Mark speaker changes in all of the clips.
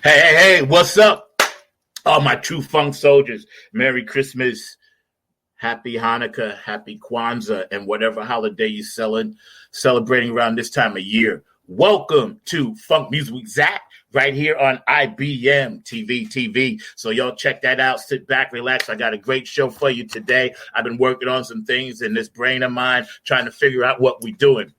Speaker 1: Hey, what's up? All my true funk soldiers. Merry Christmas, Happy Hanukkah, Happy Kwanzaa, and whatever holiday you're celebrating around this time of year. Welcome to Funk Music with Zack, right here on IBM TV. So y'all check that out. Sit back, relax. I got a great show for you today. I've been working on some things in this brain of mine, trying to figure out what we're doing.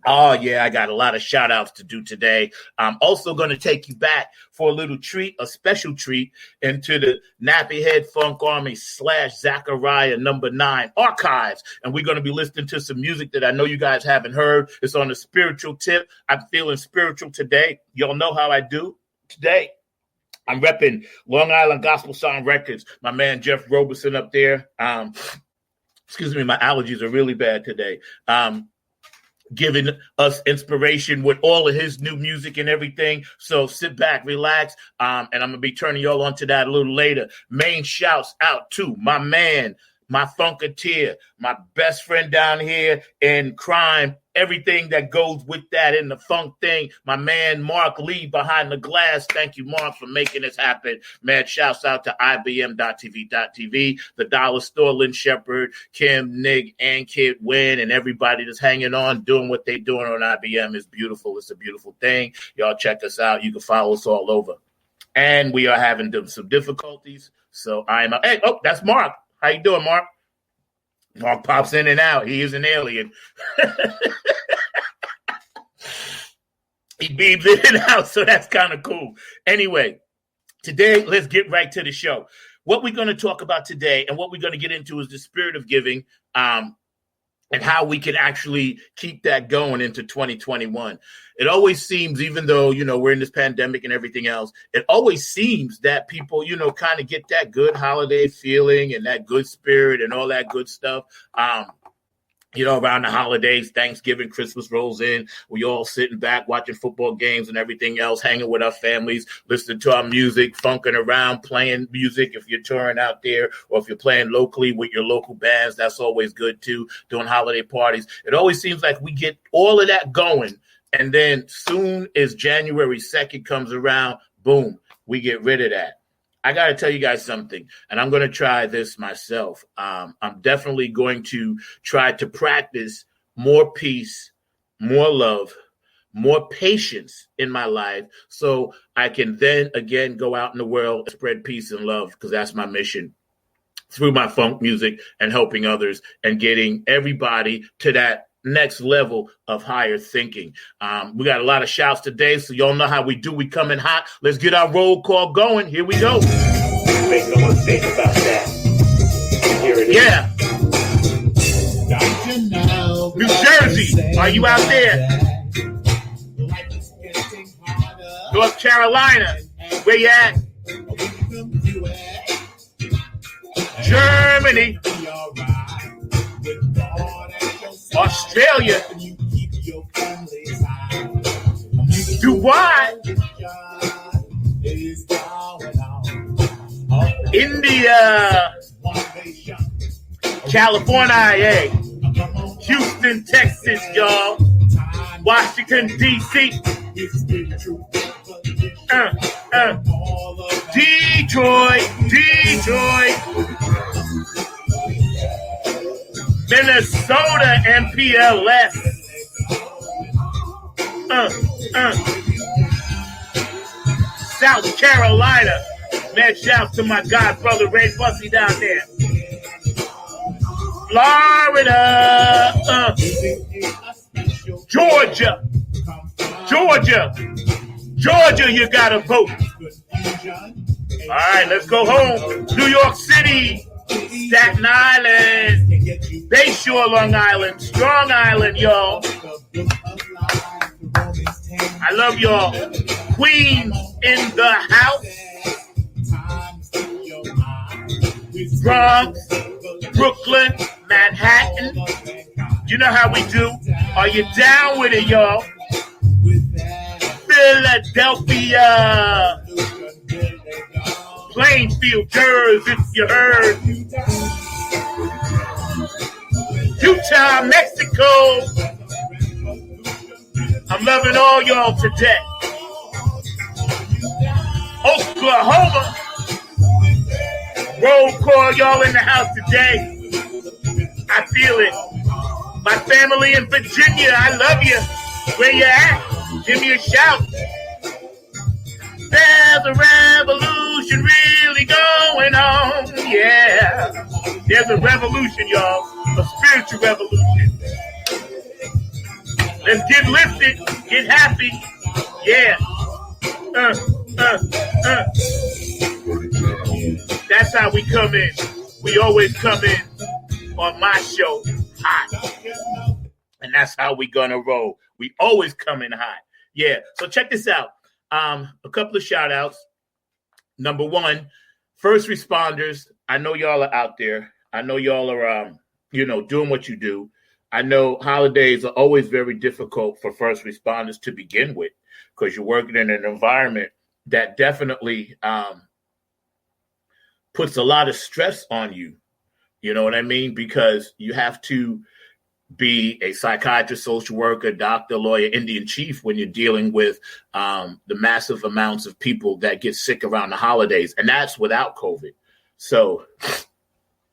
Speaker 1: Oh, yeah, I got a lot of shout outs to do today. I'm also going to take you back for a little treat, a special treat into the Nappy Head Funk Army / Zachariah #9 archives. And we're going to be listening to some music that I know you guys haven't heard. It's on the spiritual tip. I'm feeling spiritual today. Y'all know how I do today. I'm repping Long Island Gospel Song Records. My man Jeff Robeson up there. Excuse me, my allergies are really bad today. Giving us inspiration with all of his new music and everything. So sit back, relax, and I'm going to be turning y'all on to that a little later. Main shouts out to my man, my Funketeer, my best friend down here in crime, everything that goes with that in the funk thing. My man, Mark Lee, behind the glass. Thank you, Mark, for making this happen. Man, shouts out to IBM.TV, the Dollar Store, Lynn Shepard, Kim, Nick, and Kid Wynn, and everybody that's hanging on, doing what they're doing on IBM is beautiful. It's a beautiful thing. Y'all check us out. You can follow us all over. And we are having some difficulties. So that's Mark. How you doing, Mark? Mark pops in and out. He is an alien. He beams in and out, so that's kind of cool. Anyway, today, let's get right to the show. What we're going to talk about today and what we're going to get into is the spirit of giving and how we can actually keep that going into 2021. It always seems, even though, we're in this pandemic and everything else, it always seems that people, kind of get that good holiday feeling and that good spirit and all that good stuff. Around the holidays, Thanksgiving, Christmas rolls in. We all sitting back watching football games and everything else, hanging with our families, listening to our music, funking around, playing music if you're touring out there or if you're playing locally with your local bands. That's always good, too, doing holiday parties. It always seems like we get all of that going, and then soon as January 2nd comes around, boom, we get rid of that. I got to tell you guys something, and I'm going to try this myself. I'm definitely going to try to practice more peace, more love, more patience in my life so I can then again go out in the world and spread peace and love, because that's my mission through my funk music and helping others and getting everybody to that next level of higher thinking. We got a lot of shouts today, so y'all know how we do. We come in hot. Let's get our roll call going. Here we go. Make no mistake about that. Here it is. Yeah. New Jersey, are you out there? North Carolina, where you at? Germany. Australia, Dubai, India, California, Houston, Texas, y'all, Washington, D.C., Detroit, Minnesota, MPLS. South Carolina. Man, shout to my god brother Ray Bussy down there. Florida. Georgia, you gotta vote. All right, let's go home. New York City. Staten Island, Bayshore, Long Island, Strong Island, y'all. I love y'all. Queens in the house. Bronx, Brooklyn, Manhattan. You know how we do. Are you down with it, y'all? Philadelphia. Plainfield, Jersey, if you heard. Utah, Mexico. I'm loving all y'all today. Oklahoma. Roll call, y'all in the house today. I feel it. My family in Virginia, I love you. Where you at? Give me a shout. There's a revolution really going on. Yeah. There's a revolution, y'all. A spiritual revolution. Let's get lifted. Get happy. Yeah. That's how we come in. We always come in on my show hot. And that's how we gonna roll. We always come in hot. Yeah. So check this out. A couple of shout outs. Number one, first responders. I know y'all are out there. I know y'all are doing what you do. I know holidays are always very difficult for first responders to begin with, because you're working in an environment that definitely puts a lot of stress on you. You know what I mean? Because you have to be a psychiatrist, social worker, doctor, lawyer, Indian chief when you're dealing with the massive amounts of people that get sick around the holidays. And that's without COVID. So,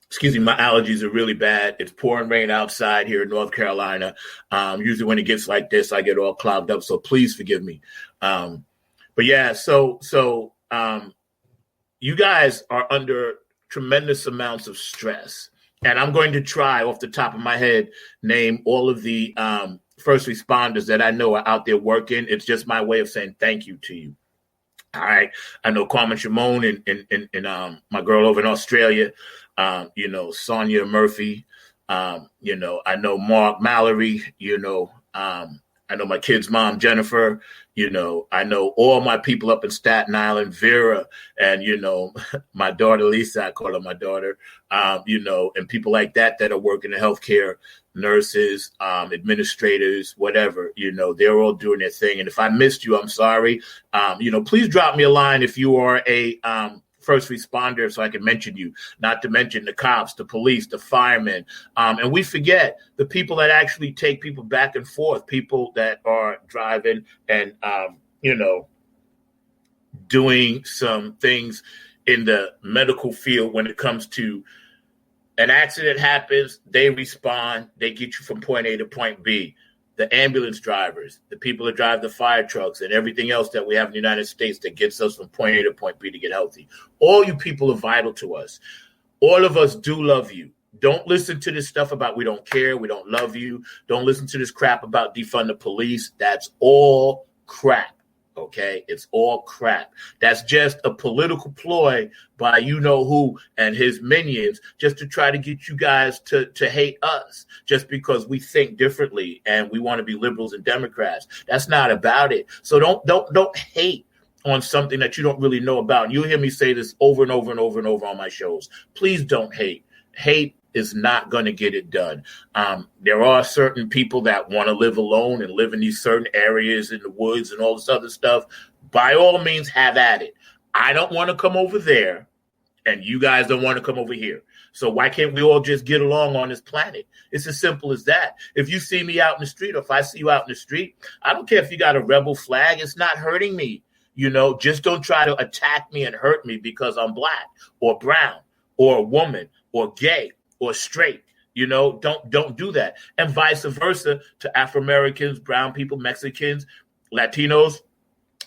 Speaker 1: excuse me, my allergies are really bad. It's pouring rain outside here in North Carolina. Usually when it gets like this, I get all clogged up. So please forgive me. But yeah, so you guys are under tremendous amounts of stress. And I'm going to try off the top of my head, name all of the first responders that I know are out there working. It's just my way of saying thank you to you. All right. I know Carmen Shimon and my girl over in Australia, Sonia Murphy, I know Mark Mallory, I know my kid's mom, Jennifer, I know all my people up in Staten Island, Vera, and, my daughter, Lisa, I call her my daughter, and people like that are working in healthcare, nurses, administrators, whatever, they're all doing their thing. And if I missed you, I'm sorry. Please drop me a line if you are a first responder so I can mention you, not to mention the cops, the police, the firemen. And we forget the people that actually take people back and forth, people that are driving and, doing some things in the medical field when it comes to an accident happens, they respond, they get you from point A to point B. The ambulance drivers, the people that drive the fire trucks and everything else that we have in the United States that gets us from point A to point B to get healthy. All you people are vital to us. All of us do love you. Don't listen to this stuff about we don't care, we don't love you. Don't listen to this crap about defund the police. That's all crap. Okay, it's all crap. That's just a political ploy by you-know-who and his minions just to try to get you guys to hate us just because we think differently and we want to be liberals and Democrats. That's not about it. So don't hate on something that you don't really know about. And you'll hear me say this over and over and over and over on my shows. Please don't hate. Hate is not going to get it done. There are certain people that want to live alone and live in these certain areas in the woods and all this other stuff. By all means, have at it. I don't want to come over there, and you guys don't want to come over here. So why can't we all just get along on this planet? It's as simple as that. If you see me out in the street, or if I see you out in the street, I don't care if you got a rebel flag. It's not hurting me. Just don't try to attack me and hurt me because I'm black or brown or a woman or gay or straight, don't do that. And vice versa to Afro-Americans, brown people, Mexicans, Latinos.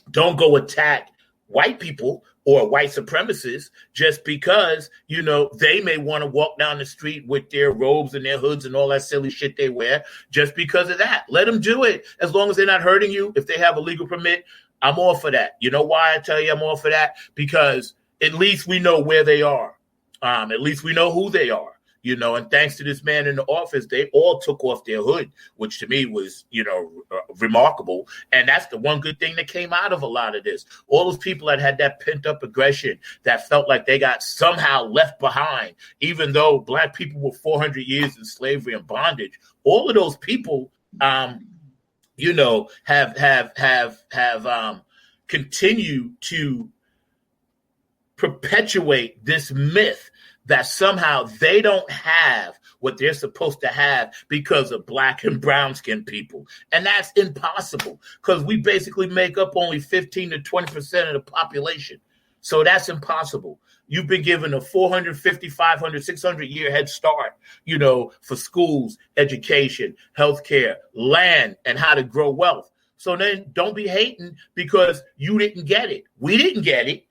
Speaker 1: Don't go attack white people or white supremacists just because, they may want to walk down the street with their robes and their hoods and all that silly shit they wear just because of that. Let them do it as long as they're not hurting you. If they have a legal permit, I'm all for that. You know why I tell you I'm all for that? Because at least we know where they are. At least we know who they are. And thanks to this man in the office, they all took off their hood, which to me was, remarkable. And that's the one good thing that came out of a lot of this. All those people that had that pent up aggression that felt like they got somehow left behind, even though black people were 400 years in slavery and bondage. All of those people, have continued to perpetuate this myth that somehow they don't have what they're supposed to have because of black and brown skinned people. And that's impossible because we basically make up only 15 to 20% of the population. So that's impossible. You've been given a 450, 500, 600 year head start, for schools, education, healthcare, land, and how to grow wealth. So then don't be hating because you didn't get it. We didn't get it.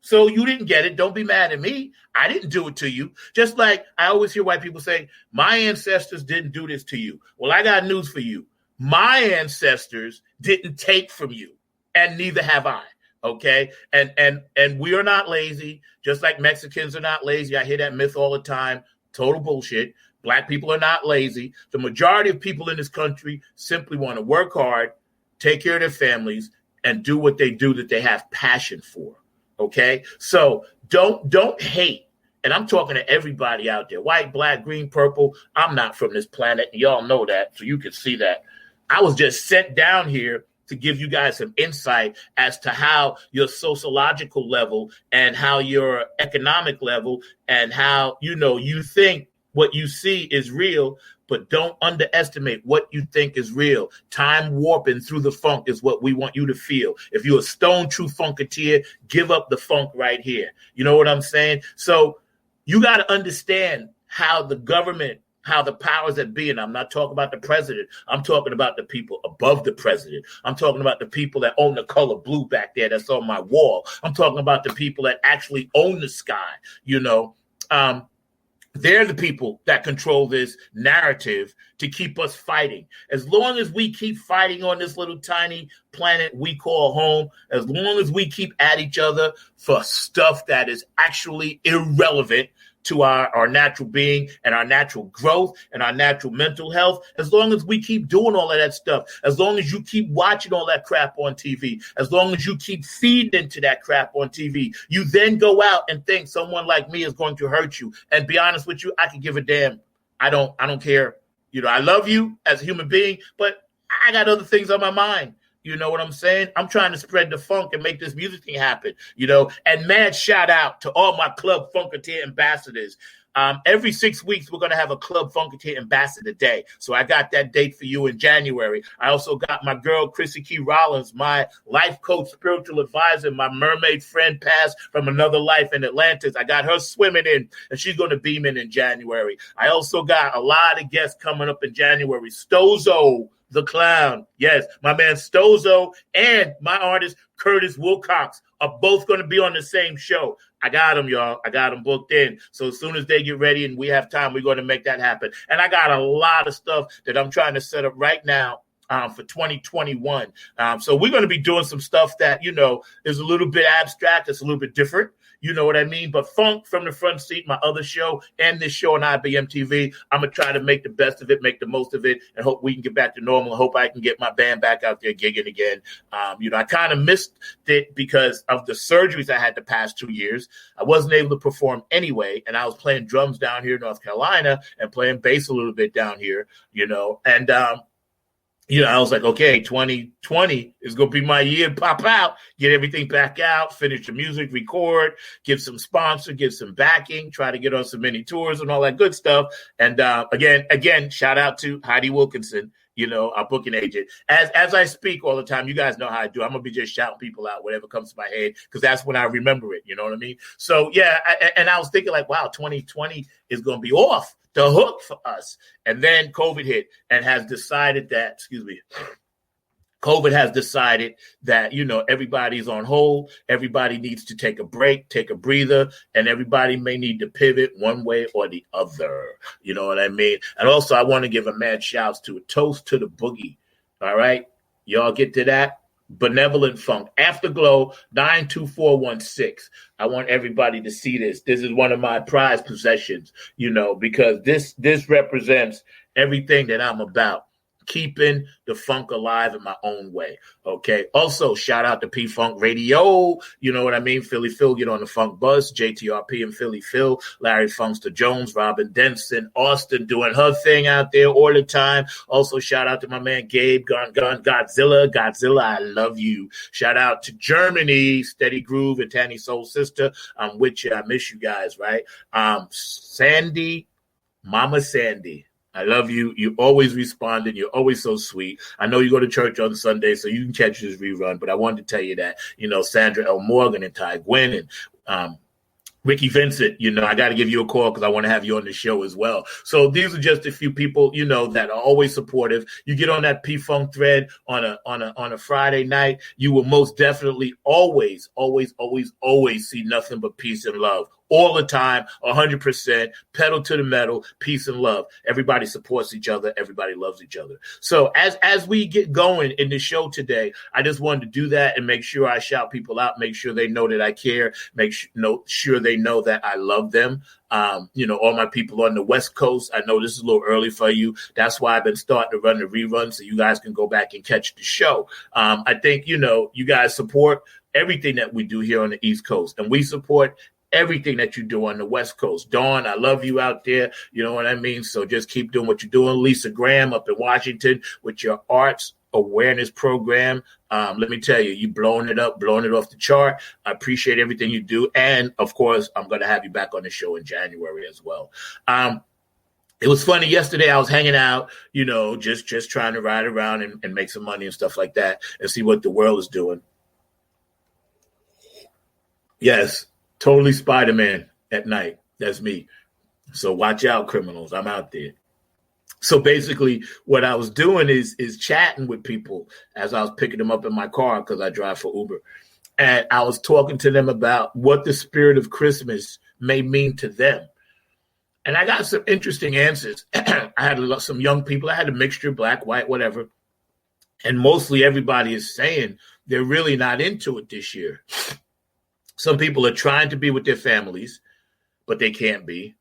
Speaker 1: So you didn't get it. Don't be mad at me. I didn't do it to you. Just like I always hear white people say, my ancestors didn't do this to you. Well, I got news for you. My ancestors didn't take from you, and neither have I. Okay. And we are not lazy, just like Mexicans are not lazy. I hear that myth all the time. Total bullshit. Black people are not lazy. The majority of people in this country simply want to work hard, take care of their families, and do what they do that they have passion for. Okay. So don't hate. And I'm talking to everybody out there, white, black, green, purple. I'm not from this planet. And y'all know that. So you can see that. I was just sent down here to give you guys some insight as to how your sociological level and how your economic level and how, you think what you see is real, but don't underestimate what you think is real. Time warping through the funk is what we want you to feel. If you're a stone true funketeer, give up the funk right here. You know what I'm saying? So you got to understand how the government, how the powers that be, and I'm not talking about the president. I'm talking about the people above the president. I'm talking about the people that own the color blue back there that's on my wall. I'm talking about the people that actually own the sky, They're the people that control this narrative to keep us fighting. As long as we keep fighting on this little tiny planet we call home, as long as we keep at each other for stuff that is actually irrelevant to our natural being and our natural growth and our natural mental health, as long as we keep doing all of that stuff, as long as you keep watching all that crap on TV, as long as you keep feeding into that crap on TV, you then go out and think someone like me is going to hurt you. And be honest with you, I can give a damn. I don't care. I love you as a human being, but I got other things on my mind. You know what I'm saying? I'm trying to spread the funk and make this music thing happen, and mad shout out to all my Club Funketeer ambassadors. Every 6 weeks, we're going to have a Club Funketeer Ambassador Day. So I got that date for you in January. I also got my girl, Chrissy Key Rollins, my life coach, spiritual advisor, my mermaid friend passed from another life in Atlantis. I got her swimming in, and she's going to beam in January. I also got a lot of guests coming up in January. Stozo the Clown. Yes, my man Stozo and my artist Curtis Wilcox are both going to be on the same show. I got them, y'all. I got them booked in. So as soon as they get ready and we have time, we're going to make that happen. And I got a lot of stuff that I'm trying to set up right now for 2021. So we're going to be doing some stuff that, is a little bit abstract. It's a little bit different. You know what I mean? But Funk from the Front Seat, my other show, and this show on IBM TV, I'm going to try to make the best of it, make the most of it, and hope we can get back to normal. I hope I can get my band back out there gigging again. I kind of missed it because of the surgeries I had the past 2 years. I wasn't able to perform anyway, and I was playing drums down here in North Carolina and playing bass a little bit down here, and I was like, okay, 2020 is going to be my year. Pop out, get everything back out, finish the music, record, give some sponsor, give some backing, try to get on some mini tours and all that good stuff. And again, shout out to Heidi Wilkinson, our booking agent. As I speak all the time, you guys know how I do. I'm going to be just shouting people out, whatever comes to my head, because that's when I remember it. You know what I mean? So, yeah, and I was thinking like, wow, 2020 is going to be off the hook for us. And then COVID hit and has decided that, COVID has decided that, everybody's on hold. Everybody needs to take a break, take a breather, and everybody may need to pivot one way or the other. You know what I mean? And also, I want to give a mad shouts to a toast to the boogie. All right? Y'all get to that? Benevolent Funk, Afterglow 92416. I want everybody to see this. This is one of my prized possessions, because this represents everything that I'm about. Keeping the funk alive in my own way. Okay. Also, shout out to P Funk Radio. You know what I mean? Philly Phil, get on the funk bus. JTRP and Philly Phil, Larry Funkster Jones, Robin Denson, Austin doing her thing out there all the time. Also, shout out to my man Gabe Godzilla. Godzilla, I love you. Shout out to Germany, Steady Groove and Tanny Soul Sister. I'm with you. I miss you guys, right? Sandy, Mama Sandy. I love you. You always responded. You're always so sweet. I know you go to church on Sunday, so you can catch this rerun, but I wanted to tell you that, Sandra L. Morgan and Ty Gwynn and Ricky Vincent, I got to give you a call because I want to have you on the show as well. So these are just a few people, that are always supportive. You get on that P-Funk thread on a Friday night, you will most definitely always see nothing but peace and love. All the time, 100%, pedal to the metal, peace and love. Everybody supports each other. Everybody loves each other. So as we get going in the show today, I just wanted to do that and make sure I shout people out, make sure they know that I care, make sure they know that I love them. All my people on the West Coast, I know this is a little early for you. That's why I've been starting to run the reruns so you guys can go back and catch the show. I think, you guys support everything that we do here on the East Coast, and we support everything that you do on the West Coast. Dawn, I love you out there. You know what I mean? So just keep doing what you're doing. Lisa Graham up in Washington with your arts awareness program. Let me tell you, you blowing it up, blowing it off the chart. I appreciate everything you do. And of course, I'm going to have you back on the show in January as well. It was funny. Yesterday I was hanging out, just trying to ride around and make some money and stuff like that and see what the world is doing. Yes. Totally Spider-Man at night. That's me. So watch out, criminals. I'm out there. So basically what I was doing is chatting with people as I was picking them up in my car because I drive for Uber. And I was talking to them about what the spirit of Christmas may mean to them. And I got some interesting answers. I had some young people. I had a mixture, black, white, whatever. And mostly everybody is saying they're really not into it this year. Some people are trying to be with their families, but they can't be.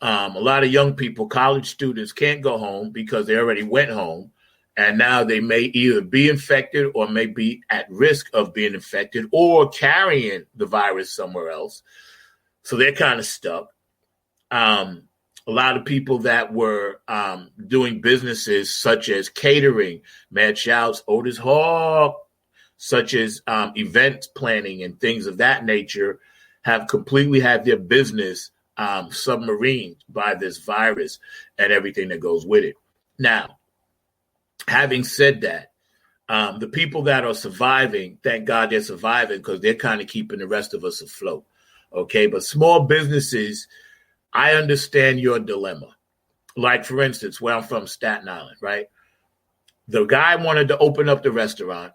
Speaker 1: A lot of young people, college students, can't go home because they already went home. And now they may either be infected or may be at risk of being infected or carrying the virus somewhere else. So they're kind of stuck. A lot of people that were doing businesses such as catering, Mad Shouts, Otis Hawk, such as event planning and things of that nature, have completely had their business submarined by this virus and everything that goes with it. Now, having said that, the people that are surviving, thank God they're surviving because they're kind of keeping the rest of us afloat. Okay, but small businesses, I understand your dilemma. Like, for instance, where I'm from, Staten Island, right? The guy wanted to open up the restaurant.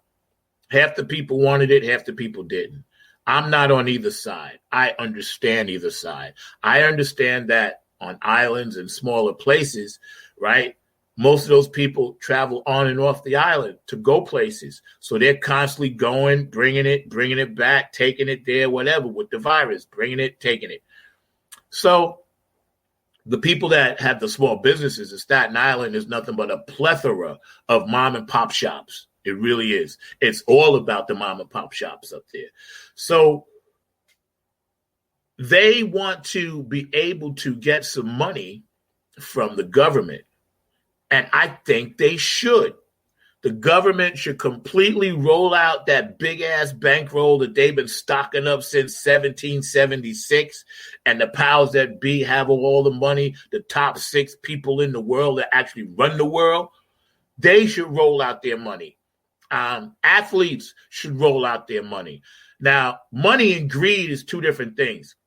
Speaker 1: Half the people wanted it, half the people didn't. I'm not on either side. I understand either side. I understand that on islands and smaller places, right, most of those people travel on and off the island to go places. So they're constantly going, bringing it back, taking it there, whatever, with the virus, bringing it, taking it. So the people that have the small businesses in Staten Island is nothing but a plethora of mom and pop shops. It really is. It's all about the mom and pop shops up there. So they want to be able to get some money from the government. And I think they should. The government should completely roll out that big ass bankroll that they've been stocking up since 1776. And the powers that be have all the money, the top 6 people in the world that actually run the world. They should roll out their money. Athletes should roll out their money. Now, money and greed is 2 different things.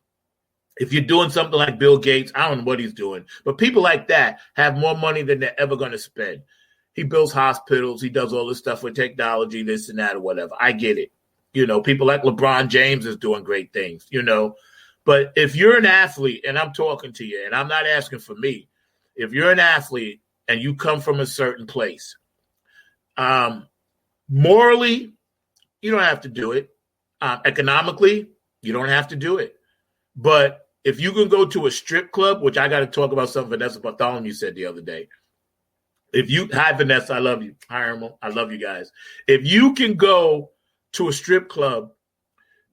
Speaker 1: If you're doing something like Bill Gates, I don't know what he's doing, but people like that have more money than they're ever going to spend. He builds hospitals. He does all this stuff with technology, this and that or whatever. I get it. People like LeBron James is doing great things, But if you're an athlete, and I'm talking to you, and I'm not asking for me, if you're an athlete and you come from a certain place, morally, you don't have to do it. Economically, you don't have to do it. But if you can go to a strip club, which I got to talk about something Vanessa Bartholomew said the other day. Hi, Vanessa, I love you. Hi, Irma, I love you guys. If you can go to a strip club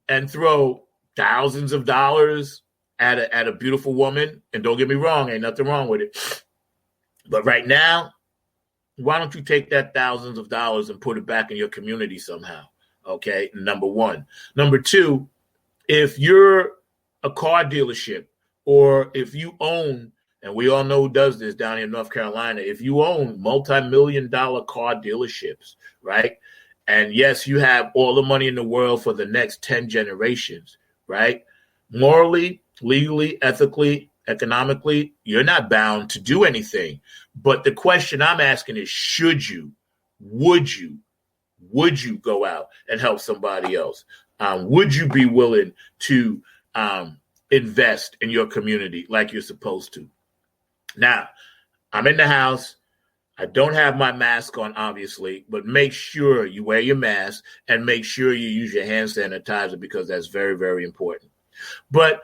Speaker 1: and throw thousands of dollars at a beautiful woman, and don't get me wrong, ain't nothing wrong with it. But right now, why don't you take that thousands of dollars and put it back in your community somehow? Okay, number one. Number two, if you're a car dealership or if you own and we all know who does this down here in North Carolina. If you own multi-million-dollar car dealerships, right? And yes, you have all the money in the world for the next 10 generations, right? Morally, legally, ethically, economically, you're not bound to do anything. But the question I'm asking is, should you, would you go out and help somebody else? Would you be willing to invest in your community like you're supposed to? Now, I'm in the house. I don't have my mask on, obviously, but make sure you wear your mask and make sure you use your hand sanitizer because that's very, very important. But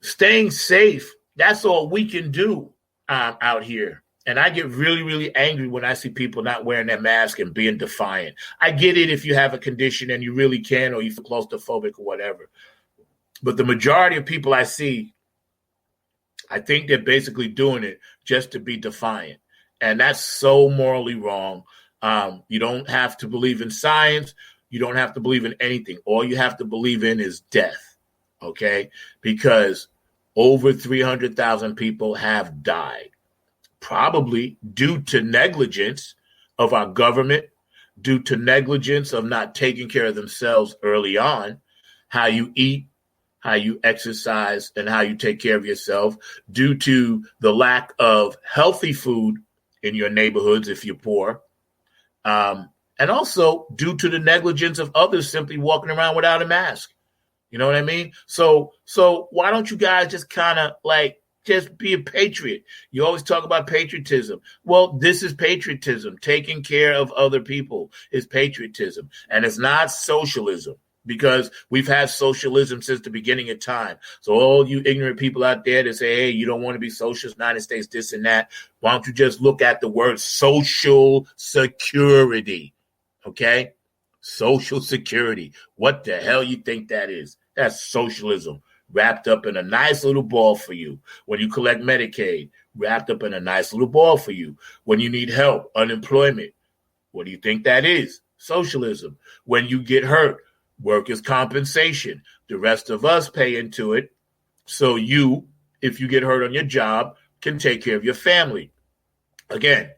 Speaker 1: staying safe, that's all we can do out here. And I get really, really angry when I see people not wearing their mask and being defiant. I get it if you have a condition and you really can, or you feel claustrophobic or whatever. But the majority of people I see, I think they're basically doing it just to be defiant. And that's so morally wrong. You don't have to believe in science. You don't have to believe in anything. All you have to believe in is death, okay? Because over 300,000 people have died, probably due to negligence of our government, due to negligence of not taking care of themselves early on, how you eat, how you exercise, and how you take care of yourself, due to the lack of healthy food in your neighborhoods if you're poor, and also due to the negligence of others simply walking around without a mask. You know what I mean? So why don't you guys just kind of just be a patriot? You always talk about patriotism. Well, this is patriotism. Taking care of other people is patriotism, and it's not socialism. Because we've had socialism since the beginning of time. So all you ignorant people out there that say, hey, you don't want to be socialist, United States, this and that, why don't you just look at the word social security, okay? Social security. What the hell you think that is? That's socialism wrapped up in a nice little ball for you. When you collect Medicaid, wrapped up in a nice little ball for you. When you need help, unemployment, what do you think that is? Socialism. When you get hurt, workers' compensation. The rest of us pay into it. So you, if you get hurt on your job, can take care of your family. Again,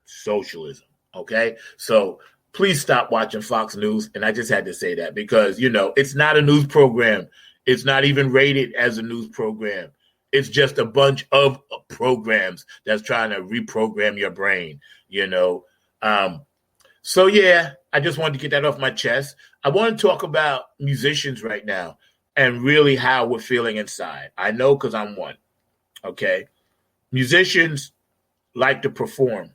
Speaker 1: socialism. Okay? So please stop watching Fox News. And I just had to say that because, it's not a news program. It's not even rated as a news program. It's just a bunch of programs that's trying to reprogram your brain, So, yeah, I just wanted to get that off my chest. I want to talk about musicians right now and really how we're feeling inside. I know because I'm one, okay? Musicians like to perform.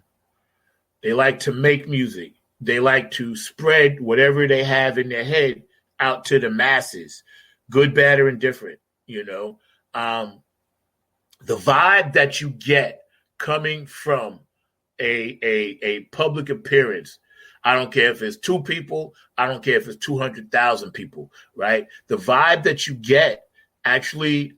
Speaker 1: They like to make music. They like to spread whatever they have in their head out to the masses, good, bad, or indifferent, The vibe that you get coming from a public appearance, I don't care if it's 2 people. I don't care if it's 200,000 people, right? The vibe that you get actually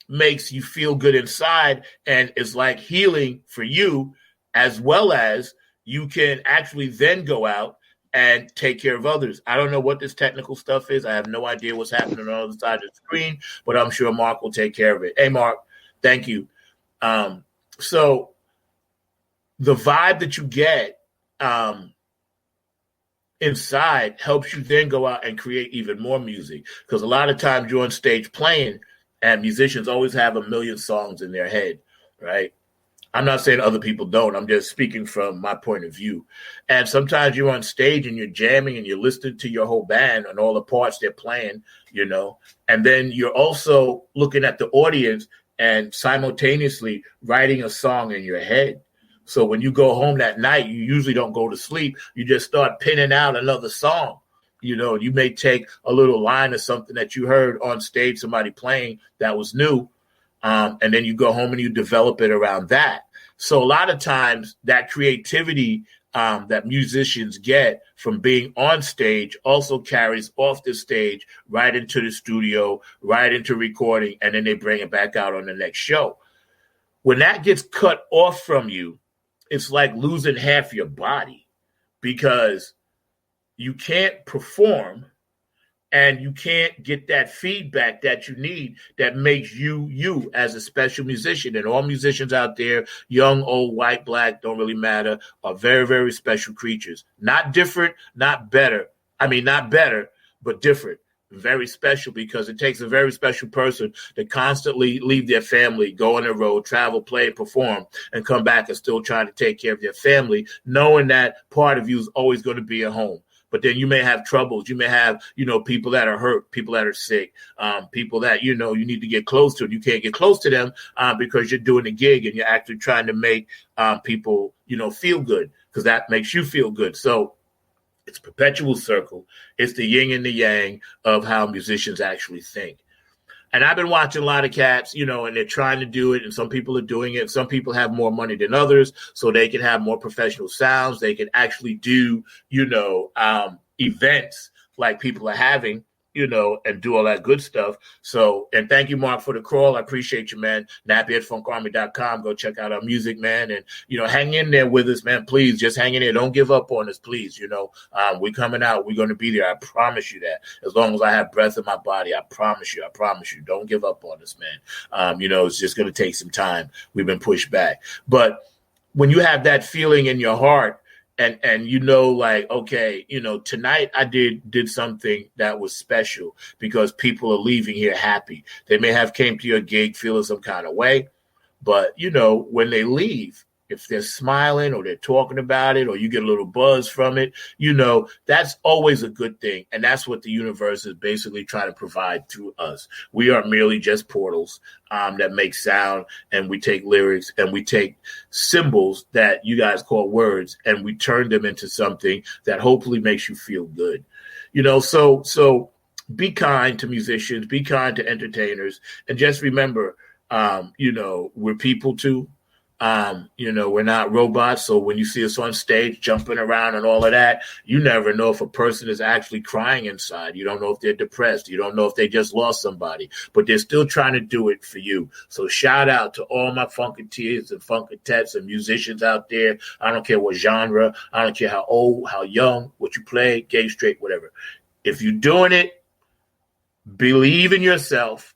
Speaker 1: makes you feel good inside and is like healing for you, as well as you can actually then go out and take care of others. I don't know what this technical stuff is. I have no idea what's happening on the other side of the screen, but I'm sure Mark will take care of it. Hey, Mark, thank you. So the vibe that you get inside helps you then go out and create even more music. Because a lot of times you're on stage playing and musicians always have a million songs in their head, right? I'm not saying other people don't. I'm just speaking from my point of view. And sometimes you're on stage and you're jamming and you're listening to your whole band and all the parts they're playing, and then you're also looking at the audience and simultaneously writing a song in your head. So when you go home that night, you usually don't go to sleep. You just start pinning out another song. You may take a little line or something that you heard on stage, somebody playing that was new, and then you go home and you develop it around that. So a lot of times that creativity that musicians get from being on stage also carries off the stage right into the studio, right into recording, and then they bring it back out on the next show. When that gets cut off from you, it's like losing half your body because you can't perform And you can't get that feedback that you need that makes you as a special musician. And all musicians out there, young, old, white, black, don't really matter, are very, very special creatures. Not different, not better. I mean, not better, but different. Very special, because it takes a very special person to constantly leave their family, go on the road, travel, play, perform, and come back and still trying to take care of their family, knowing that part of you is always going to be at home. But then you may have troubles. You may have, people that are hurt, people that are sick, people that, you need to get close to. And you can't get close to them because you're doing a gig and you're actually trying to make people, feel good, because that makes you feel good. So it's a perpetual circle. It's the yin and the yang of how musicians actually think. And I've been watching a lot of cats, and they're trying to do it, and some people are doing it. Some people have more money than others, so they can have more professional sounds. They can actually do, events like people are having, and do all that good stuff. So, and thank you, Mark, for the call. I appreciate you, man. Nappy at funkarmy.com. Go check out our music, man. And, hang in there with us, man. Please, just hang in there. Don't give up on us, please. We're coming out. We're going to be there. I promise you that. As long as I have breath in my body, I promise you. Don't give up on us, man. It's just going to take some time. We've been pushed back. But when you have that feeling in your heart, and okay, tonight I did something that was special because people are leaving here happy. They may have came to your gig feeling some kind of way, but when they leave, if they're smiling or they're talking about it or you get a little buzz from it, that's always a good thing. And that's what the universe is basically trying to provide through us. We are merely just portals that make sound, and we take lyrics and we take symbols that you guys call words, and we turn them into something that hopefully makes you feel good. So be kind to musicians, be kind to entertainers, and just remember, we're people too. We're not robots. So when you see us on stage jumping around and all of that, you never know if a person is actually crying inside. You don't know if they're depressed. You don't know if they just lost somebody, but they're still trying to do it for you. So shout out to all my funketeers and funketettes and musicians out there. I don't care what genre. I don't care how old, how young, what you play, gay, straight, whatever. If you're doing it, believe in yourself,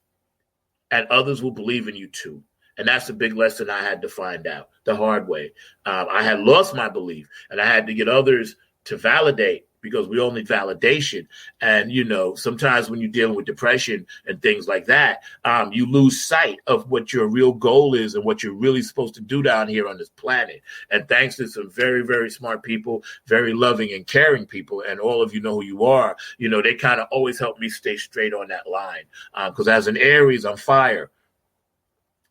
Speaker 1: and others will believe in you too. And that's a big lesson I had to find out the hard way. I had lost my belief, and I had to get others to validate, because we all need validation. And, sometimes when you're dealing with depression and things like that, you lose sight of what your real goal is and what you're really supposed to do down here on this planet. And thanks to some very, very smart people, very loving and caring people, and all of you know who you are, they kind of always help me stay straight on that line. Because as an Aries, I'm fire.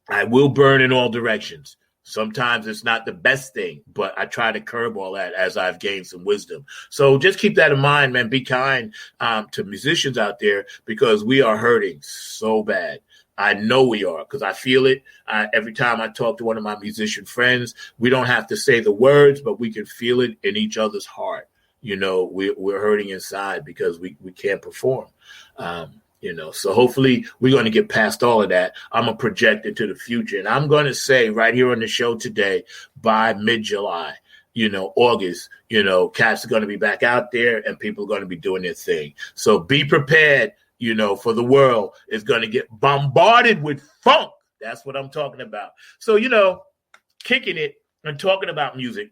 Speaker 1: I will burn in all directions. Sometimes it's not the best thing, but I try to curb all that as I've gained some wisdom. So just keep that in mind, man. Be kind to musicians out there, because we are hurting so bad. I know we are, because I feel it. Every time I talk to one of my musician friends, we don't have to say the words, but we can feel it in each other's heart. We're hurting inside because we can't perform. So hopefully we're going to get past all of that. I'm going to project into the future. And I'm going to say right here on the show today, by mid-July, August, cats are going to be back out there and people are going to be doing their thing. So be prepared, for the world is going to get bombarded with funk. That's what I'm talking about. So, kicking it and talking about music.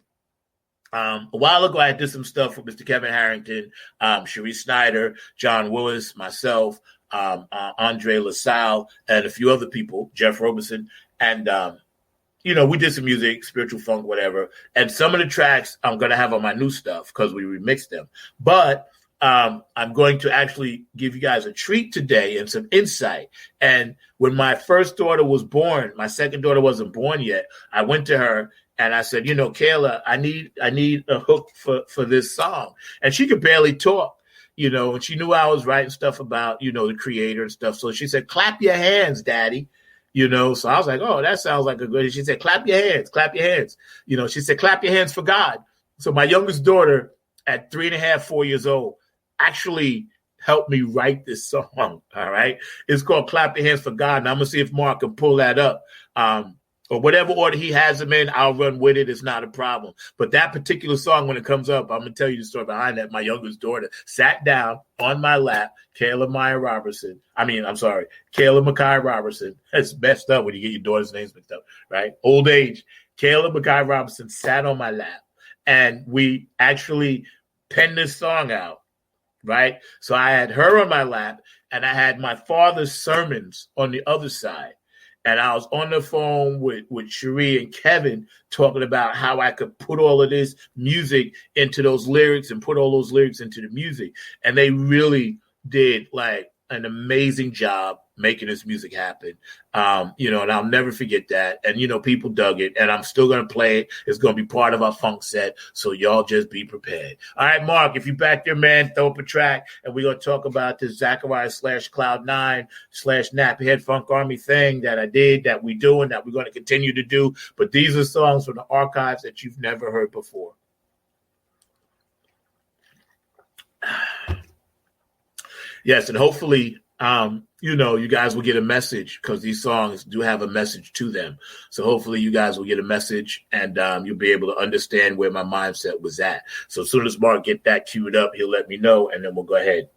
Speaker 1: A while ago, I did some stuff with Mr. Kevin Harrington, Cherie Snyder, John Willis, myself, Andre LaSalle, and a few other people, Jeff Roberson. And, we did some music, spiritual funk, whatever. And some of the tracks I'm going to have on my new stuff because we remixed them. But I'm going to actually give you guys a treat today and some insight. And when my first daughter was born, my second daughter wasn't born yet, I went to her and I said, Kayla, I need a hook for this song. And she could barely talk, and she knew I was writing stuff about, the creator and stuff. So she said, clap your hands, daddy. So I was like, oh, that sounds like a good. She said, clap your hands, clap your hands. She said, clap your hands for God. So my youngest daughter at 3.5, 4 years old actually helped me write this song. All right. It's called Clap Your Hands for God. And I'm going to see if Mark can pull that up. or whatever order he has them in, I'll run with it. It's not a problem. But that particular song, when it comes up, I'm going to tell you the story behind that. My youngest daughter sat down on my lap, Kayla Mackay Robertson. That's messed up when you get your daughter's names mixed up, right? Old age. Kayla Mackay Robertson sat on my lap, and we actually penned this song out, right? So I had her on my lap, and I had my father's sermons on the other side. And I was on the phone with Cherie and Kevin talking about how I could put all of this music into those lyrics and put all those lyrics into the music. And they really did like an amazing job making this music happen. And I'll never forget that. And, people dug it, and I'm still going to play it. It's going to be part of our funk set. So y'all just be prepared. All right, Mark, if you back there, man, throw up a track, and we're going to talk about this Zachariah /Cloud9 /Nappyhead Funk Army thing that I did, that we're doing, that we're going to continue to do. But these are songs from the archives that you've never heard before. Yes, and hopefully, you guys will get a message, because these songs do have a message to them. So hopefully you guys will get a message, and you'll be able to understand where my mindset was at. So as soon as Mark get that queued up, he'll let me know, and then we'll go ahead.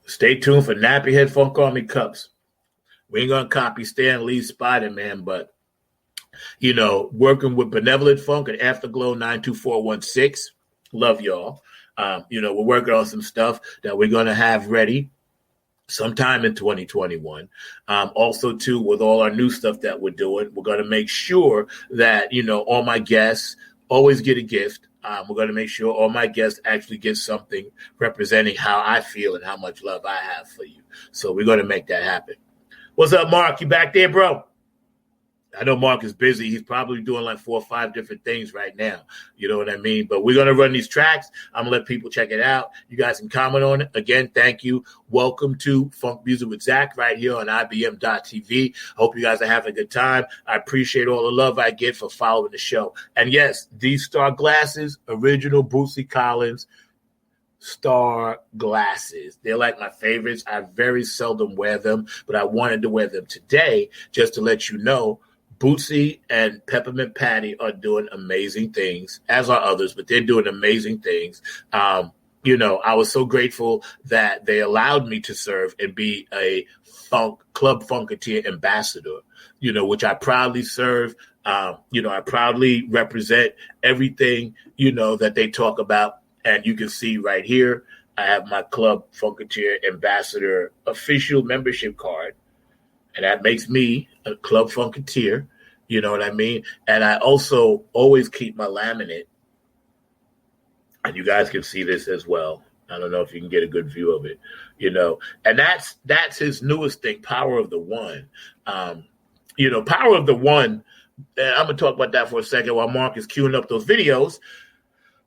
Speaker 1: Stay tuned for Nappyhead Funk Army Cups. We ain't going to copy Stan Lee's Spider-Man, but, working with Benevolent Funk and Afterglow 92416. Love y'all. We're working on some stuff that we're going to have ready sometime in 2021. Also, too, with all our new stuff that we're doing, we're going to make sure that, all my guests always get a gift. We're going to make sure all my guests actually get something representing how I feel and how much love I have for you. So we're going to make that happen. What's up, Mark? You back there, bro? I know Mark is busy. He's probably doing like 4 or 5 different things right now. You know what I mean? But we're going to run these tracks. I'm going to let people check it out. You guys can comment on it. Again, thank you. Welcome to Funk Music with Zack right here on IBM.TV. Hope you guys are having a good time. I appreciate all the love I get for following the show. And yes, these star glasses, original Bootsy Collins star glasses. They're like my favorites. I very seldom wear them, but I wanted to wear them today just to let you know Bootsy and Peppermint Patty are doing amazing things, as are others, but they're doing amazing things. I was so grateful that they allowed me to serve and be a Club Funketeer ambassador, which I proudly serve. I proudly represent everything, that they talk about. And you can see right here, I have my Club Funketeer ambassador official membership card. And that makes me a Club Funketeer. You know what I mean? And I also always keep my laminate. And you guys can see this as well. I don't know if you can get a good view of it, And that's his newest thing, Power of the One. Power of the One, I'm going to talk about that for a second while Mark is queuing up those videos.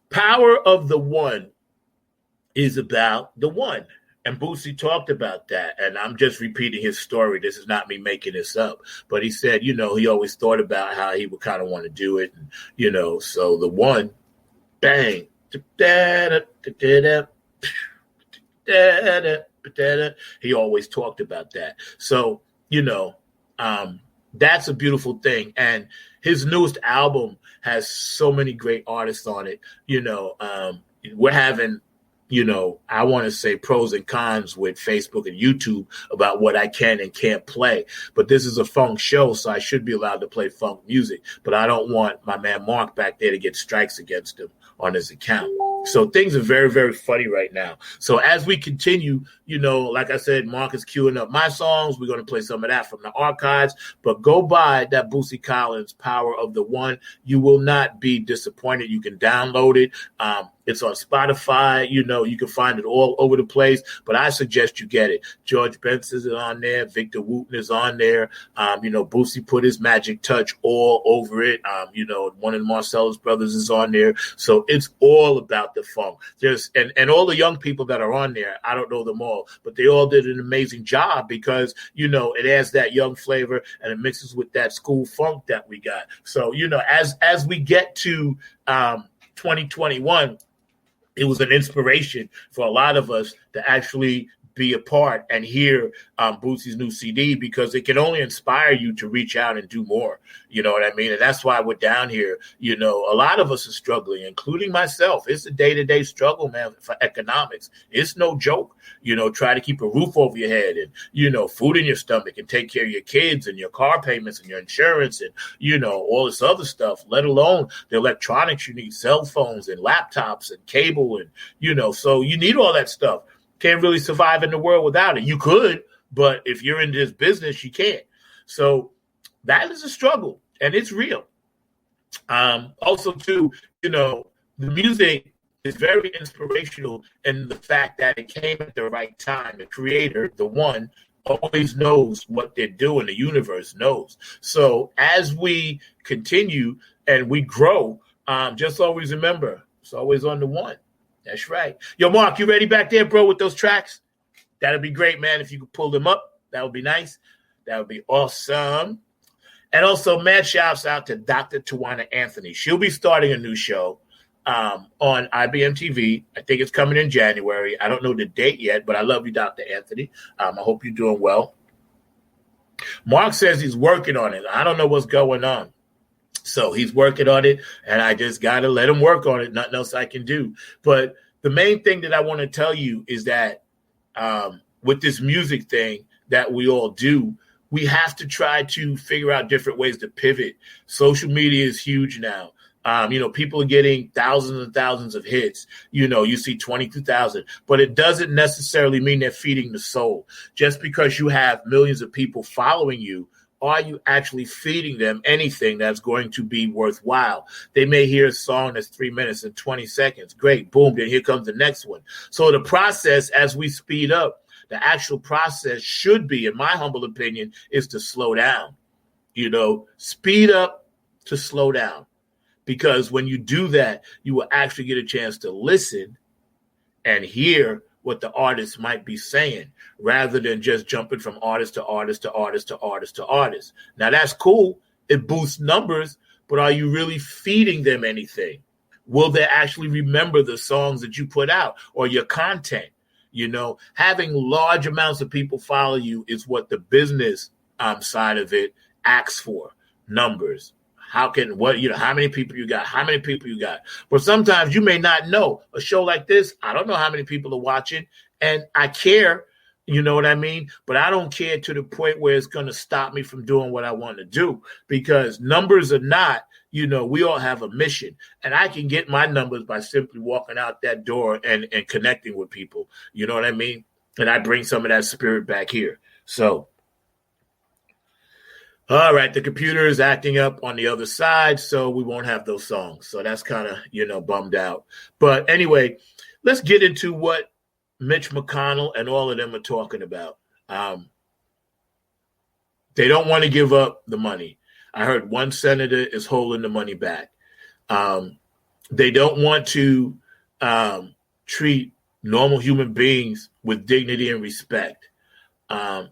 Speaker 1: Power of the One is about the one. And Bootsy talked about that, and I'm just repeating his story. This is not me making this up. But he said, he always thought about how he would kind of want to do it. And, so the one, bang. He always talked about that. So, that's a beautiful thing. And his newest album has so many great artists on it. We're having, I want to say pros and cons with Facebook and YouTube about what I can and can't play. But this is a funk show, so I should be allowed to play funk music. But I don't want my man Mark back there to get strikes against him on his account. So things are very, very funny right now. So as we continue, like I said, Mark is queuing up my songs. We're going to play some of that from the archives. But go buy that Bootsy Collins Power of the One. You will not be disappointed. You can download it. It's on Spotify. You can find it all over the place. But I suggest you get it. George Benson is on there. Victor Wooten is on there. Bootsy put his magic touch all over it. One of the Marcellus brothers is on there. So it's all about the funk. And all the young people that are on there, I don't know them all, but they all did an amazing job because, it adds that young flavor and it mixes with that school funk that we got. So, as we get to 2021, it was an inspiration for a lot of us to actually be a part and hear Boosie's new CD, because it can only inspire you to reach out and do more. You know what I mean? And that's why we're down here. You know, a lot of us are struggling, including myself. It's a day-to-day struggle, man, for economics. It's no joke. You know, try to keep a roof over your head and, you know, food in your stomach and take care of your kids and your car payments and your insurance and, you know, all this other stuff, let alone the electronics you need, cell phones and laptops and cable and, you know, so you need all that stuff. Can't really survive in the world without it. You could, but if you're in this business, you can't. So that is a struggle, and it's real. Also, too, you know, the music is very inspirational in the fact that it came at the right time. The creator, the one, always knows what they're doing. The universe knows. So as we continue and we grow, just always remember, it's always on the one. That's right. Yo, Mark, you ready back there, bro, with those tracks? That'd be great, man. If you could pull them up, that would be nice. That would be awesome. And also, mad shouts out to Dr. Tawana Anthony. She'll be starting a new show on IBM TV. I think it's coming in January. I don't know the date yet, but I love you, Dr. Anthony. I hope you're doing well. Mark says he's working on it. I don't know what's going on. So he's working on it, and I just got to let him work on it. Nothing else I can do. But the main thing that I want to tell you is that with this music thing that we all do, we have to try to figure out different ways to pivot. Social media is huge now. You know, people are getting thousands and thousands of hits. You know, you see 22,000, but it doesn't necessarily mean they're feeding the soul. Just because you have millions of people following you, are you actually feeding them anything that's going to be worthwhile? They may hear a song that's 3 minutes and 20 seconds. Great. Boom. Then here comes the next one. So the process, as we speed up, the actual process should be, in my humble opinion, is to slow down. You know, speed up to slow down. Because when you do that, you will actually get a chance to listen and hear what the artist might be saying, rather than just jumping from artist to artist to artist to artist to artist. Now, that's cool. It boosts numbers, but are you really feeding them anything? Will they actually remember the songs that you put out or your content? You know, having large amounts of people follow you is what the business side of it asks for. Numbers. How many people you got? But sometimes you may not know. A show like this, I don't know how many people are watching, and I care, you know what I mean? But I don't care to the point where it's going to stop me from doing what I want to do, because numbers are not, you know, we all have a mission, and I can get my numbers by simply walking out that door and connecting with people. You know what I mean? And I bring some of that spirit back here. So, all right, the computer is acting up on the other side, so we won't have those songs. So that's kind of, you know, bummed out. But anyway, let's get into what Mitch McConnell and all of them are talking about. They don't want to give up the money. I heard one senator is holding the money back. They don't want to treat normal human beings with dignity and respect.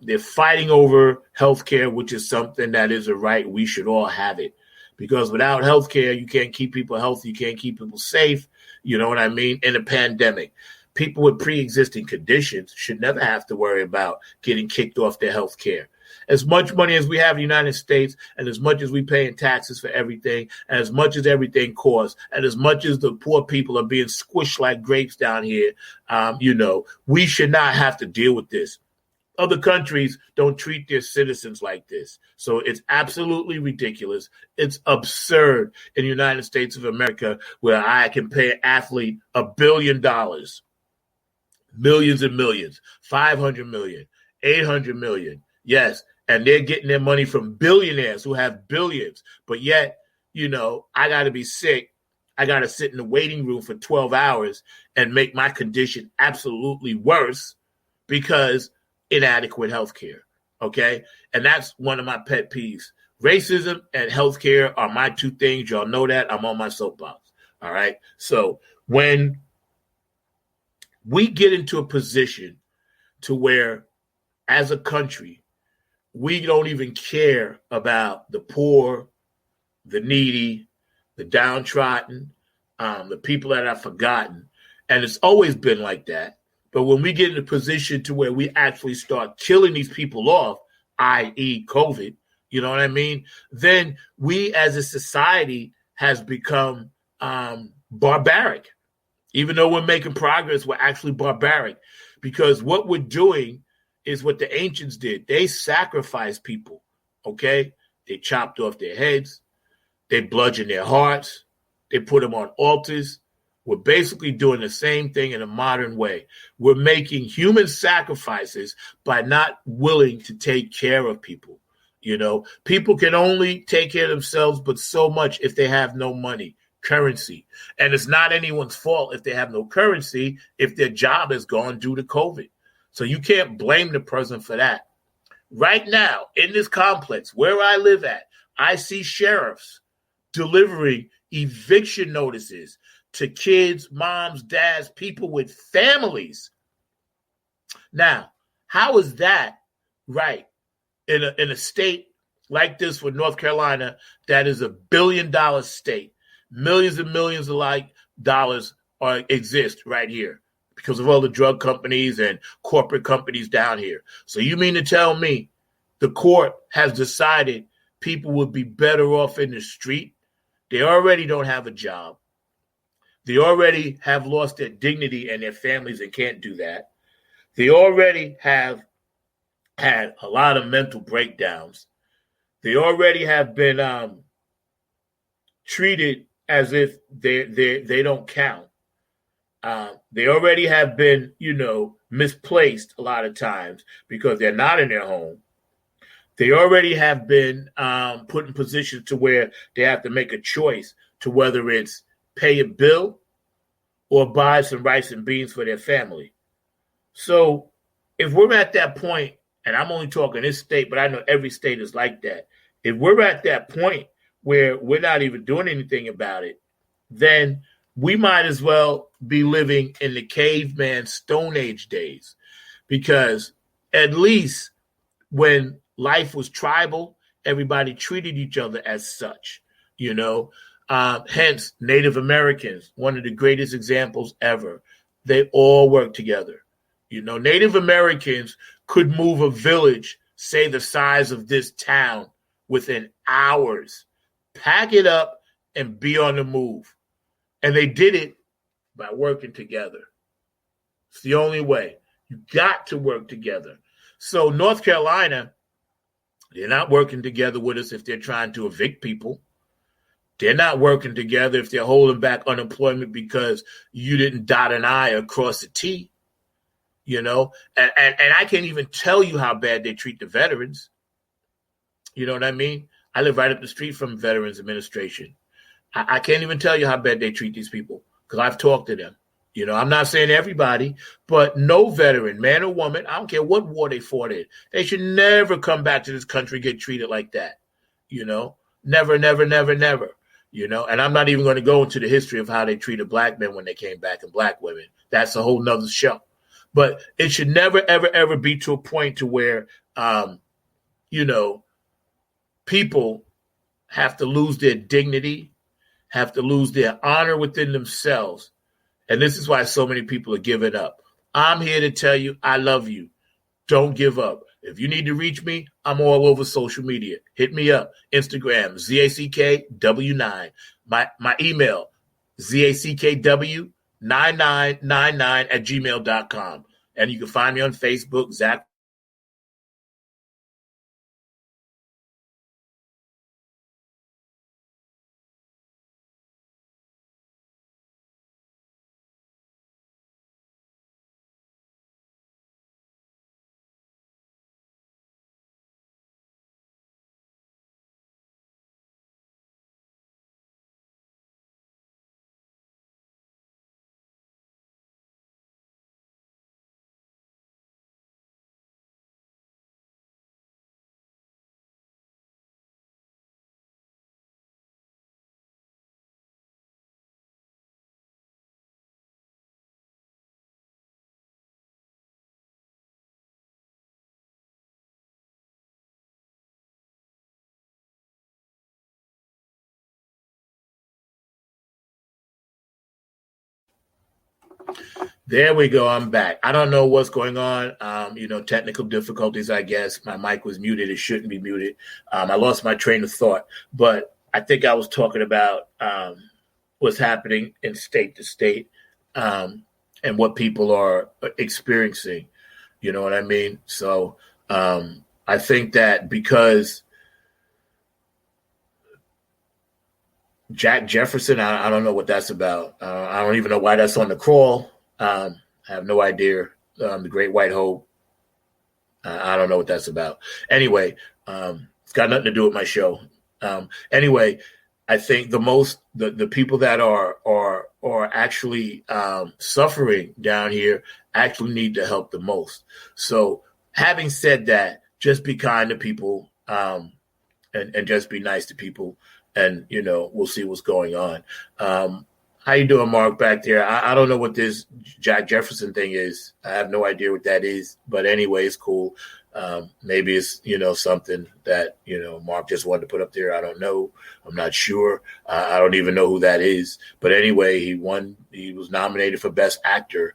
Speaker 1: They're fighting over healthcare, which is something that is a right. We should all have it, because without healthcare, you can't keep people healthy. You can't keep people safe. You know what I mean? In a pandemic, people with pre-existing conditions should never have to worry about getting kicked off their healthcare. As much money as we have in the United States, and as much as we pay in taxes for everything, and as much as everything costs, and as much as the poor people are being squished like grapes down here, you know, we should not have to deal with this. Other countries don't treat their citizens like this. So it's absolutely ridiculous. It's absurd in the United States of America, where I can pay an athlete $1 billion, millions and millions, 500 million, 800 million. Yes. And they're getting their money from billionaires who have billions. But yet, you know, I got to be sick. I got to sit in the waiting room for 12 hours and make my condition absolutely worse because inadequate health care. Okay. And that's one of my pet peeves. Racism and healthcare are my two things. Y'all know that. I'm on my soapbox. All right. So when we get into a position to where, as a country, we don't even care about the poor, the needy, the downtrodden, the people that are forgotten. And it's always been like that. But when we get in a position to where we actually start killing these people off, i.e., COVID, you know what I mean? Then we as a society has become barbaric. Even though we're making progress, we're actually barbaric because what we're doing is what the ancients did. They sacrificed people, okay? They chopped off their heads. They bludgeoned their hearts. They put them on altars. We're basically doing the same thing in a modern way. We're making human sacrifices by not willing to take care of people. You know, people can only take care of themselves, but so much if they have no money, currency. And it's not anyone's fault if they have no currency, if their job is gone due to COVID. So you can't blame the person for that. Right now, in this complex where I live at, I see sheriffs delivering eviction notices to kids, moms, dads, people with families. Now, how is that right in a state like this with North Carolina that is $1 billion state? Millions and millions of dollars exist right here because of all the drug companies and corporate companies down here. So you mean to tell me the court has decided people would be better off in the street? They already don't have a job. They already have lost their dignity and their families and can't do that. They already have had a lot of mental breakdowns. They already have been treated as if they don't count. They already have been, misplaced a lot of times because they're not in their home. They already have been put in positions to where they have to make a choice to whether it's pay a bill or buy some rice and beans for their family. So if we're at that point, and I'm only talking this state, but I know every state is like that. If we're at that point where we're not even doing anything about it, then we might as well be living in the caveman Stone Age days. Because at least when life was tribal, everybody treated each other as such, hence, Native Americans, one of the greatest examples ever. They all work together. Native Americans could move a village, say the size of this town, within hours, pack it up, and be on the move. And they did it by working together. It's the only way. You got to work together. So North Carolina, they're not working together with us if they're trying to evict people. They're not working together if they're holding back unemployment because you didn't dot an I or cross a T. And I can't even tell you how bad they treat the veterans. You know what I mean? I live right up the street from Veterans Administration. I can't even tell you how bad they treat these people because I've talked to them. I'm not saying everybody, but no veteran, man or woman, I don't care what war they fought in, they should never come back to this country and get treated like that. Never, never, never, never. And I'm not even going to go into the history of how they treated black men when they came back and black women. That's a whole nother show. But it should never, ever, ever be to a point to where, people have to lose their dignity, have to lose their honor within themselves. And this is why so many people are giving up. I'm here to tell you, I love you. Don't give up. If you need to reach me, I'm all over social media. Hit me up. Instagram, ZACKW9. My email, ZACKW9999 and you can find me on Facebook, Zack. There we go. I'm back. I don't know what's going on. Technical difficulties, I guess. My mic was muted. It shouldn't be muted. I lost my train of thought, but I think I was talking about what's happening in state to state and what people are experiencing. You know what I mean? So I think that because Jack Jefferson, I don't know what that's about. I don't even know why that's on the crawl. I have no idea. The Great White Hope. I don't know what that's about. Anyway, it's got nothing to do with my show. Anyway, I think the people that are actually suffering down here actually need the help the most. So having said that, just be kind to people and just be nice to people. And, we'll see what's going on. How you doing, Mark, back there? I don't know what this Jack Jefferson thing is. I have no idea what that is. But anyway, it's cool. Maybe it's, something that, Mark just wanted to put up there. I don't know. I'm not sure. I don't even know who that is. But anyway, he won. He was nominated for Best Actor,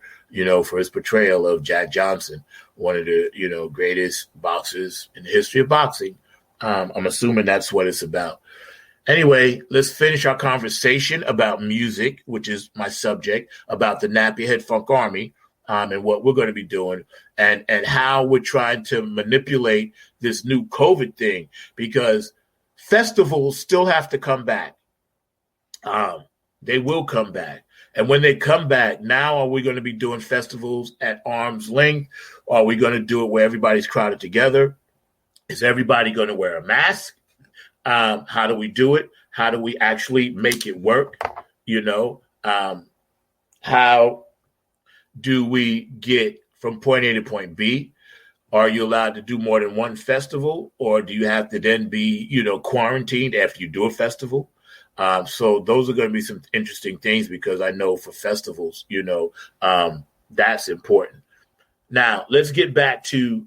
Speaker 1: for his portrayal of Jack Johnson, one of the, greatest boxers in the history of boxing. I'm assuming that's what it's about. Anyway, let's finish our conversation about music, which is my subject, about the Nappy Head Funk Army and what we're going to be doing and how we're trying to manipulate this new COVID thing, because festivals still have to come back. They will come back. And when they come back, now are we going to be doing festivals at arm's length? Or are we going to do it where everybody's crowded together? Is everybody going to wear a mask? How do we do it? How do we actually make it work? How do we get from point A to point B? Are you allowed to do more than one festival, or do you have to then be, quarantined after you do a festival? So those are going to be some interesting things, because I know for festivals, that's important. Now, let's get back to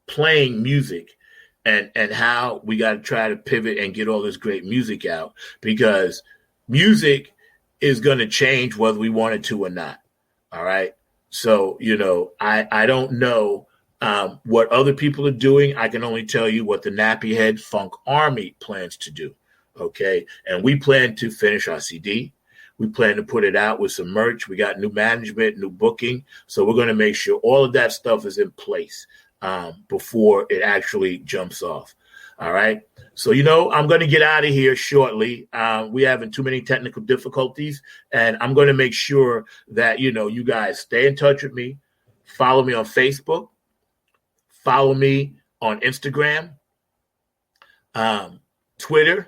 Speaker 1: playing music. And how we got to try to pivot and get all this great music out, because music is going to change whether we want it to or not. All right. So, I don't know what other people are doing. I can only tell you what the Nappy Head Funk Army plans to do. Okay. And we plan to finish our CD. We plan to put it out with some merch. We got new management, new booking. So we're going to make sure all of that stuff is in place before it actually jumps off. All right. So, I'm going to get out of here shortly. We're having too many technical difficulties, and I'm going to make sure that, you guys stay in touch with me. Follow me on Facebook. Follow me on Instagram, Twitter,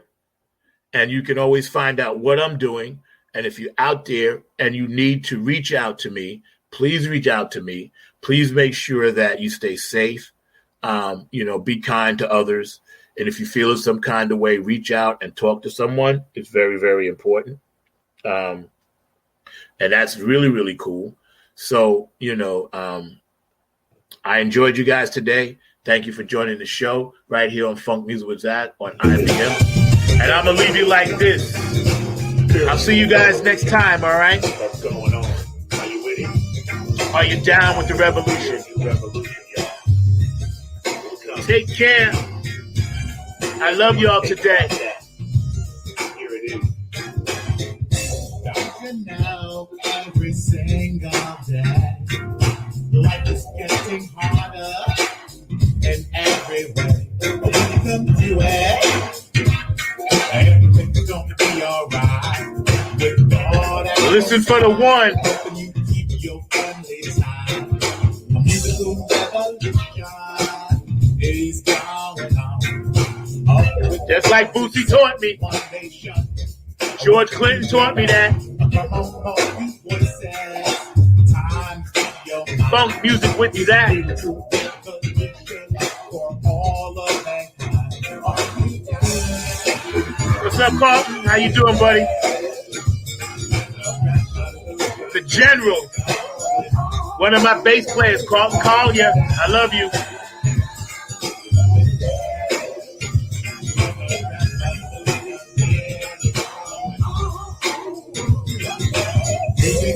Speaker 1: and you can always find out what I'm doing. And if you're out there and you need to reach out to me, please reach out to me. Please make sure that you stay safe, be kind to others. And if you feel in some kind of way, reach out and talk to someone. It's very, very important. And that's really, really cool. So, I enjoyed you guys today. Thank you for joining the show right here on Funk Music with Zack on IBM. And I'm going to leave you like this. I'll see you guys next time, all right? What's going on? Are you with it? Are you down with the revolution? Take care. I love y'all today. Here it is. Now, every single day, life is getting harder in every way. But when you come to it, everything's gonna be alright. Listen for the one. Just like Boosie taught me. George Clinton taught me that. Funk music with Zack. What's up, Carlton? How you doing, buddy? The General. One of my bass players, Carlton Collier. I love you.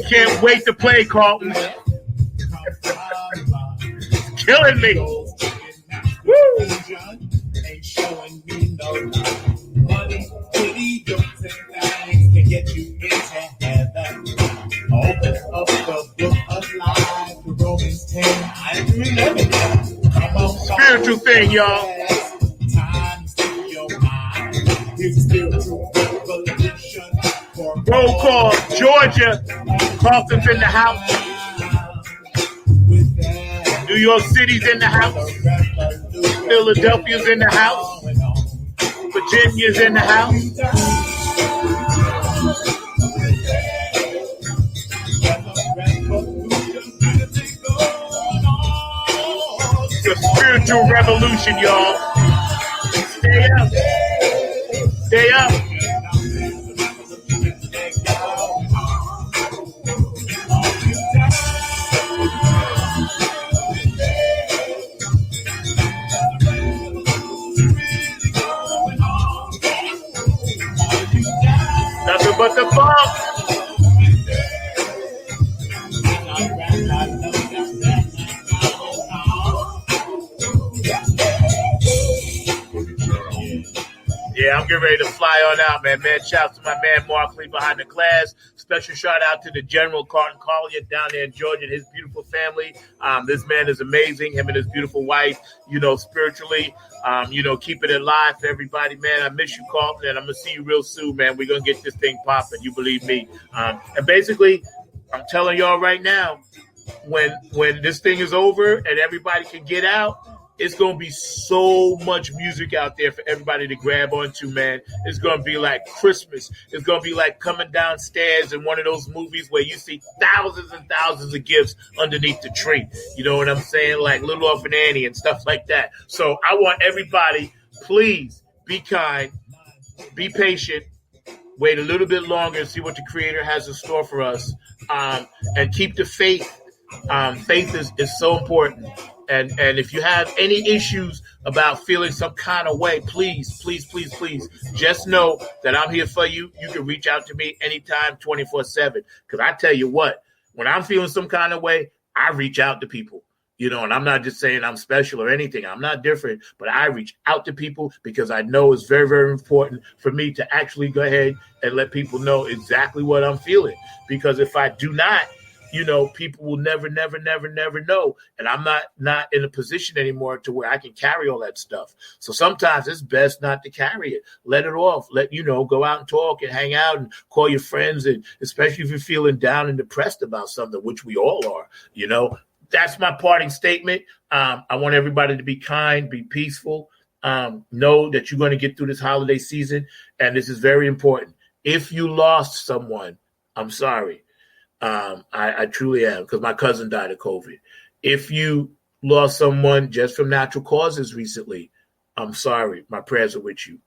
Speaker 1: Can't wait to play, Carlton. Killing me. Woo! Ain't showing me no love. Money, pity, jokes, and things can get you into heaven. Open up the book of life, the Romans 10, I remember. Come on, spiritual thing, y'all. Time to your mind. Here's a spiritual revolution. Roll call, Georgia. Carlton's in the house. New York City's in the house. Philadelphia's in the house. Virginia's in the house. It's a spiritual revolution, y'all. Stay up. Stay up. Nothing but the funk. Yeah, I'm getting ready to fly on out, man. Shout out to my man Mark Lee behind the glass. Special shout out to the General Carlton Collier down there in Georgia and his beautiful family. This man is amazing. Him and his beautiful wife, spiritually, keeping it live for everybody, man. I miss you, Carlton, and I'm going to see you real soon, man. We're going to get this thing popping. You believe me. And basically, I'm telling y'all right now, when this thing is over and everybody can get out, it's going to be so much music out there for everybody to grab onto, man. It's going to be like Christmas. It's going to be like coming downstairs in one of those movies where you see thousands and thousands of gifts underneath the tree. You know what I'm saying? Like Little Orphan Annie and stuff like that. So I want everybody, please be kind, be patient, wait a little bit longer and see what the Creator has in store for us, and keep the faith. Faith is so important. And if you have any issues about feeling some kind of way, please just know that I'm here for you. You can reach out to me anytime, 24/7. Because I tell you what, when I'm feeling some kind of way, I reach out to people. And I'm not just saying I'm special or anything. I'm not different, but I reach out to people because I know it's very, very important for me to actually go ahead and let people know exactly what I'm feeling. Because if I do not, people will never know. And I'm not in a position anymore to where I can carry all that stuff. So sometimes it's best not to carry it. Let it off. Go out and talk and hang out and call your friends. And especially if you're feeling down and depressed about something, which we all are, That's my parting statement. I want everybody to be kind, be peaceful. Know that you're going to get through this holiday season. And this is very important. If you lost someone, I'm sorry. I truly am, because my cousin died of COVID. If you lost someone just from natural causes recently, I'm sorry. My prayers are with you.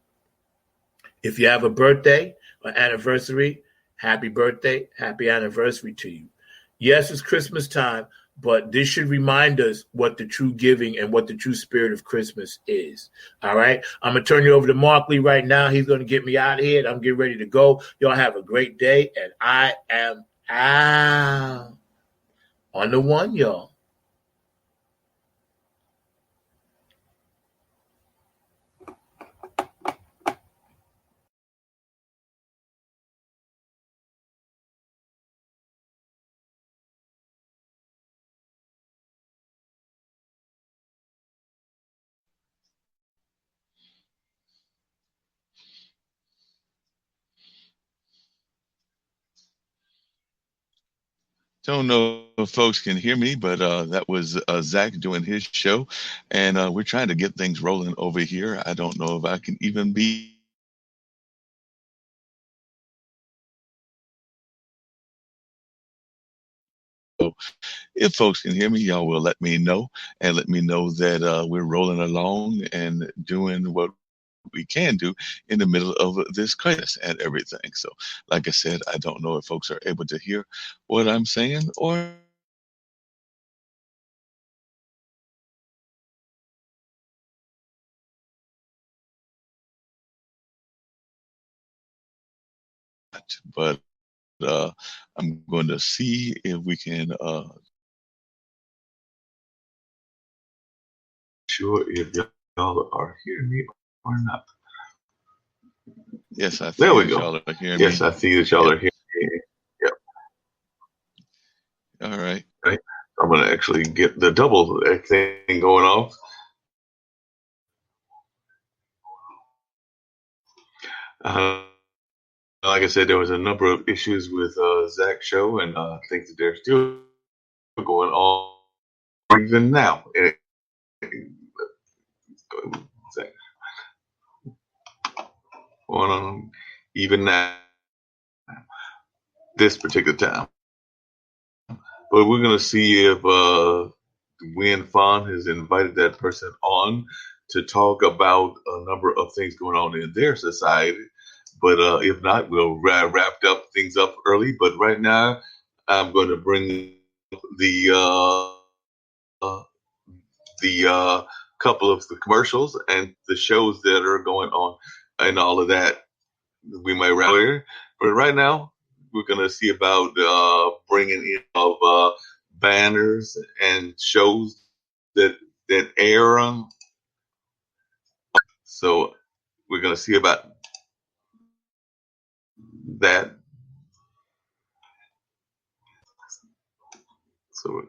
Speaker 1: If you have a birthday or anniversary, happy birthday, happy anniversary to you. Yes, it's Christmas time, but this should remind us what the true giving and what the true spirit of Christmas is. All right. I'm going to turn you over to Mark Lee right now. He's going to get me out of here, and I'm getting ready to go. Y'all have a great day, and I am out on the one, y'all.
Speaker 2: Don't know if folks can hear me, but that was Zack doing his show, and we're trying to get things rolling over here. I don't know if I can even be. So if folks can hear me, y'all will let me know and let me know that we're rolling along and doing what we can do in the middle of this crisis and everything. So, like I said, I don't know if folks are able to hear what I'm saying or. But I'm going to see if we can.
Speaker 3: Sure if y'all are hearing me or not.
Speaker 2: Yes, I see
Speaker 3: There we
Speaker 2: that
Speaker 3: go.
Speaker 2: y'all are hearing
Speaker 3: Yes,
Speaker 2: me.
Speaker 3: I see that y'all
Speaker 2: Yep.
Speaker 3: are hearing me. Yep.
Speaker 2: All right.
Speaker 3: Right. I'm going to actually get the double thing going off. Like I said, there was a number of issues with Zack's show, and I think that they're still going on even now. Zack, going on even now, this particular time. But we're going to see if Win Fan has invited that person on to talk about a number of things going on in their society. But if not, we'll wrap things up early. But right now, I'm going to bring the couple of the commercials and the shows that are going on and all of that. We might wrap later, but right now we're going to see about bringing in of banners and shows that air on. So we're going to see about that. So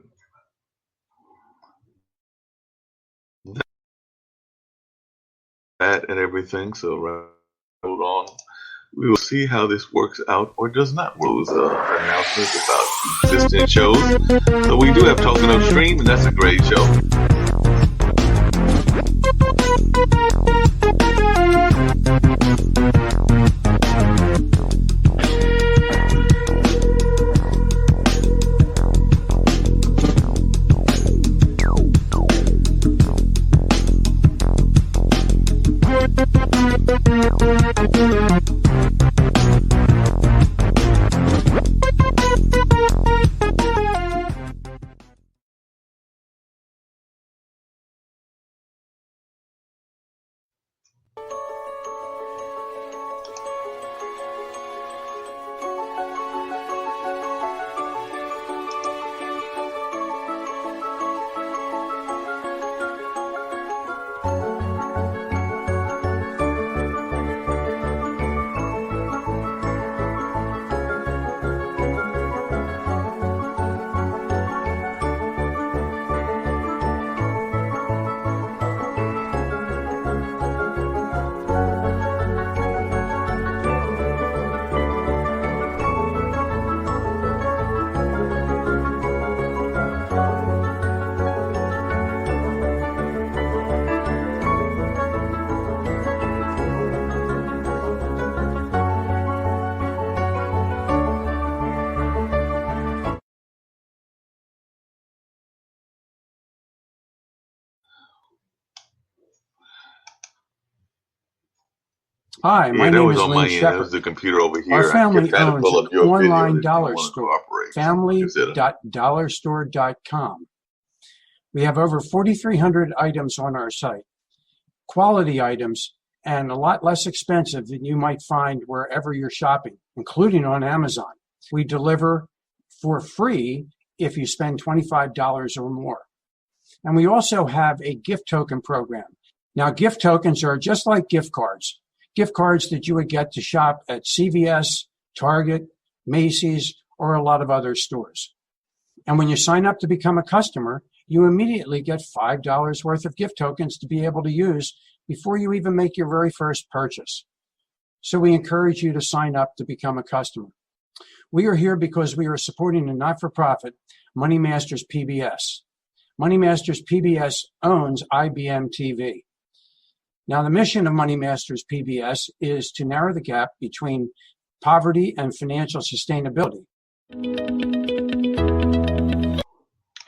Speaker 3: that and everything. So hold on. We will see how this works out or does not. Those announcements about existing shows. So we do have Talking Upstream, and that's a great show.
Speaker 4: Hi, my name is Lynn
Speaker 3: That was
Speaker 4: Shepard.
Speaker 3: the computer over here.
Speaker 4: Our family
Speaker 3: I kept trying to
Speaker 4: owns
Speaker 3: pull
Speaker 4: an
Speaker 3: up your video
Speaker 4: online
Speaker 3: that you
Speaker 4: dollar
Speaker 3: wanted to
Speaker 4: store,
Speaker 3: cooperate.
Speaker 4: family.dollarstore.com. We have over 4,300 items on our site, quality items, and a lot less expensive than you might find wherever you're shopping, including on Amazon. We deliver for free if you spend $25 or more. And we also have a gift token program. Now, gift tokens are just like gift cards that you would get to shop at CVS, Target, Macy's, or a lot of other stores. And when you sign up to become a customer, you immediately get $5 worth of gift tokens to be able to use before you even make your very first purchase. So we encourage you to sign up to become a customer. We are here because we are supporting a not-for-profit, Money Masters PBS. Money Masters PBS owns IBM TV. Now, the mission of Money Masters PBS is to narrow the gap between poverty and financial sustainability.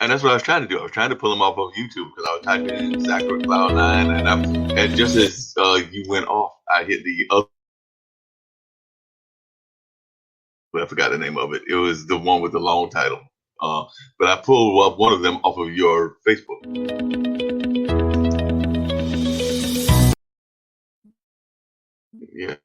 Speaker 3: And that's what I was trying to do. I was trying to pull them off of YouTube because I was typing in Zack Cloud9, and just as you went off, I hit the other. I forgot the name of it. It was the one with the long title. But I pulled up one of them off of your Facebook. Yeah.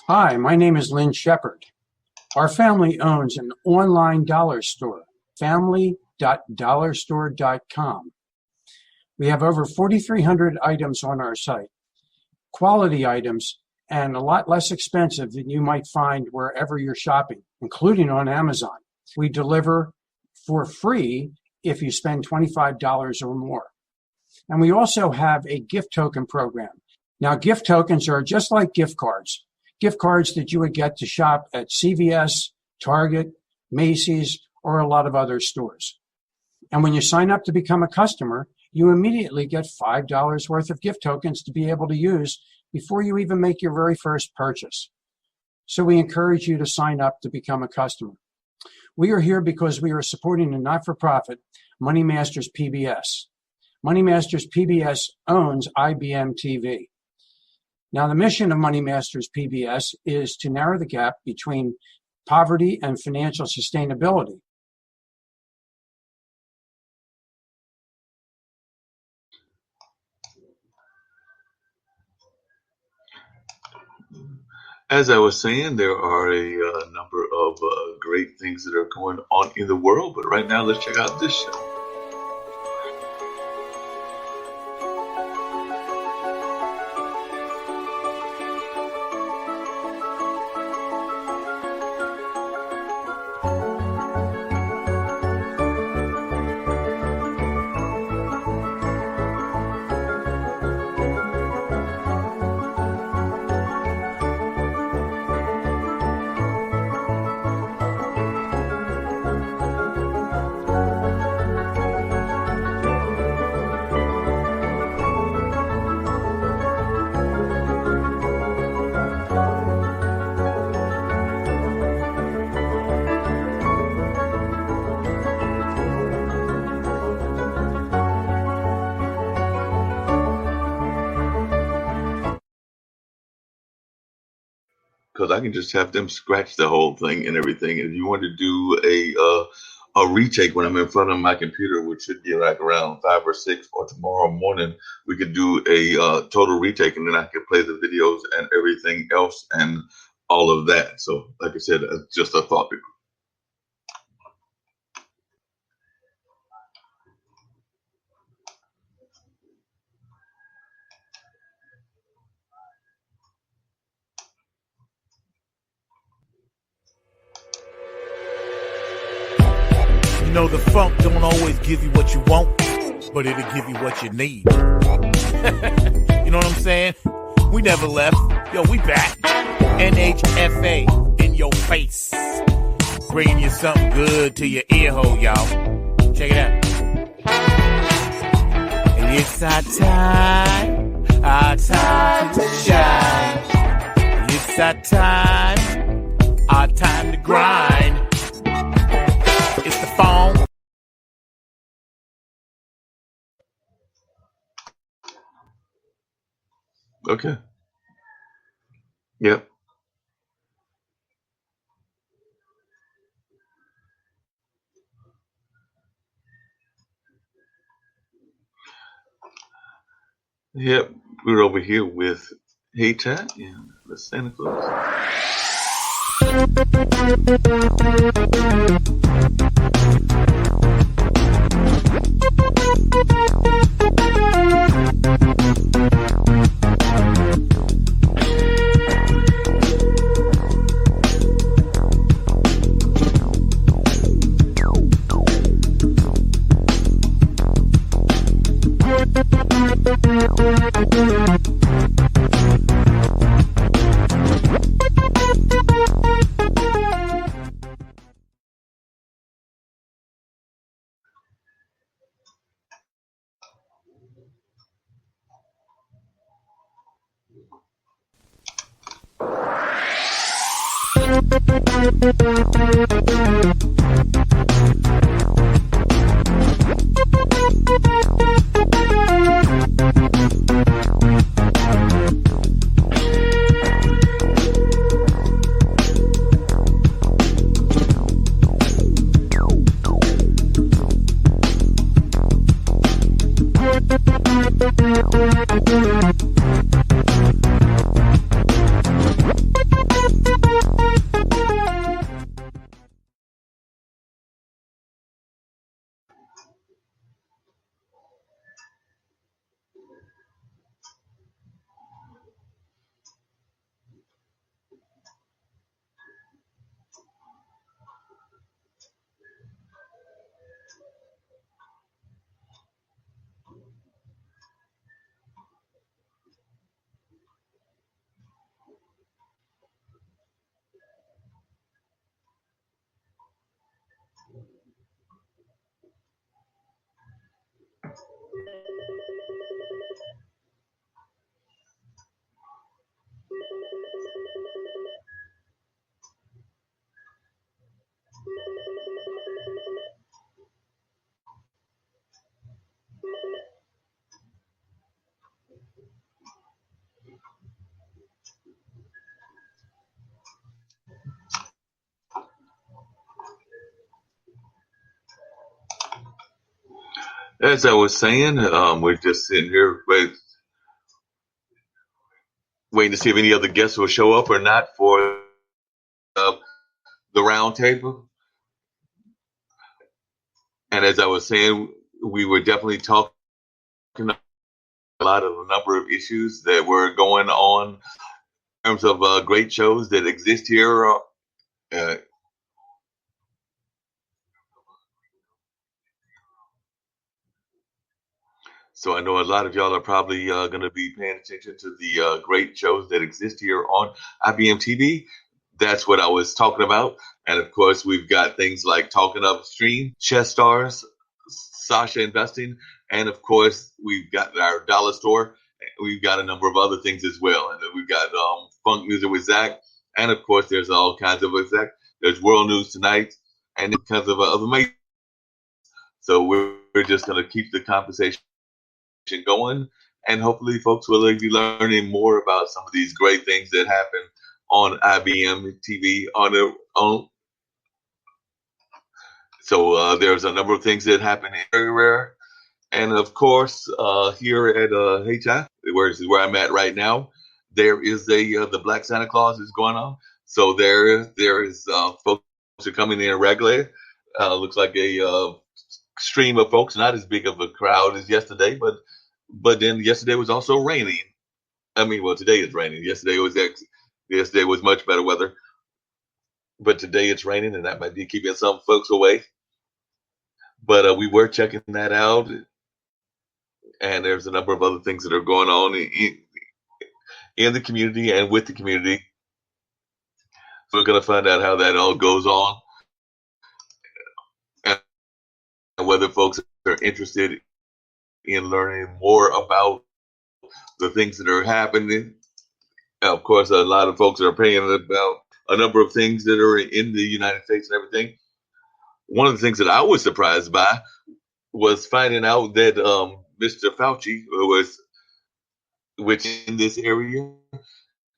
Speaker 4: Hi, my name is Lynn Shepard. Our family owns an online dollar store, family.dollarstore.com. We have over 4,300 items on our site, quality items, and a lot less expensive than you might find wherever you're shopping, including on Amazon. We deliver for free if you spend $25 or more. And we also have a gift token program. Now, gift tokens are just like gift cards that you would get to shop at CVS, Target, Macy's, or a lot of other stores. And when you sign up to become a customer, you immediately get $5 worth of gift tokens to be able to use before you even make your very first purchase. So we encourage you to sign up to become a customer. We are here because we are supporting a not-for-profit, Money Masters PBS. Money Masters PBS owns IBM TV. Now, the mission of Money Masters PBS is to narrow the gap between poverty and financial sustainability.
Speaker 3: As I was saying, there are a number of great things that are going on in the world, but right now let's check out this show. Because I can just have them scratch the whole thing and everything. If you want to do a retake when I'm in front of my computer, which should be like around 5 or 6, or tomorrow morning, we could do a total retake, and then I could play the videos and everything else and all of that. So, like I said, just a thought.
Speaker 1: You know, the funk don't always give you what you want, but it'll give you what you need. You know what I'm saying? We never left. Yo, we back. NHFA in your face. Bringing you something good to your ear hole, y'all. Check it out. It's our time to shine. It's our time to grind. It's the phone.
Speaker 3: Okay. Yep. Yep. We're over here with Hey Chat and the Santa Claus. As I was saying, we're just sitting here waiting to see if any other guests will show up or not for uh, the round table. And as I was saying, we were definitely talking a lot of a number of issues that were going on in terms of great shows that exist here. Uh, so I know a lot of y'all are probably going to be paying attention to the great shows that exist here on IBM TV. That's what I was talking about. And of course, we've got things like Talking Upstream, Chess Stars, Sasha Investing, and of course, we've got our Dollar Store. We've got a number of other things as well. And then we've got Funk Music with Zack. And of course, there's all kinds of Zack. There's World News Tonight and kinds of other major. So we're just going to keep the conversation going. And hopefully, folks will be learning more about some of these great things that happen on IBM TV. So there's a number of things that happen everywhere. And of course, here at HI, where I'm at right now, there is the Black Santa Claus is going on. So there is folks are coming in regularly. Looks like a stream of folks, not as big of a crowd as yesterday, but then yesterday was also raining. I mean, well, today it's raining. Yesterday was much better weather, but today it's raining, and that might be keeping some folks away. But we were checking that out, and there's a number of other things that are going on in the community and with the community. So we're going to find out how that all goes on, and whether folks are interested in learning more about the things that are happening. Of course, a lot of folks are opinion about a number of things that are in the United States and everything. One of the things that I was surprised by was finding out that Mr. Fauci which in this area,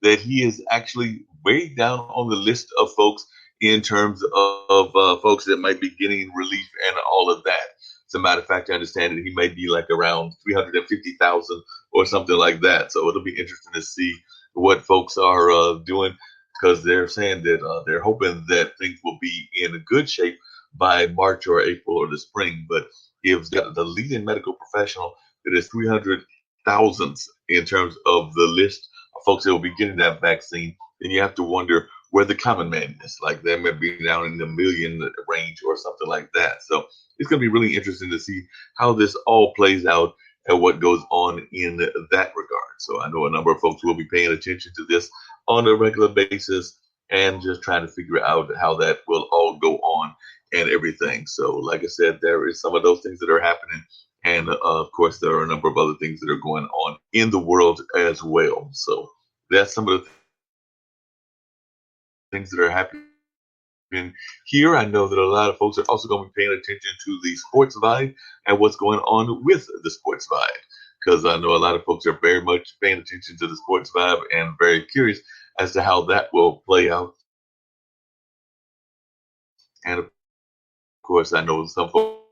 Speaker 3: that he is actually way down on the list of folks in terms of folks that might be getting relief and all of that. As a matter of fact, I understand that he may be like around 350,000 or something like that. So it'll be interesting to see what folks are doing, because they're saying that they're hoping that things will be in a good shape by March or April or the spring. But if the leading medical professional that is 300,000 in terms of the list of folks that will be getting that vaccine, then you have to wonder where the common man is. Like they may be down in the million range or something like that. So it's going to be really interesting to see how this all plays out and what goes on in that regard. So I know a number of folks will be paying attention to this on a regular basis and just trying to figure out how that will all go on and everything. So like I said, there is some of those things that are happening. And of course, there are a number of other things that are going on in the world as well. So that's some of the things that are happening here. I know that a lot of folks are also going to be paying attention to the sports vibe and what's going on with the sports vibe, because I know a lot of folks are very much paying attention to the sports vibe and very curious as to how that will play out. And of course, I know some folks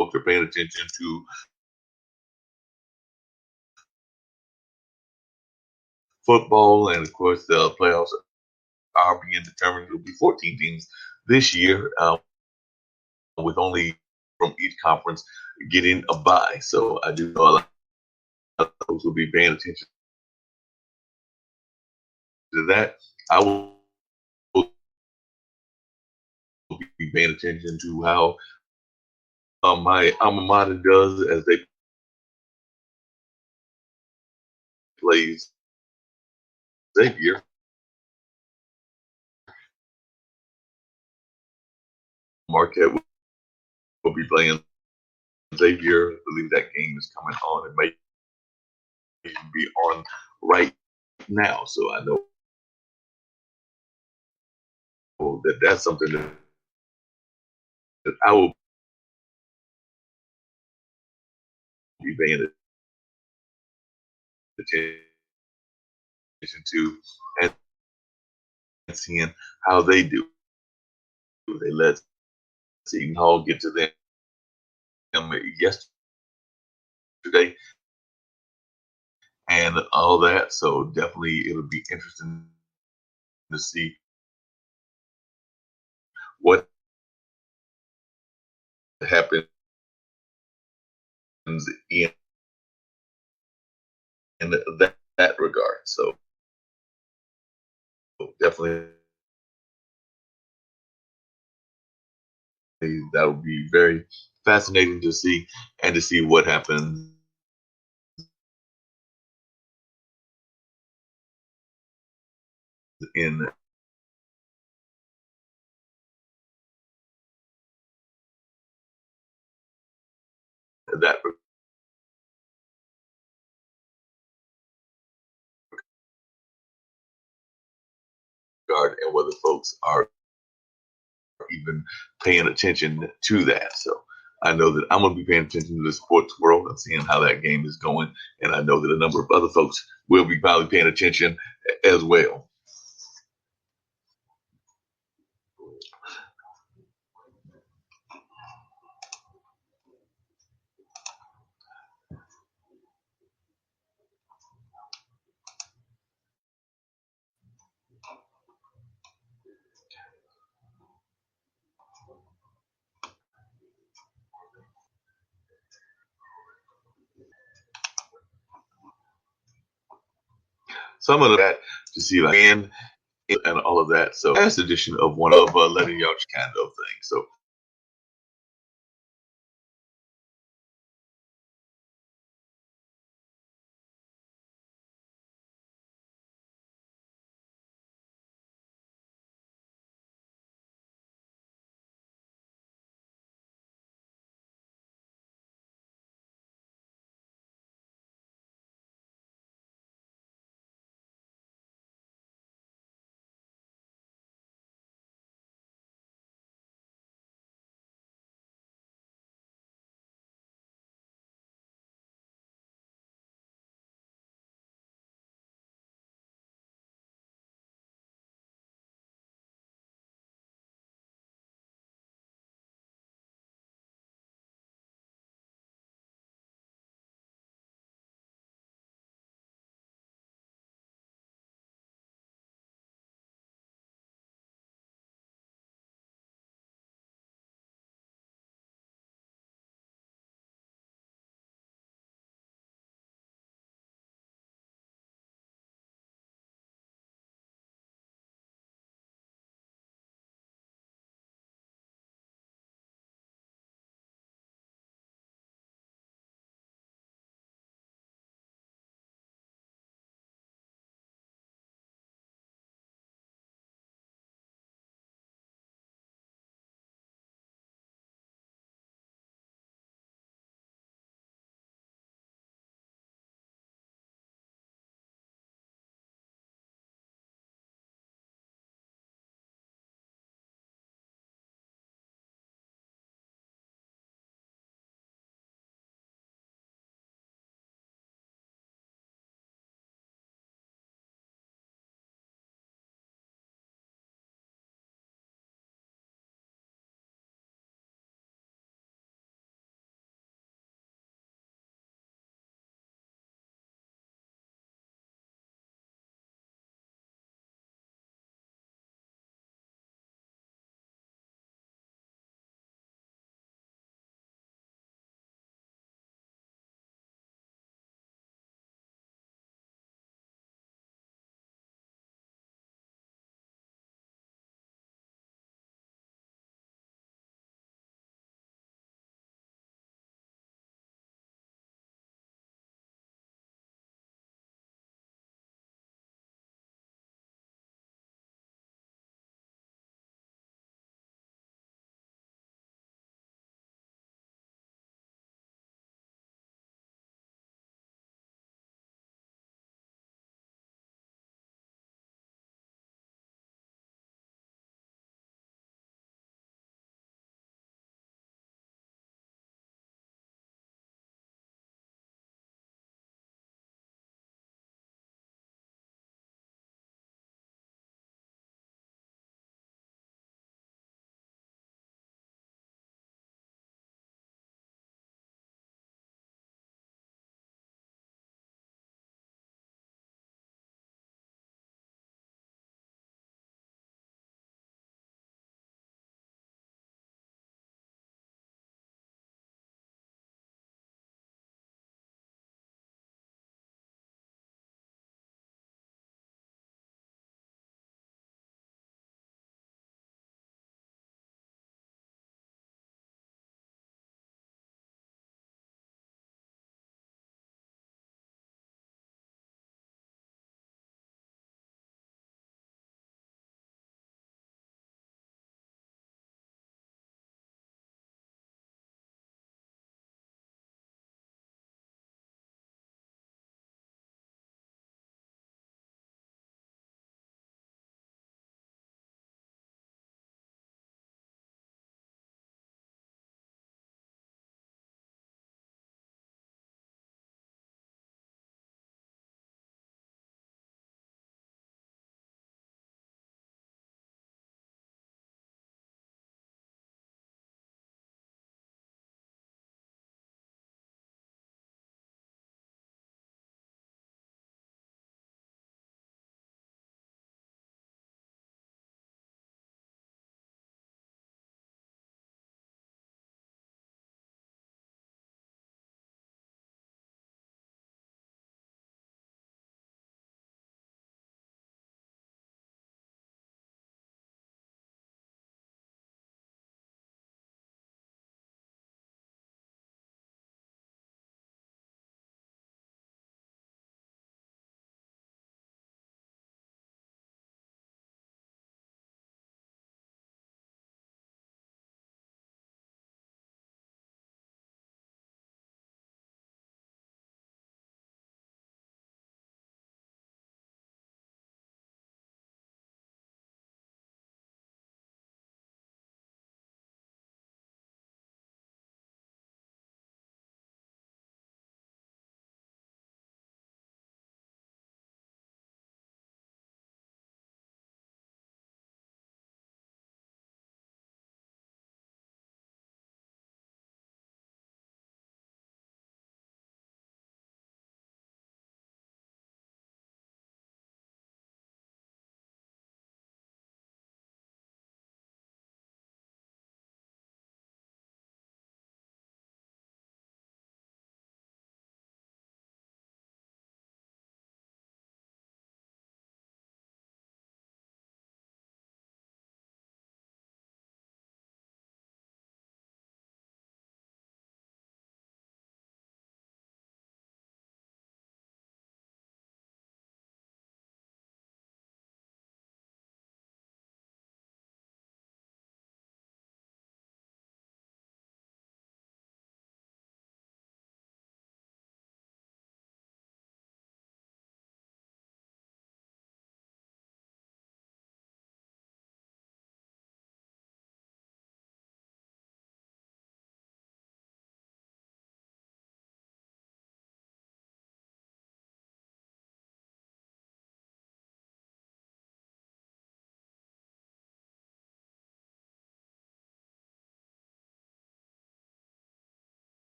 Speaker 3: are paying attention to football, and of course, the playoffs are being determined. It'll be 14 teams this year, with only from each conference getting a bye. So I do know a lot of folks will be paying attention to that. I will be paying attention to how my alma mater does as they play Xavier. Marquette will be playing Xavier. I believe that game is coming on. It may even be on right now. So I know that that's something that I will be paying attention to and seeing how they do. They let Seton Hall get to them yesterday. yesterday and all that. So definitely it'll be interesting to see what happens in that regard. So definitely that would be very fascinating to see and to see what happens in that regard and whether folks are even paying attention to that. So I know that I'm going to be paying attention to the sports world and seeing how that game is going. And I know that a number of other folks will be probably paying attention as well. Some of that to see like and all of that. So last edition of one of letting y'all kind of thing. So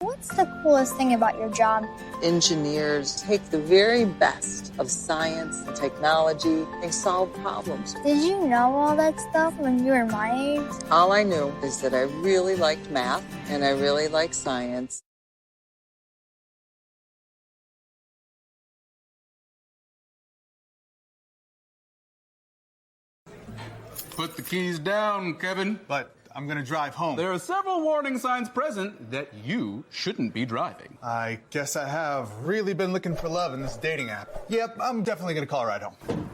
Speaker 5: What's the coolest thing about your job?
Speaker 6: Engineers take the very best of science and technology. They solve problems.
Speaker 5: Did you know all that stuff when you were my age?
Speaker 6: All I knew is that I really liked math and I really liked science.
Speaker 7: Put the keys down, Kevin.
Speaker 8: But I'm gonna drive home.
Speaker 7: There are several warning signs present that you shouldn't be driving.
Speaker 8: I guess I have really been looking for love in this dating app. Yep, I'm definitely gonna call a ride home.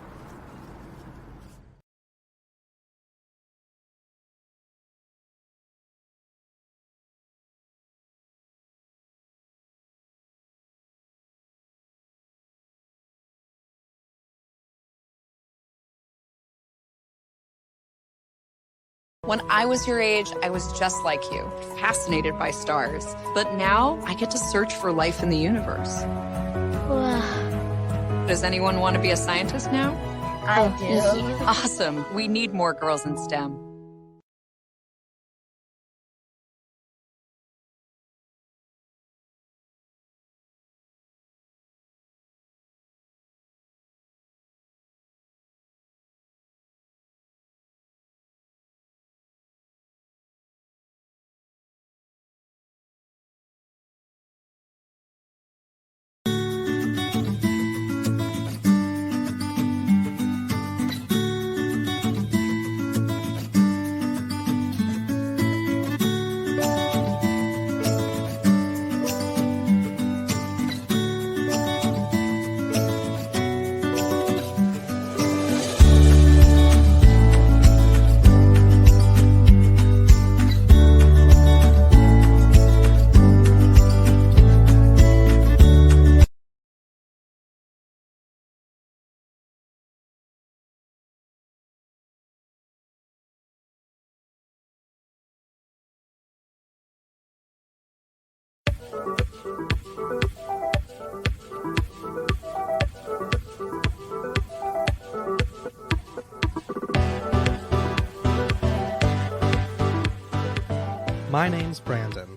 Speaker 9: When I was your age, I was just like you, fascinated by stars. But now I get to search for life in the universe.
Speaker 5: Wow.
Speaker 9: Does anyone want to be a scientist now?
Speaker 5: I do.
Speaker 9: Awesome. We need more girls in STEM.
Speaker 10: My name's Brandon.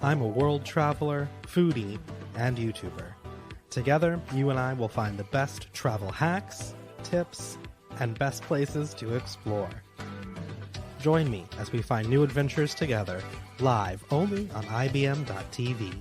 Speaker 10: I'm a world traveler, foodie, and YouTuber. Together, you and I will find the best travel hacks, tips, and best places to explore. Join me as we find new adventures together, live only on IBM.TV.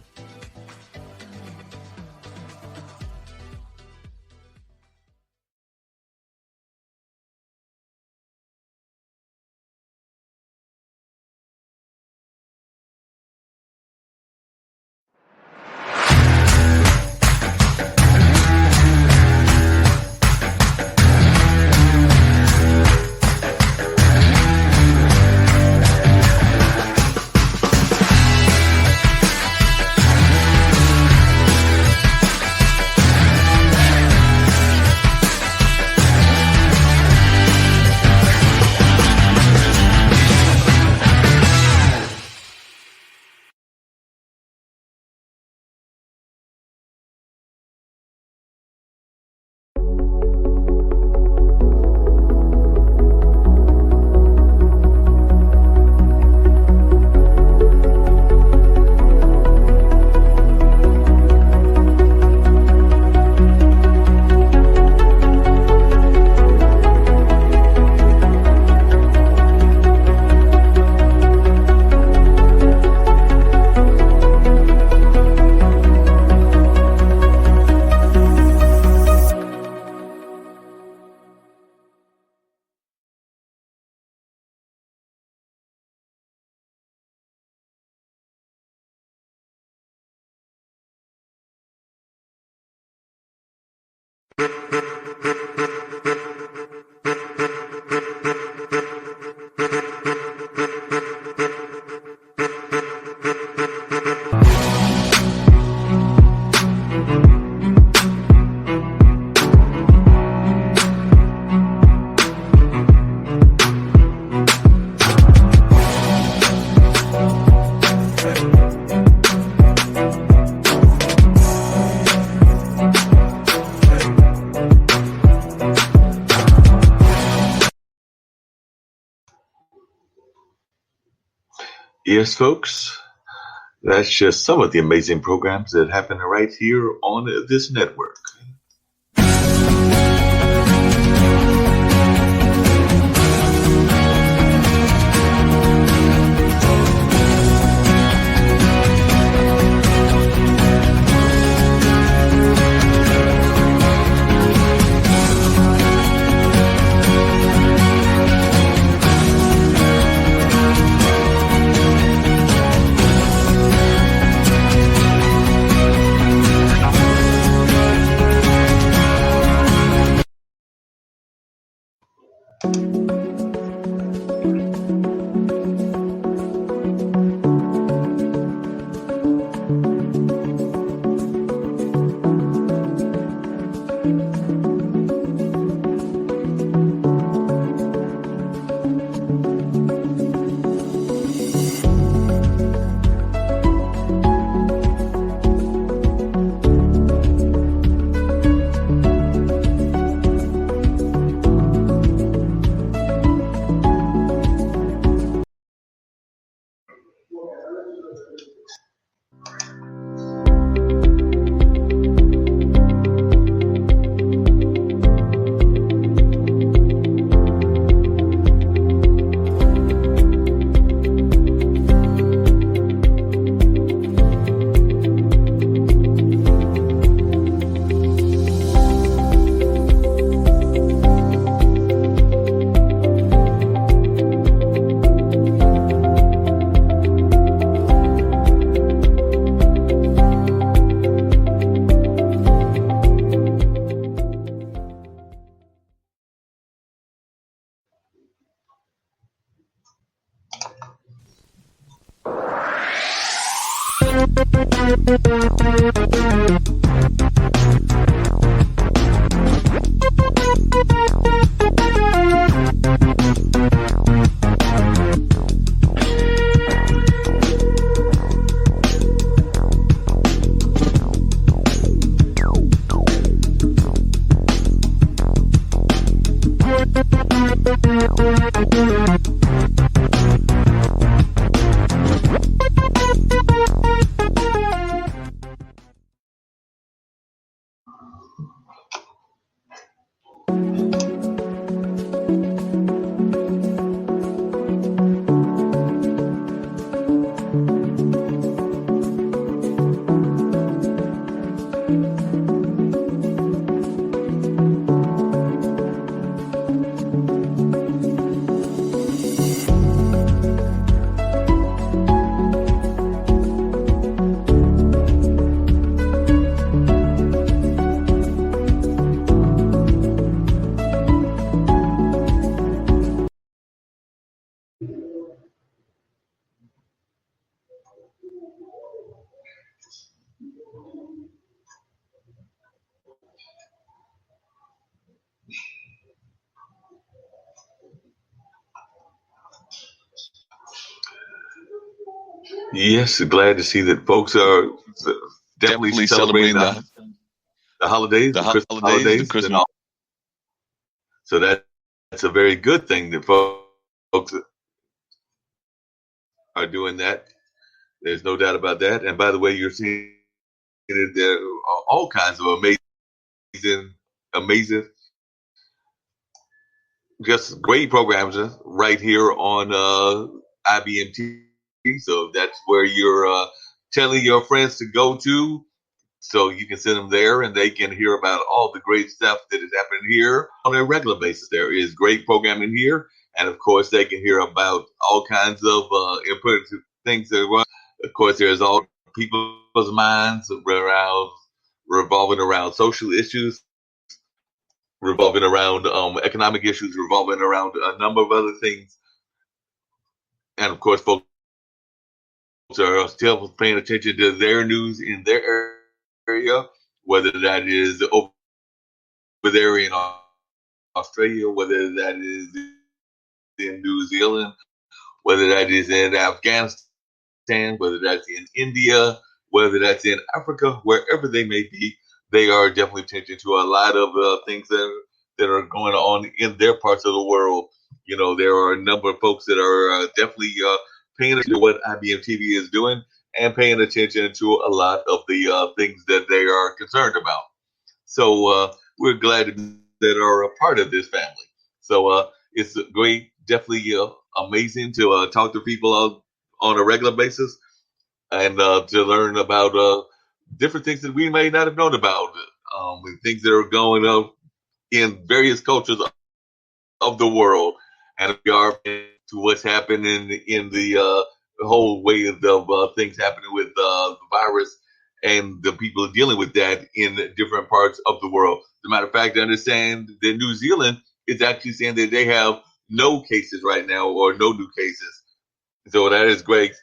Speaker 3: Yes, folks, that's just some of the amazing programs that happen right here on this network. Yes, glad to see that folks are definitely celebrating the holidays, the Christmas holidays,
Speaker 2: the Christmas.
Speaker 3: and all. So that's a very good thing that folks are doing that. There's no doubt about that. And by the way, you're seeing that there are all kinds of amazing, just great programs right here on IBM TV. So that's where you're telling your friends to go to. So you can send them there and they can hear about all the great stuff that is happening here on a regular basis. There is great programming here. And of course, they can hear about all kinds of important things that are going on. Of course, there's all people's minds revolving around social issues, revolving around economic issues, revolving around a number of other things. And of course, folks are still paying attention to their news in their area, whether that is over there in Australia, whether that is in New Zealand, whether that is in Afghanistan, whether that's in India, whether that's in Africa, wherever they may be, they are definitely attention to a lot of things that are going on in their parts of the world. You know, there are a number of folks that are definitely paying attention to what IBM TV is doing and paying attention to a lot of the things that they are concerned about. So we're glad that are a part of this family. So it's great, definitely amazing to talk to people on a regular basis and to learn about different things that we may not have known about, things that are going on in various cultures of the world. And we are to what's happening in the whole way of things happening with the virus and the people dealing with that in different parts of the world. As a matter of fact, I understand that New Zealand is actually saying that they have no cases right now or no new cases. So that is great.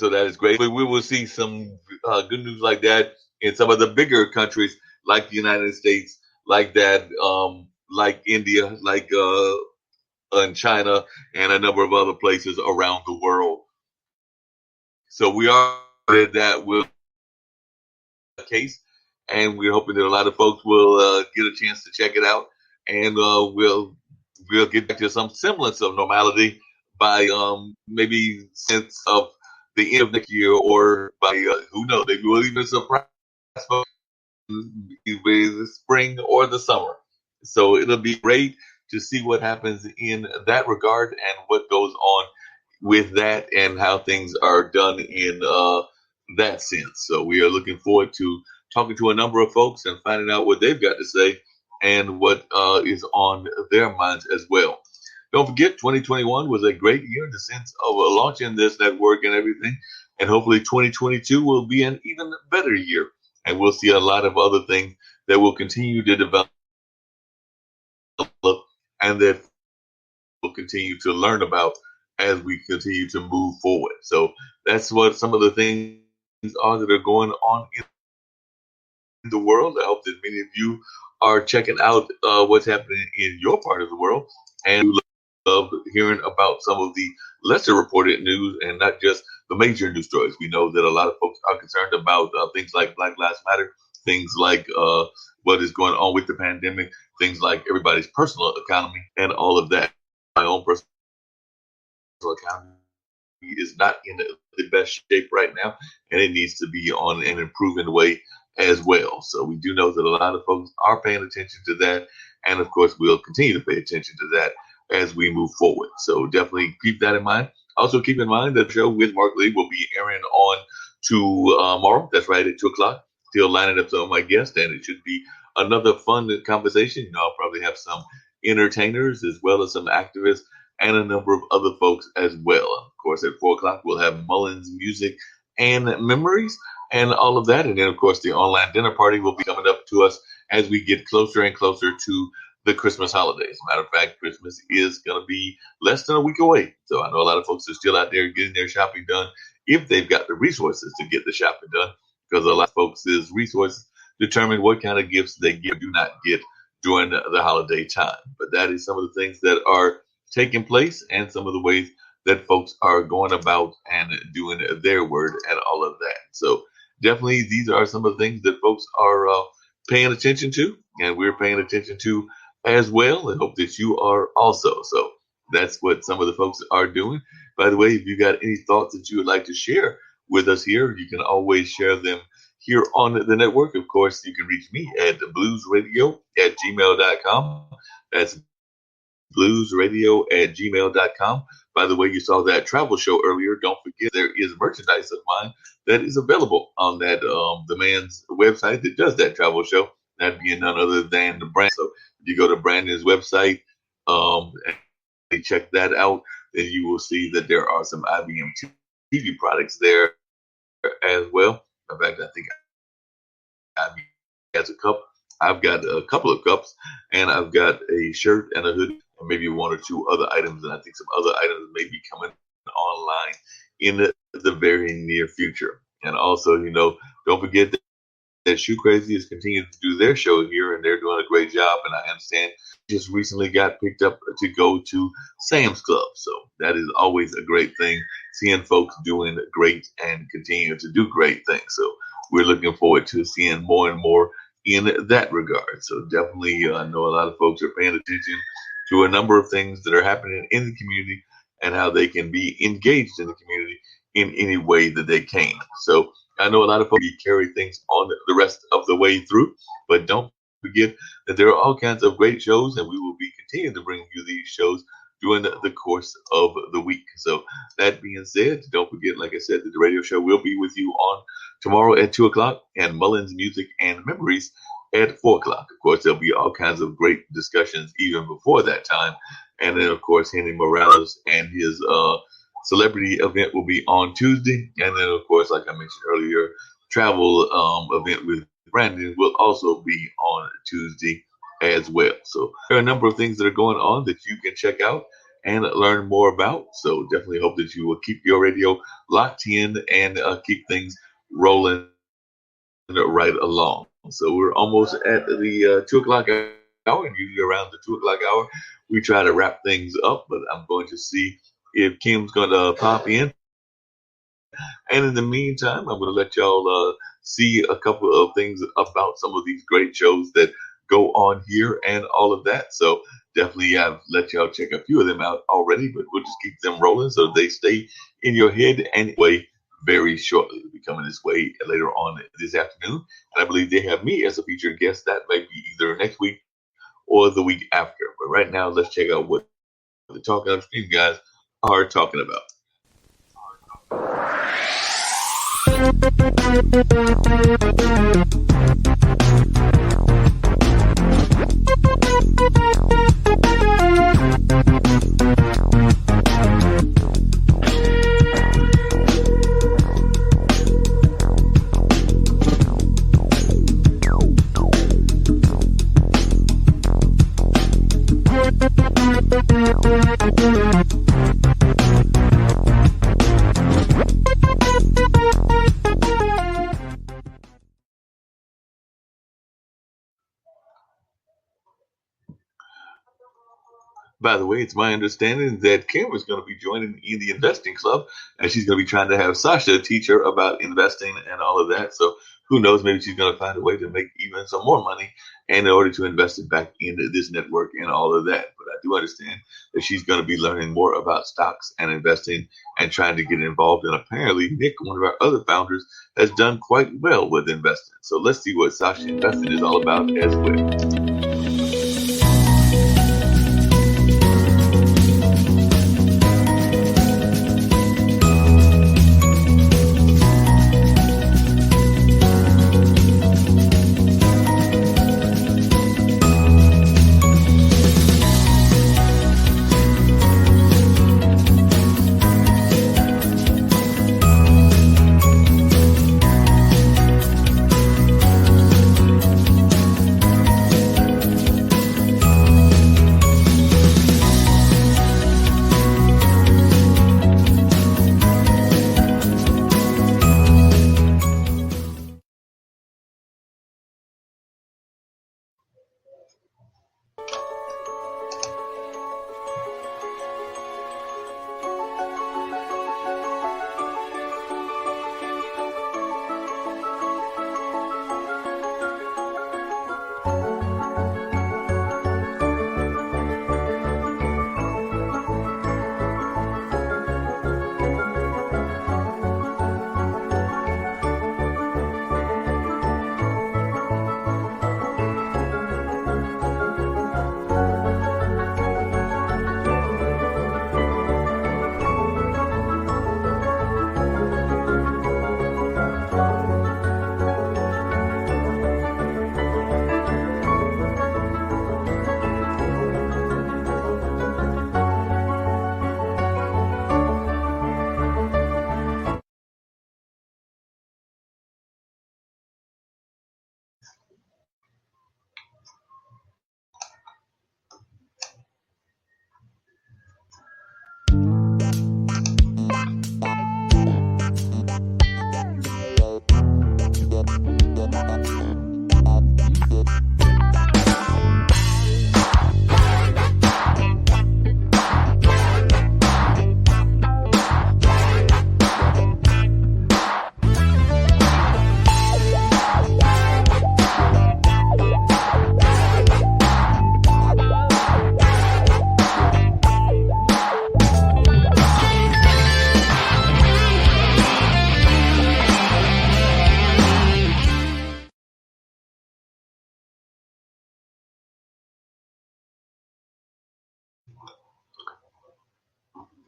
Speaker 3: But we will see some good news like that in some of the bigger countries like the United States, like that, like India, like in China, and a number of other places around the world. So we are that will the case, and we're hoping that a lot of folks will get a chance to check it out, and we'll get back to some semblance of normality by maybe sense of the end of next year, or by who knows, maybe we'll even surprise folks either the spring or the summer. So it'll be great to see what happens in that regard and what goes on with that and how things are done in that sense. So we are looking forward to talking to a number of folks and finding out what they've got to say and what is on their minds as well. Don't forget, 2021 was a great year in the sense of launching this network and everything. And hopefully 2022 will be an even better year. And we'll see a lot of other things that will continue to develop and that we'll continue to learn about as we continue to move forward. So that's what some of the things are that are going on in the world. I hope that many of you are checking out what's happening in your part of the world, and we love hearing about some of the lesser reported news and not just the major news stories. We know that a lot of folks are concerned about things like Black Lives Matter, things like what is going on with the pandemic, things like everybody's personal economy and all of that. My own personal economy is not in the best shape right now, and it needs to be on an improving way as well. So we do know that a lot of folks are paying attention to that, and of course we'll continue to pay attention to that as we move forward. So definitely keep that in mind. Also keep in mind that the show with Mark Lee will be airing on tomorrow. That's right, at 2 o'clock. Still lining up some of my guests, and it should be another fun conversation. You know, I'll probably have some entertainers as well as some activists and a number of other folks as well. Of course, at 4 o'clock, we'll have Mullins Music and Memories and all of that. And then, of course, the online dinner party will be coming up to us as we get closer and closer to the Christmas holidays. Matter of fact, Christmas is going to be less than a week away. So I know a lot of folks are still out there getting their shopping done if they've got the resources to get the shopping done, because a lot of folks' resources determine what kind of gifts they get or do not get during the holiday time. But that is some of the things that are taking place and some of the ways that folks are going about and doing their word and all of that. So definitely these are some of the things that folks are paying attention to, and we're paying attention to as well, and hope that you are also. So that's what some of the folks are doing. By the way, if you got any thoughts that you would like to share with us here, you can always share them here on the network. Of course, you can reach me at bluesradio@gmail.com. That's bluesradio@gmail.com. By the way, you saw that travel show earlier. Don't forget there is merchandise of mine that is available on that the man's website that does that travel show. That being none other than the brand. So if you go to Brandon's website and check that out, then you will see that there are some IBM TV products there as well. In fact, I think IBM has a cup. I've got a couple of cups, and I've got a shirt and a hoodie, and maybe one or two other items, and I think some other items may be coming online in the very near future. And also, you know, don't forget that Shoe Crazy is continuing to do their show here, and they're doing a great job. And I understand just recently got picked up to go to Sam's Club. So that is always a great thing, seeing folks doing great and continuing to do great things. So we're looking forward to seeing more and more in that regard. So definitely, I know a lot of folks are paying attention to a number of things that are happening in the community and how they can be engaged in the community in any way that they can. So I know a lot of folks carry things on the rest of the way through, but don't forget that there are all kinds of great shows, and we will be continuing to bring you these shows during the course of the week. So that being said, don't forget, like I said, that the radio show will be with you on tomorrow at 2 o'clock, and Mullins Music and Memories at 4 o'clock. Of course, there'll be all kinds of great discussions even before that time. And then, of course, Henry Morales and his celebrity event will be on Tuesday. And then, of course, like I mentioned earlier, travel event with Brandon will also be on Tuesday as well. So there are a number of things that are going on that you can check out and learn more about. So definitely hope that you will keep your radio locked in and keep things rolling right along. So we're almost at the 2 o'clock hour, and usually around the 2 o'clock hour, we try to wrap things up, but I'm going to see if Kim's going to pop in. And in the meantime, I'm going to let y'all see a couple of things about some of these great shows that go on here and all of that. So definitely I've let y'all check a few of them out already, but we'll just keep them rolling so they stay in your head anyway very shortly. It'll be coming this way later on this afternoon. And I believe they have me as a featured guest. That may be either next week or the week after. But right now, let's check out what the Talking on Stream guys are talking about. By the way, it's my understanding that Kimber's going to be joining in the investing club, and she's going to be trying to have Sasha teach her about investing and all of that. So who knows, maybe she's going to find a way to make even some more money and in order to invest it back into this network and all of that. But I do understand that she's going to be learning more about stocks and investing and trying to get involved. And apparently Nick, one of our other founders, has done quite well with investing. So let's see what Sasha Investing is all about as well.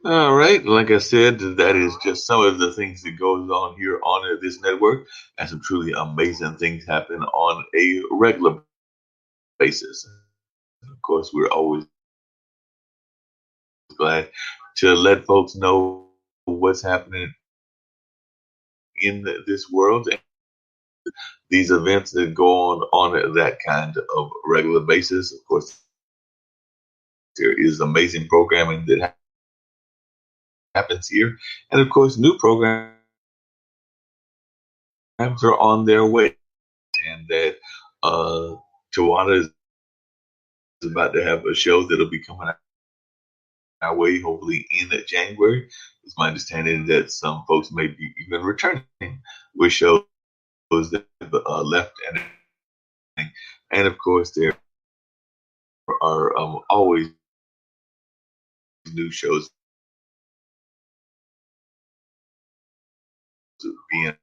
Speaker 3: All right. Like I said, that is just some of the things that goes on here on this network, and some truly amazing things happen on a regular basis. Of course, we're always glad to let folks know what's happening in this world. These events that go on that kind of regular basis. Of course, there is amazing programming that happens here, and of course, new programs are on their way. And that Tawana is about to have a show that'll be coming our way, hopefully in January. It's my understanding that some folks may be even returning with shows that left, and of course there are always new shows being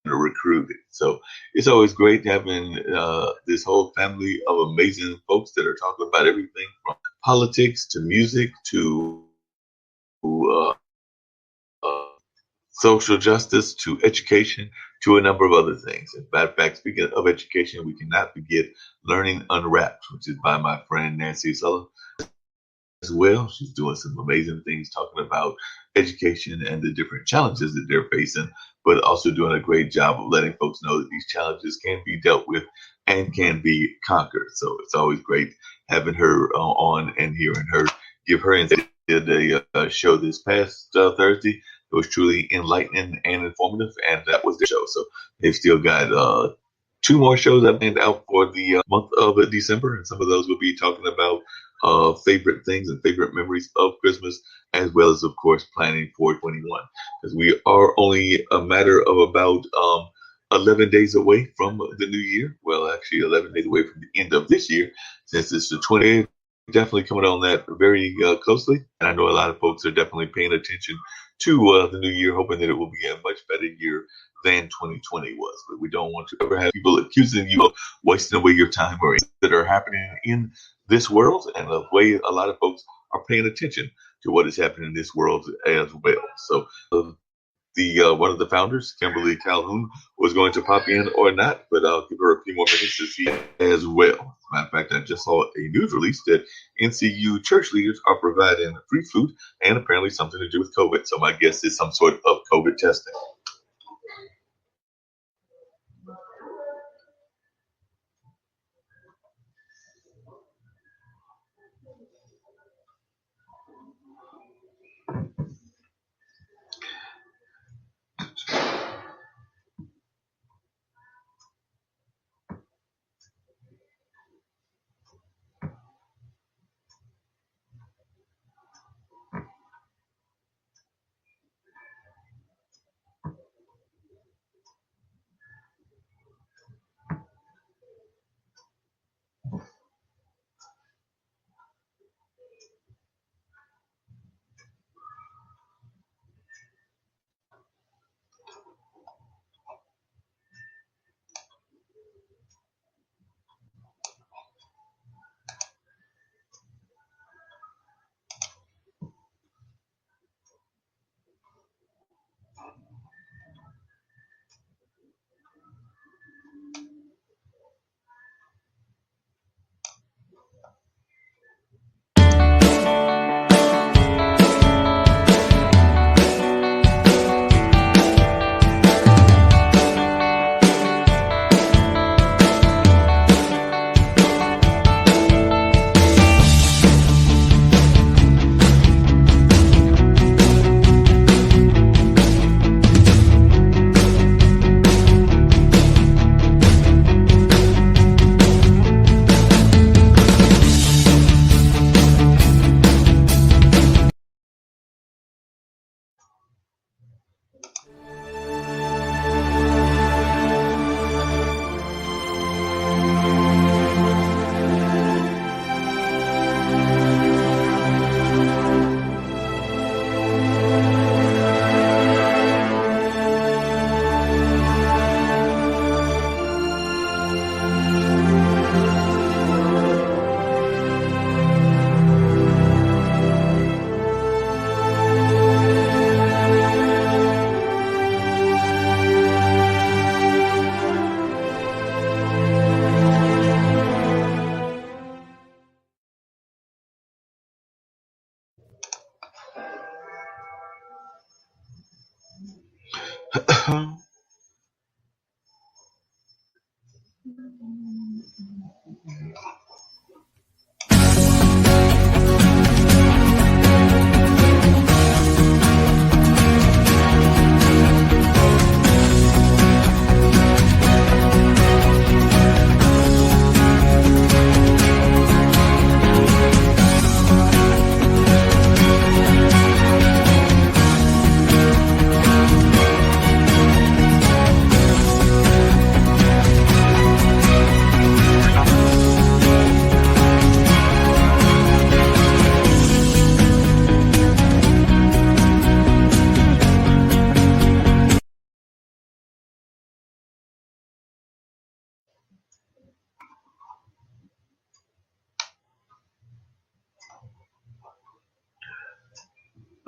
Speaker 3: recruited. So it's always great having this whole family of amazing folks that are talking about everything from politics to music to uh, uh, social justice to education to a number of other things. As a matter of fact, speaking of education, we cannot forget Learning Unwrapped, which is by my friend Nancy Sullivan as well. She's doing some amazing things talking about education and the different challenges that they're facing, but also doing a great job of letting folks know that these challenges can be dealt with and can be conquered. So it's always great having her on and hearing her give her insight. Did a show this past Thursday. It was truly enlightening and informative, and that was the show. So they've still got two more shows I planned out for the month of December, and some of those will be talking about favorite things and favorite memories of Christmas, as well as, of course, planning for 21. Because we are only a matter of about 11 days away from the new year. Well, actually, 11 days away from the end of this year, since it's the 20th. Definitely coming on that very closely. And I know a lot of folks are definitely paying attention to the new year, hoping that it will be a much better year than 2020 was. But we don't want to ever have people accusing you of wasting away your time or that are happening in this world, and the way a lot of folks are paying attention to what is happening in this world as well. So the one of the founders, Kimberly Calhoun, was going to pop in or not, but I'll give her a few more minutes to see as well. As a matter of fact, I just saw a news release that NCU church leaders are providing free food and apparently something to do with COVID. So my guess is some sort of COVID testing.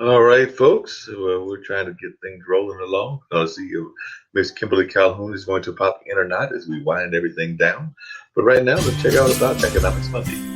Speaker 3: All right, folks. We're trying to get things rolling along. See if Miss Kimberly Calhoun is going to pop in or not as we wind everything down. But right now, let's check out about Economics Monday.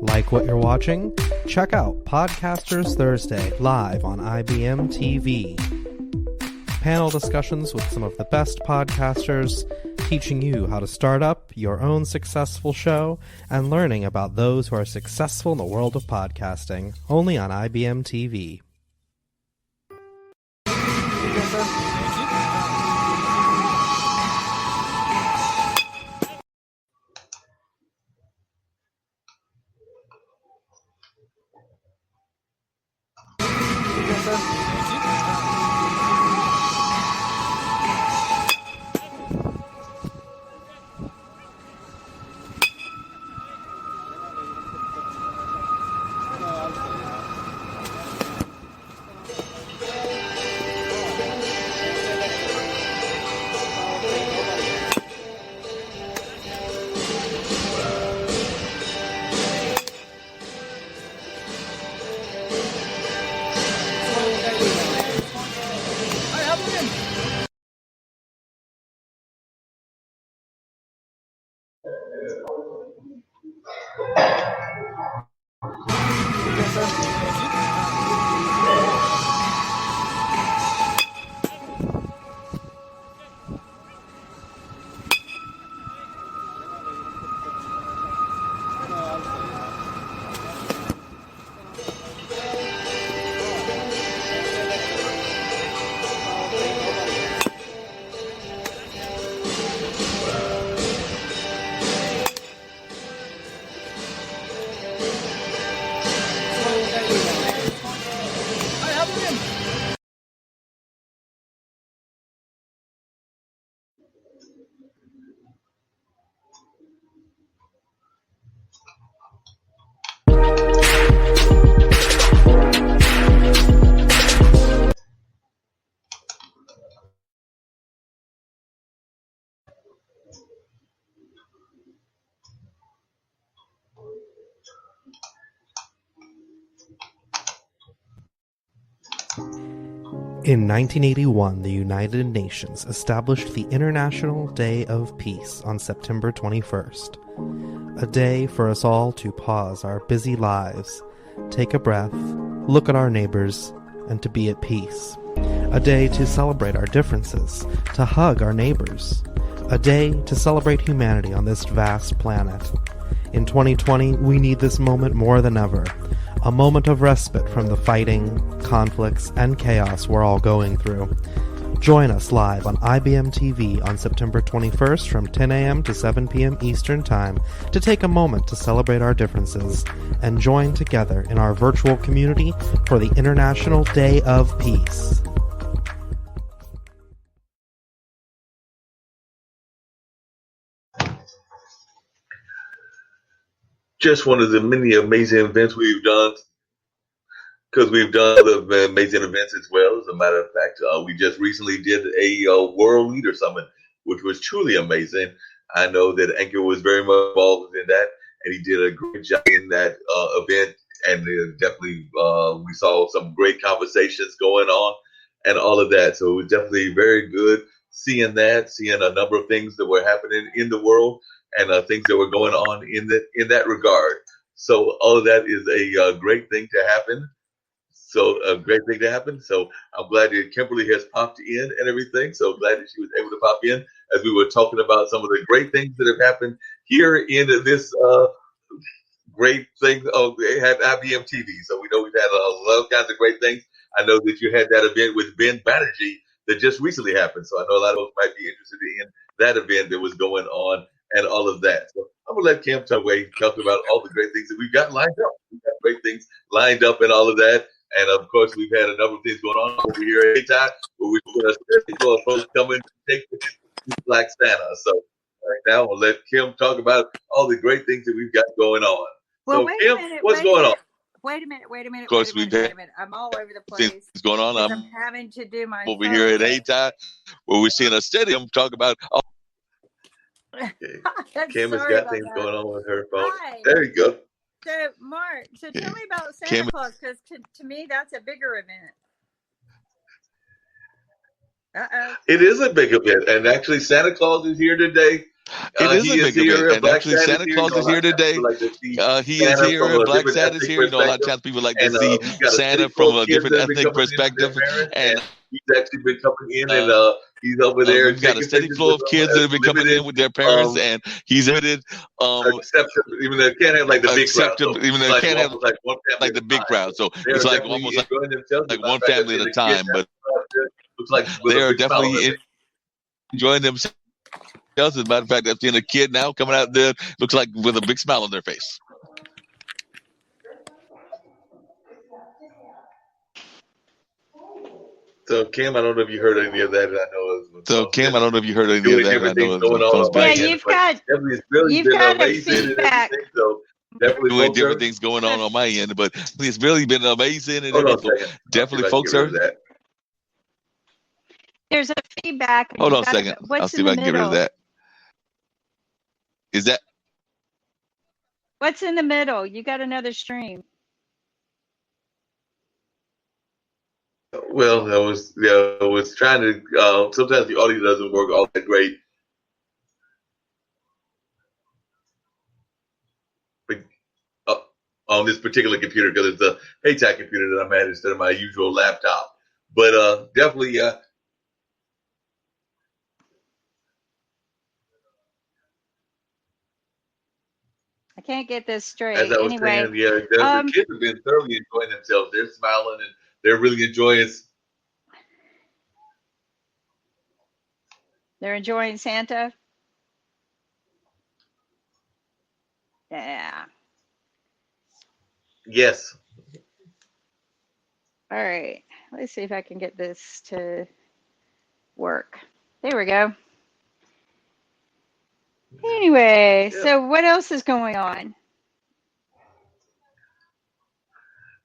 Speaker 10: Like what you're watching? Check out Podcasters Thursday live on IBM TV. Panel discussions with some of the best podcasters, teaching you how to start up your own successful show and learning about those who are successful in the world of podcasting, only on IBM TV. In 1981, the United Nations established the International Day of Peace on September 21st, a day for us all to pause our busy lives, take a breath, look at our neighbors, and to be at peace. A day to celebrate our differences, to hug our neighbors. A day to celebrate humanity on this vast planet. In 2020, we need this moment more than ever. A moment of respite from the fighting, conflicts, and chaos we're all going through. Join us live on IBM TV on September 21st from 10 a.m. to 7 p.m. Eastern Time to take a moment to celebrate our differences and join together in our virtual community for the International Day of Peace.
Speaker 3: Just one of the many amazing events we've done, because we've done other amazing events as well. As a matter of fact, we just recently did a World Leader Summit, which was truly amazing. I know that Anchor was very much involved in that, and he did a great job in that event. And definitely, we saw some great conversations going on and all of that. So it was definitely very good seeing that, seeing a number of things that were happening in the world and things that were going on in that regard. So all of that is a great thing to happen. So a great thing to happen. So I'm glad that Kimberly has popped in and everything. So glad that she was able to pop in as we were talking about some of the great things that have happened here in this great thing. Oh, they had IBM TV. So we know we've had all kinds of great things. I know that you had that event with Ben Banerjee that just recently happened. So I know a lot of folks might be interested in that event that was going on and all of that. So I'm going to let Kim talk about all the great things that we've got lined up. We've got great things lined up and all of that. And of course, we've had a number of things going on over here at A-Time where we've got a for folks coming to take Black Santa. So right now, I'll let Kim talk about all the great things that we've got going on.
Speaker 11: Well,
Speaker 3: So,
Speaker 11: wait
Speaker 3: Kim,
Speaker 11: a minute.
Speaker 3: what's going on?
Speaker 11: Wait a minute.
Speaker 2: Of course,
Speaker 11: Wait a minute. I'm all over the place.
Speaker 2: Things going on.
Speaker 11: I'm having to do my
Speaker 2: over
Speaker 11: phone.
Speaker 2: here at A-Time where we're seeing a stadium talk about.
Speaker 3: Okay. Kim has got things going on with her phone.
Speaker 11: Hi.
Speaker 3: There you go.
Speaker 11: So, Mark, tell me about Santa Claus, because to me, that's a bigger event. Uh-oh.
Speaker 3: It is a big event, and actually, Santa Claus is here today.
Speaker 2: It is a big event, and actually, Santa Claus is here today. He is here, and Black Santa's here. You know, a lot of times people like to see Santa from a different ethnic perspective, and
Speaker 3: he's actually been coming in, and he's over there.
Speaker 2: We've got a steady flow of kids that have been coming in with their parents, and he's limited.
Speaker 3: Exception, even though it can't have like the big crowd. So
Speaker 2: even though it can't have like the big crowd. So it's like almost like one family at a time, but they are definitely enjoying themselves. As a matter of fact, I've seen a kid now coming out there, looks like with a big smile on their face.
Speaker 3: So, Kim, I don't know if you heard any of that. I know.
Speaker 2: So, Kim, I don't know if you heard any of that. I know
Speaker 3: going on.
Speaker 11: Yeah, you've got a feedback.
Speaker 3: So definitely
Speaker 2: doing different things going on my end, but it's really been amazing. And definitely, folks are.
Speaker 11: There's a feedback.
Speaker 2: Hold on a second. I'll see if I can get rid of that. Is that?
Speaker 11: What's in the middle? You got another stream.
Speaker 3: Well, I was trying to. Sometimes the audio doesn't work all that great. On this particular computer, because it's a Paytech computer that I'm at instead of my usual laptop. But definitely.
Speaker 11: I can't get this straight.
Speaker 3: As I was saying, the kids have been thoroughly enjoying themselves. They're smiling and they're really enjoying it.
Speaker 11: They're enjoying Santa? Yeah.
Speaker 3: Yes.
Speaker 11: All right. Let's see if I can get this to work. There we go. Anyway, so what else is going on?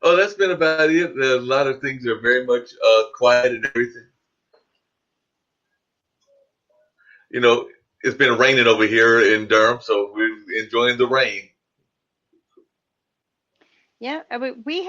Speaker 3: Oh, that's been about it. A lot of things are very much quiet and everything. You know, it's been raining over here in Durham, so we're enjoying the rain.
Speaker 11: Yeah, we've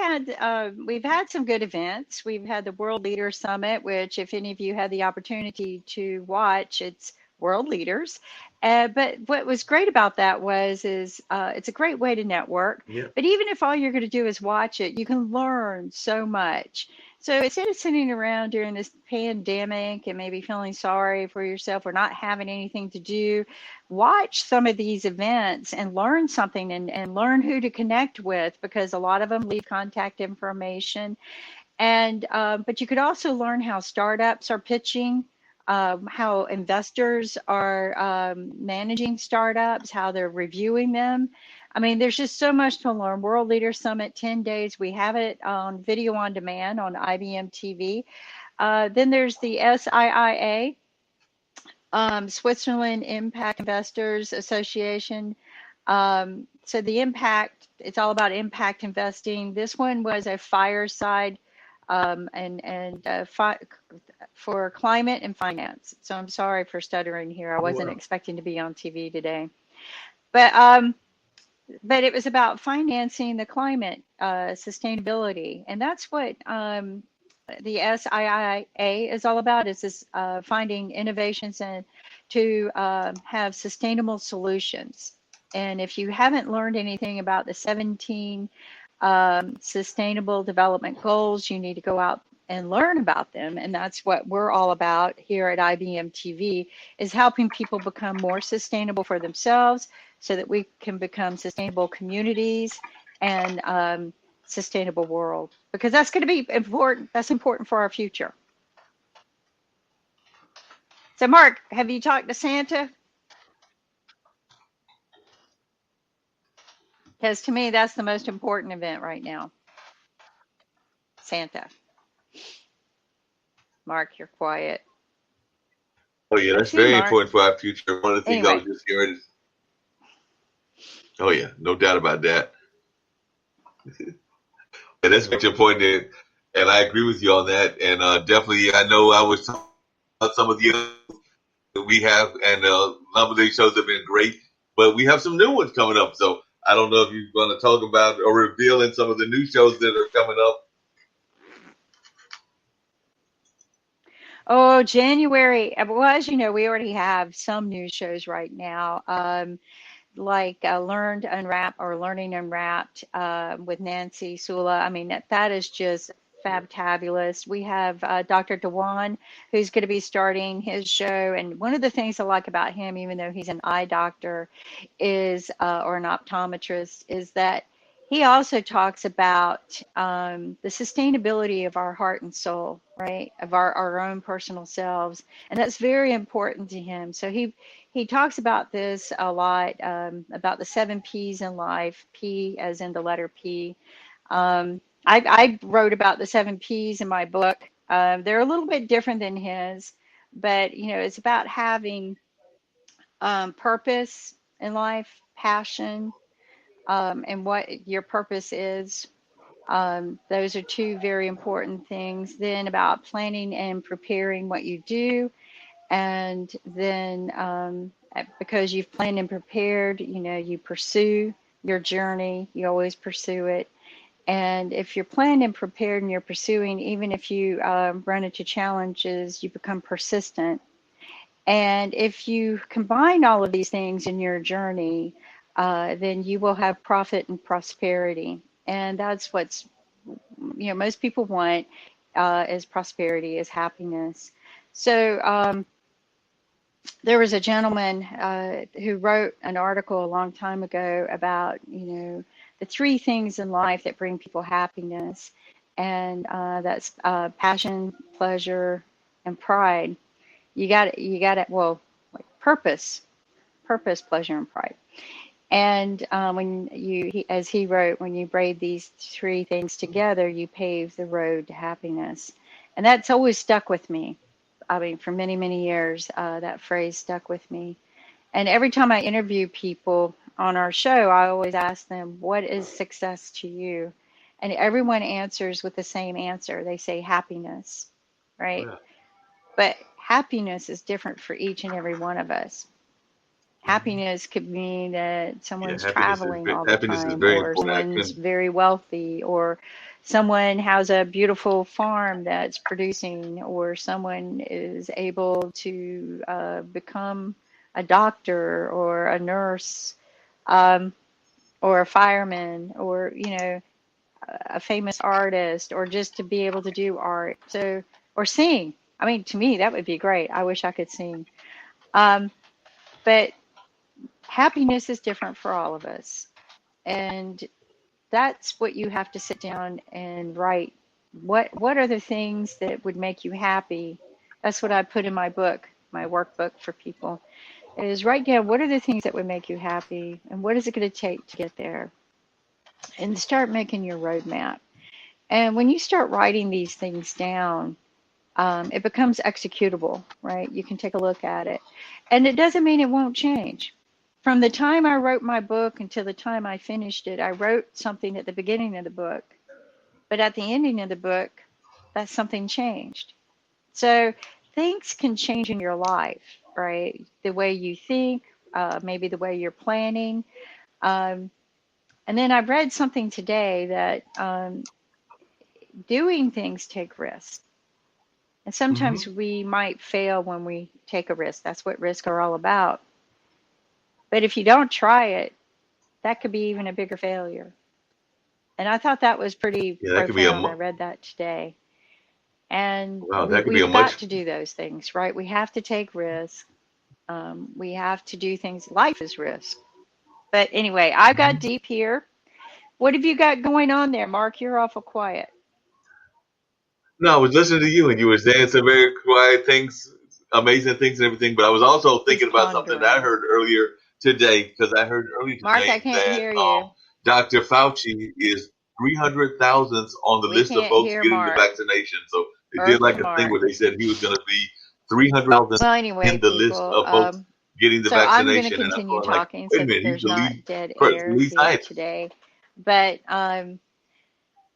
Speaker 11: had some good events. We've had the World Leader Summit, which if any of you had the opportunity to watch, it's world leaders. But what was great about that is it's a great way to network.
Speaker 3: Yeah.
Speaker 11: But even if all you're going to do is watch it, you can learn so much. So instead of sitting around during this pandemic and maybe feeling sorry for yourself or not having anything to do, watch some of these events and learn something and learn who to connect with, because a lot of them leave contact information. And but you could also learn how startups are pitching, how investors are managing startups, how they're reviewing them. I mean, there's just so much to learn. World Leader Summit, 10 days. We have it on video on demand on IBM TV. Then there's the SIIA, Switzerland Impact Investors Association. So the impact, it's all about impact investing. This one was a fireside for climate and finance. So I'm sorry for stuttering here. I wasn't expecting to be on TV today. But it was about financing the climate sustainability. And that's what the SIIA is all about, is this finding innovations and to have sustainable solutions. And if you haven't learned anything about the 17 sustainable development goals, you need to go out and learn about them. And that's what we're all about here at IBM TV, is helping people become more sustainable for themselves so that we can become sustainable communities and sustainable world, because that's going to be important. That's important for our future. So Mark, have you talked to Santa? Because to me, that's the most important event right now. Santa. Mark, you're quiet.
Speaker 3: Oh yeah,
Speaker 11: I
Speaker 3: that's
Speaker 11: see you,
Speaker 3: very
Speaker 11: Mark.
Speaker 3: important for our future. One of the things I was
Speaker 11: Anyway,
Speaker 3: just getting ready to. Oh yeah, no doubt about that. And that's what your point is, and I agree with you on that. And definitely, I know I was talking about some of the others that we have, and some of these shows have been great, but we have some new ones coming up. So I don't know if you're going to talk about or reveal in some of the new shows that are coming up.
Speaker 11: oh, January. Well, as you know, we already have some news shows right now. Like Learned Unwrapped or Learning Unwrapped with Nancy Sula. I mean, that is just fabulous. We have Dr. Dewan, who's going to be starting his show. And one of the things I like about him, even though he's an eye doctor, is or an optometrist, is that he also talks about the sustainability of our heart and soul, right? Of our own personal selves. And that's very important to him. So he talks about this a lot, about the 7 P's in life, P as in the letter P. I wrote about the 7 P's in my book. They're a little bit different than his, but it's about having purpose in life, passion, and what your purpose is. Those are two very important things. Then about planning and preparing what you do, and then because you've planned and prepared, you pursue your journey, you always pursue it. And if you're planned and prepared and you're pursuing, even if you run into challenges, you become persistent. And if you combine all of these things in your journey, then you will have profit and prosperity. And that's what's most people want, is prosperity, is happiness. So there was a gentleman who wrote an article a long time ago about, the 3 things in life that bring people happiness, and that's passion, pleasure, and pride. Well, like purpose, pleasure, and pride. And as he wrote, when you braid these 3 things together, you pave the road to happiness. And that's always stuck with me. I mean, for many, many years, that phrase stuck with me. And every time I interview people on our show, I always ask them, what is success to you? And everyone answers with the same answer. They say happiness, right?
Speaker 3: Yeah.
Speaker 11: But happiness is different for each and every one of us. Happiness could mean that
Speaker 3: Yeah,
Speaker 11: someone's traveling all the
Speaker 3: happiness is
Speaker 11: time,
Speaker 3: very
Speaker 11: or
Speaker 3: important. I
Speaker 11: someone's
Speaker 3: couldn't.
Speaker 11: very wealthy, or someone has a beautiful farm that's producing, or someone is able to become a doctor or a nurse, um, or a fireman, or a famous artist, or just to be able to do art. So, or sing. I mean, to me, that would be great. I wish I could sing. But happiness is different for all of us. And that's what you have to sit down and write. What are the things that would make you happy? That's what I put in my book, my workbook for people, is write down what are the things that would make you happy, and what is it going to take to get there, and start making your roadmap. And when you start writing these things down, it becomes executable, right? You can take a look at it. And it doesn't mean it won't change. From the time I wrote my book until the time I finished it, I wrote something at the beginning of the book, but at the ending of the book, that something changed. So things can change in your life, right? The way you think, maybe the way you're planning. Um, and then I read something today that doing things take risks. And sometimes we might fail when we take a risk. That's what risks are all about. But if you don't try it, that could be even a bigger failure. And I thought that was pretty
Speaker 3: Yeah, that could be a
Speaker 11: profound. I read that today. And
Speaker 3: wow. That could be a
Speaker 11: we've got
Speaker 3: much.
Speaker 11: to do those things, right? We have to take risks. We have to do things. Life is risk. But anyway, I got deep here. What have you got going on there, Mark? You're awful quiet.
Speaker 3: No, I was listening to you, and you were saying some very quiet things, amazing things, and everything. But I was also
Speaker 11: He's
Speaker 3: thinking about something that I
Speaker 11: pondering.
Speaker 3: heard earlier today, because I heard earlier
Speaker 11: Mark, I
Speaker 3: today
Speaker 11: can't
Speaker 3: that
Speaker 11: hear you.
Speaker 3: Dr. Fauci is 300,000th on the
Speaker 11: We
Speaker 3: list of
Speaker 11: can't
Speaker 3: folks
Speaker 11: hear
Speaker 3: getting the
Speaker 11: Mark.
Speaker 3: vaccination. So they did
Speaker 11: Earth to
Speaker 3: like a thing where
Speaker 11: Mark.
Speaker 3: they said he was going to be 300,000th
Speaker 11: Well, anyway,
Speaker 3: in the list
Speaker 11: people.
Speaker 3: of folks getting the
Speaker 11: So I'm going to
Speaker 3: vaccination. And I'm
Speaker 11: continue
Speaker 3: going like,
Speaker 11: talking
Speaker 3: wait
Speaker 11: so
Speaker 3: a
Speaker 11: that
Speaker 3: minute, he's
Speaker 11: there's
Speaker 3: the lead,
Speaker 11: not dead air
Speaker 3: lead
Speaker 11: here
Speaker 3: scientist.
Speaker 11: today. But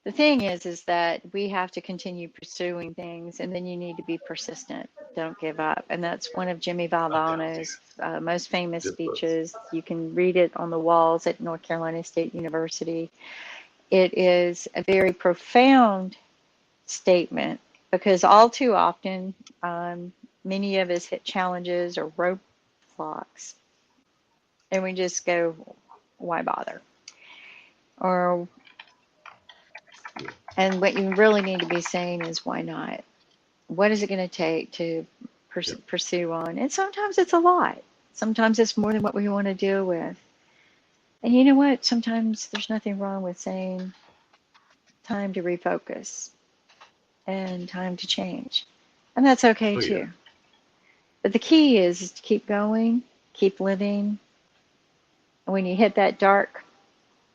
Speaker 11: the thing is that we have to continue pursuing things, and then you need to be persistent. Don't give up. And that's one of Jimmy Valvano's most famous speeches. You can read it on the walls at North Carolina State University. It is a very profound statement because all too often, many of us hit challenges or roadblocks, and we just go, why bother? And what you really need to be saying is, why not? What is it going to take to pursue on? And sometimes it's a lot. Sometimes it's more than what we want to deal with. And you know what? Sometimes there's nothing wrong with saying time to refocus and time to change. And that's okay too. But the key is to keep going, keep living. And when you hit that dark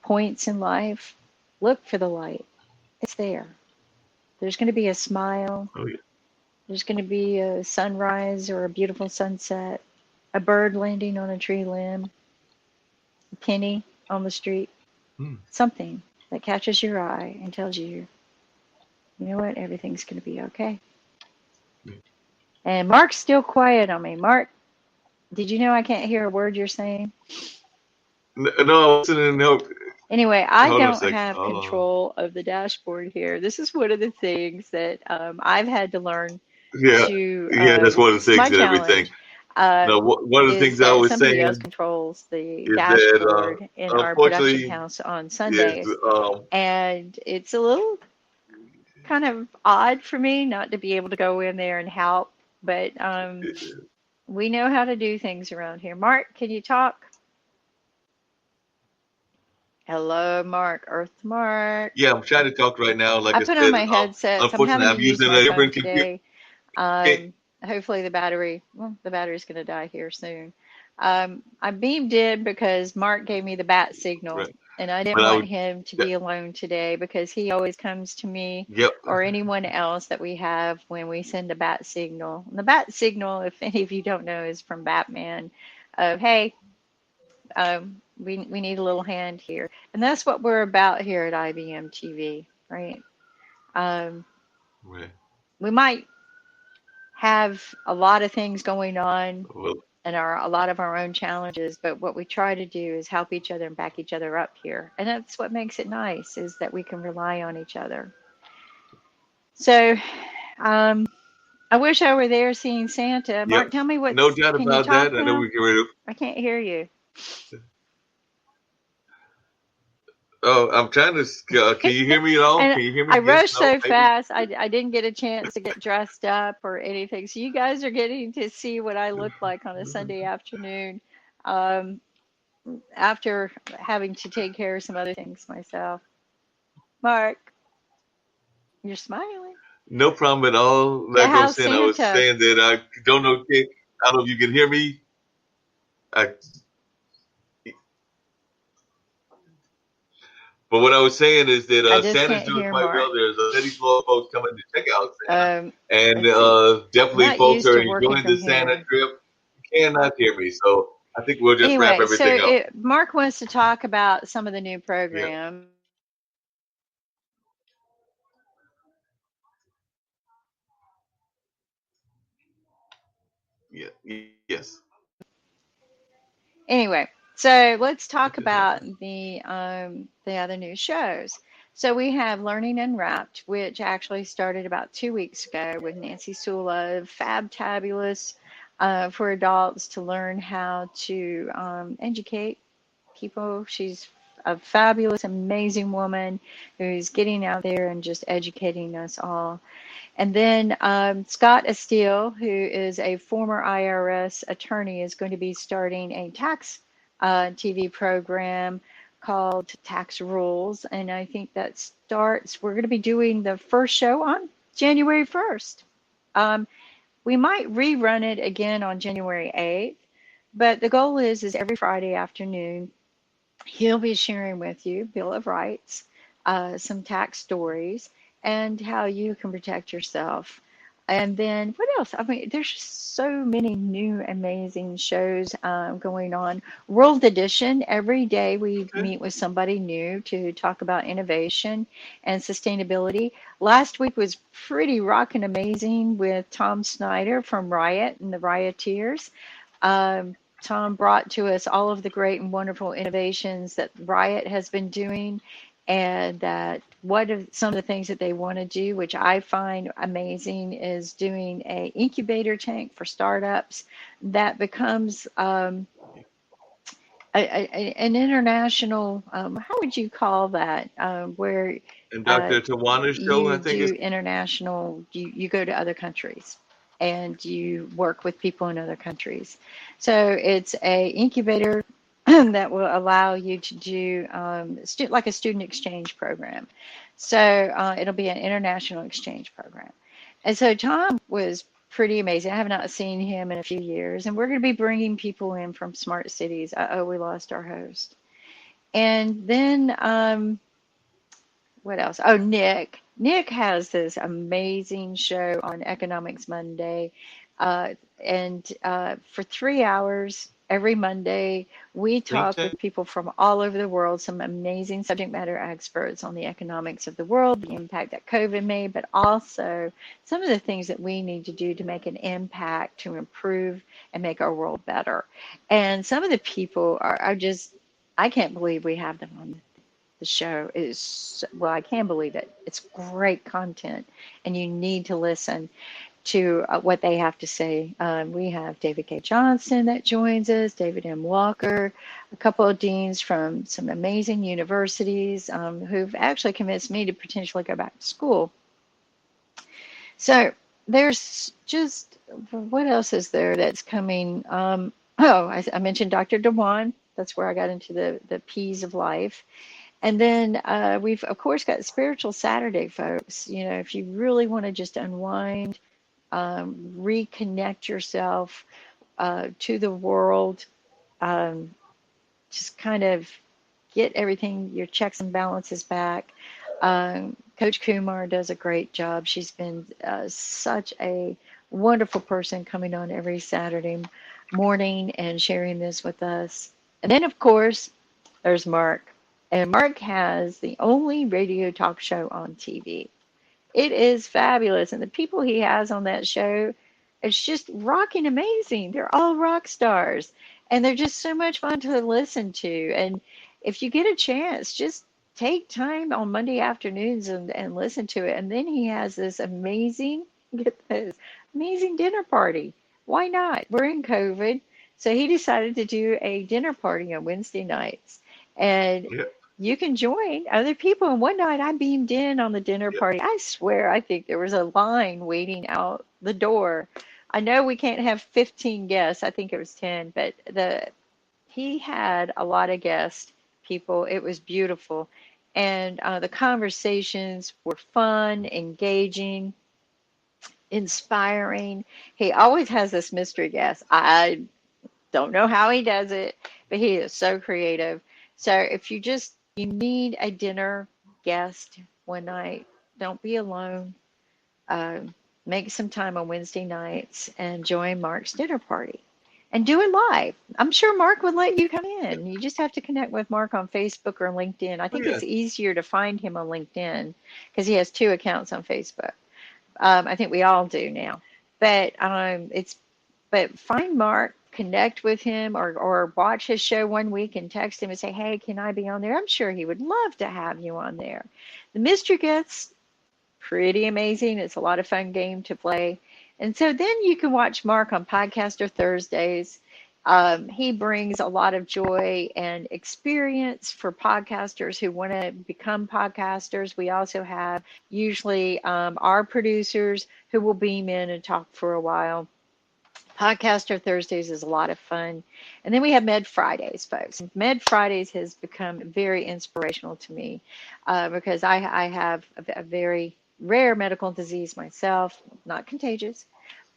Speaker 11: points in life, look for the light. It's there. There's going to be a smile. There's going to be a sunrise or a beautiful sunset, a bird landing on a tree limb, a penny on the street, something that catches your eye and tells you, you know what, everything's going to be okay. And Mark's still quiet on me. Mark, did you know I can't hear a word you're saying?
Speaker 3: No, I wasn't. No.
Speaker 11: Anyway, I don't have control of the dashboard here. This is one of the things that I've had to learn to.
Speaker 3: That's one of the
Speaker 11: This is my
Speaker 3: things and everything.
Speaker 11: challenge.
Speaker 3: No, one of the
Speaker 11: Is
Speaker 3: things I
Speaker 11: that
Speaker 3: was
Speaker 11: somebody else
Speaker 3: saying
Speaker 11: controls the
Speaker 3: is that
Speaker 11: dashboard in our production house on Sundays. And it's a little kind of odd for me not to be able to go in there and help, but we know how to do things around here. Mark, can you talk? Hello, Mark. Earth Mark.
Speaker 3: Yeah, I'm trying to talk right now. Like
Speaker 11: I
Speaker 3: I
Speaker 11: put
Speaker 3: said,
Speaker 11: on my headsets. I'm
Speaker 3: unfortunately,
Speaker 11: having
Speaker 3: I'm
Speaker 11: to use
Speaker 3: using
Speaker 11: my
Speaker 3: a
Speaker 11: phone
Speaker 3: different computer.
Speaker 11: today. Hopefully the battery's going to die here soon. I beamed in because Mark gave me the bat signal, and I didn't want him to be alone today because he always comes to me or anyone else that we have when we send a bat signal. And the bat signal, if any of you don't know, is from Batman of, hey, we need a little hand here. And that's what we're about here at IBM TV, right? We might have a lot of things going on and a lot of our own challenges, but what we try to do is help each other and back each other up here. And that's what makes it nice, is that we can rely on each other. So I wish I were there seeing Santa. Mark, tell me what's,
Speaker 3: no doubt
Speaker 11: can
Speaker 3: about
Speaker 11: you talk
Speaker 3: that. I
Speaker 11: now?
Speaker 3: know we get rid of.
Speaker 11: I can't hear you.
Speaker 3: Oh, I'm trying to. Can you hear me at all?
Speaker 11: And
Speaker 3: Can you hear me?
Speaker 11: I rushed so
Speaker 3: maybe?
Speaker 11: fast, I didn't get a chance to get dressed up or anything. So you guys are getting to see what I look like on a Sunday afternoon after having to take care of some other things myself. Mark, you're smiling.
Speaker 3: No problem at all. Like I was saying that I don't know. I don't know if you can hear me. But what I was saying is that Santa's doing quite well. There's a steady flow of folks coming to check out Santa. And definitely folks are enjoying the Santa trip. You cannot hear me. So I think we'll just wrap everything up.
Speaker 11: Mark wants to talk about some of the new programs.
Speaker 3: Yes.
Speaker 11: Anyway, so let's talk about the other new shows. So we have Learning Unwrapped, which actually started about 2 weeks ago with Nancy Sula, Fabtabulous, for adults to learn how to educate people. She's a fabulous, amazing woman who's getting out there and just educating us all. And then Scott Estill, who is a former IRS attorney, is going to be starting a tax TV program called Tax Rules. And I think that starts, we're going to be doing the first show on January 1st. We might rerun it again on January 8th, but the goal is every Friday afternoon, he'll be sharing with you Bill of Rights, some tax stories, and how you can protect yourself. And then what else? I mean, there's just so many new amazing shows going on. World Edition, every day we meet with somebody new to talk about innovation and sustainability. Last week was pretty rockin' amazing with Tom Snyder from Riot and the Rioteers. Tom brought to us all of the great and wonderful innovations that Riot has been doing, and that what are some of the things that they want to do, which I find amazing, is doing a incubator tank for startups that becomes an international, how would you call that, where
Speaker 3: And Dr. Tawana's show, I
Speaker 11: you
Speaker 3: think,
Speaker 11: do
Speaker 3: is
Speaker 11: international, you go to other countries and you work with people in other countries. So it's a incubator that will allow you to do like a student exchange program. So it'll be an international exchange program. And so Tom was pretty amazing. I have not seen him in a few years, and we're going to be bringing people in from smart cities. Oh, we lost our host. And then what else? Oh, Nick. Nick has this amazing show on Economics Monday. And for 3 hours every Monday, we talk with people from all over the world, some amazing subject matter experts on the economics of the world, the impact that COVID made, but also some of the things that we need to do to make an impact to improve and make our world better. And some of the people are just, I can't believe we have them on the show. Is, well, I can believe it. It's great content, and you need to listen to what they have to say. We have David K. Johnson that joins us, David M. Walker, a couple of deans from some amazing universities who've actually convinced me to potentially go back to school. So there's just, what else is there that's coming? I mentioned Dr. DeWan. That's where I got into the P's of life. And then we've, of course, got Spiritual Saturday, folks. You know, if you really want to just unwind, reconnect yourself to the world, just kind of get everything, your checks and balances back. Coach Kumar does a great job. She's been such a wonderful person, coming on every Saturday morning and sharing this with us. And then, of course, there's Mark. And Mark has the only radio talk show on TV. It is fabulous. And the people he has on that show, it's just rocking amazing. They're all rock stars. And they're just so much fun to listen to. And if you get a chance, just take time on Monday afternoons and listen to it. And then he has this amazing, get this, amazing dinner party. Why not? We're in COVID. So he decided to do a dinner party on Wednesday nights. And you can join other people. And one night I beamed in on the dinner party. I swear, I think there was a line waiting out the door. I know we can't have 15 guests. I think it was 10, but he had a lot of guest people. It was beautiful. And the conversations were fun, engaging, inspiring. He always has this mystery guest. I don't know how he does it, but he is so creative. So if you need a dinner guest one night, don't be alone. Make some time on Wednesday nights and join Mark's dinner party and do it live. I'm sure Mark would let you come in. You just have to connect with Mark on Facebook or LinkedIn. I think it's easier to find him on LinkedIn because he has 2 accounts on Facebook. I think we all do now. But find Mark, connect with him, or watch his show one week and text him and say, hey, can I be on there? I'm sure he would love to have you on there. The mystery guests, pretty amazing. It's a lot of fun game to play. And so then you can watch Mark on Podcaster Thursdays. He brings a lot of joy and experience for podcasters who want to become podcasters. We also have usually our producers who will beam in and talk for a while. Podcaster Thursdays is a lot of fun. And then we have Med Fridays, folks. Med Fridays has become very inspirational to me because I have a very rare medical disease myself, not contagious.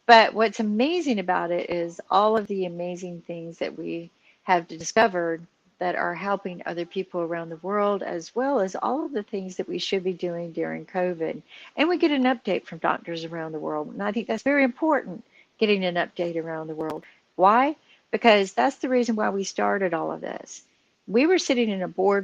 Speaker 11: But what's amazing about it is all of the amazing things that we have discovered that are helping other people around the world, as well as all of the things that we should be doing during COVID. And we get an update from doctors around the world. And I think that's very important, getting an update around the world. Why? Because that's the reason why we started all of this. We were sitting in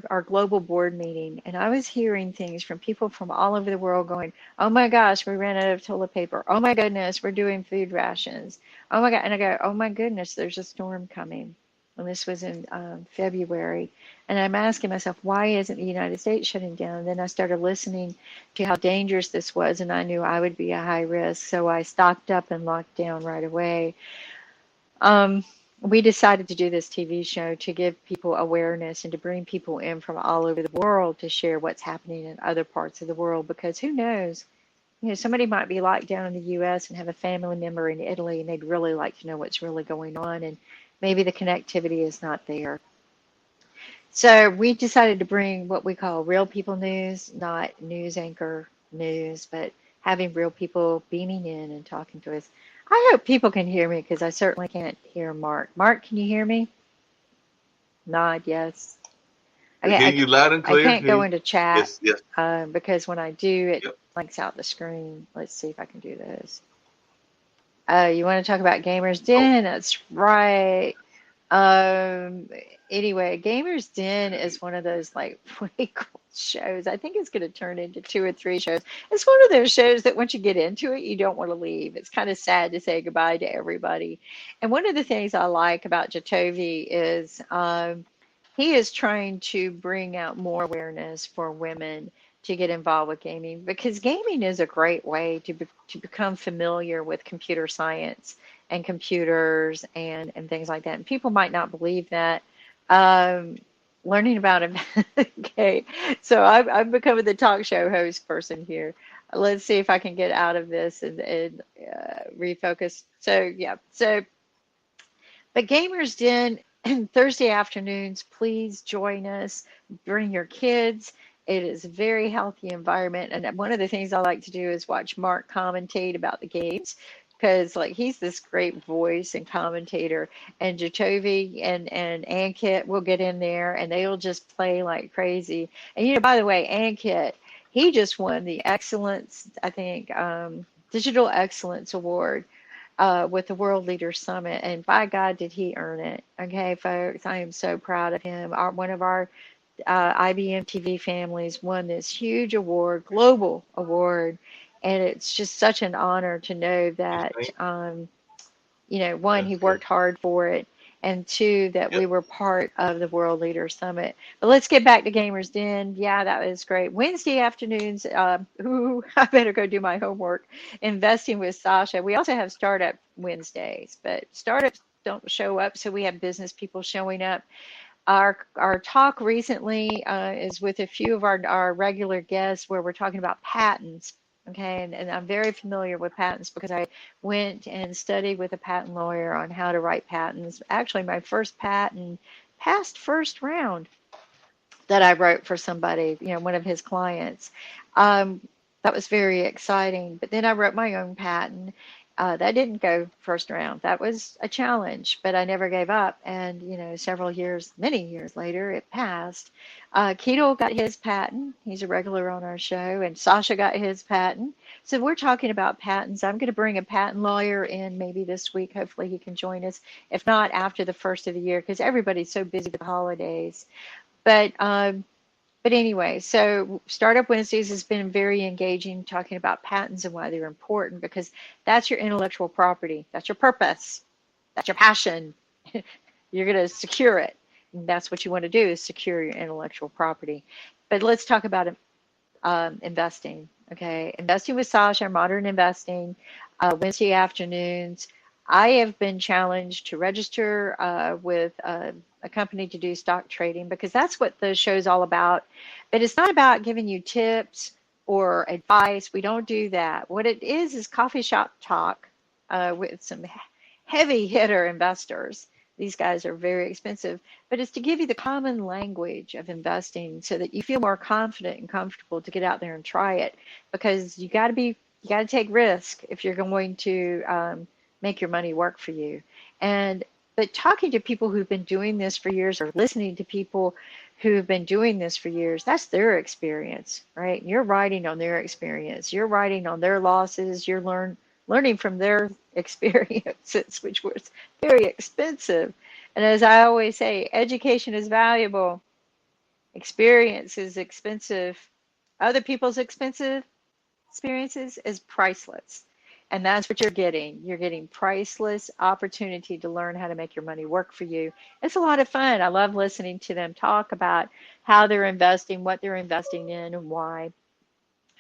Speaker 11: our global board meeting, and I was hearing things from people from all over the world going, oh my gosh, we ran out of toilet paper. Oh my goodness, we're doing food rations. Oh my God. And I go, oh my goodness, there's a storm coming. And this was in February. And I'm asking myself, why isn't the United States shutting down? And then I started listening to how dangerous this was, and I knew I would be a high risk. So I stocked up and locked down right away. We decided to do this TV show to give people awareness and to bring people in from all over the world to share what's happening in other parts of the world, because who knows, somebody might be locked down in the US and have a family member in Italy, and they'd really like to know what's really going on, and maybe the connectivity is not there. So we decided to bring what we call real people news, not news anchor news, but having real people beaming in and talking to us. I hope people can hear me, because I certainly can't hear Mark. Mark, can you hear me? Nod, yes.
Speaker 3: I hear you loud and clear.
Speaker 11: I can't go into chat
Speaker 3: Yes.
Speaker 11: because when I do, it blanks out the screen. Let's see if I can do this. You want to talk about Gamers Den? That's right. Anyway, Gamers Den is one of those like really cool shows. I think it's going to turn into 2 or 3 shows. It's one of those shows that once you get into it, you don't want to leave. It's kind of sad to say goodbye to everybody. And one of the things I like about Jatovi is he is trying to bring out more awareness for women to get involved with gaming, because gaming is a great way to become familiar with computer science and computers and things like that. And people might not believe that. Learning about it. Okay, so I'm becoming the talk show host person here. Let's see if I can get out of this and refocus. So yeah, but Gamers Den Thursday afternoons, please join us. Bring your kids. It is a very healthy environment. And one of the things I like to do is watch Mark commentate about the games, because like he's this great voice and commentator. And Jatovi and Ankit will get in there and they'll just play like crazy. And by the way, Ankit, he just won the Excellence, I think, Digital Excellence Award with the World Leaders Summit, and by God, did he earn it. Okay, folks, I am so proud of him. One of our IBM TV families won this huge award, global award, and it's just such an honor to know that, one, he worked hard for it, and 2, that we were part of the World Leaders Summit. But let's get back to Gamers Den. Yeah, that was great. Wednesday afternoons, I better go do my homework. Investing with Sasha. We also have Startup Wednesdays, but startups don't show up, so we have business people showing up. Our talk recently is with a few of our regular guests, where we're talking about patents. Okay, and I'm very familiar with patents because I went and studied with a patent lawyer on how to write patents. Actually, my first patent passed first round that I wrote for somebody, one of his clients. That was very exciting. But then I wrote my own patent. That didn't go first round. That was a challenge, but I never gave up. And, many years later, it passed. Keto got his patent. He's a regular on our show. And Sasha got his patent. So we're talking about patents. I'm going to bring a patent lawyer in maybe this week. Hopefully he can join us. If not, after the first of the year, because everybody's so busy with the holidays. But anyway, so Startup Wednesdays has been very engaging, talking about patents and why they're important, because that's your intellectual property. That's your purpose. That's your passion. You're going to secure it. And that's what you want to do, is secure your intellectual property. But let's talk about investing. Okay, Investing with Sasha, Modern Investing, Wednesday afternoons. I have been challenged to register with a company to do stock trading because that's what the show's all about. But it's not about giving you tips or advice. We don't do that. What it is coffee shop talk with some heavy hitter investors. These guys are very expensive, but it's to give you the common language of investing so that you feel more confident and comfortable to get out there and try it because you got to take risk if you're going to make your money work for you. But talking to people who've been doing this for years or listening to people who've been doing this for years, that's their experience, right? You're writing on their experience. You're writing on their losses. You're learning from their experiences, which was very expensive. And as I always say, education is valuable. Experience is expensive. Other people's expensive experiences is priceless. And that's what you're getting. You're getting priceless opportunity to learn how to make your money work for you. It's a lot of fun. I love listening to them talk about how they're investing, what they're investing in, and why.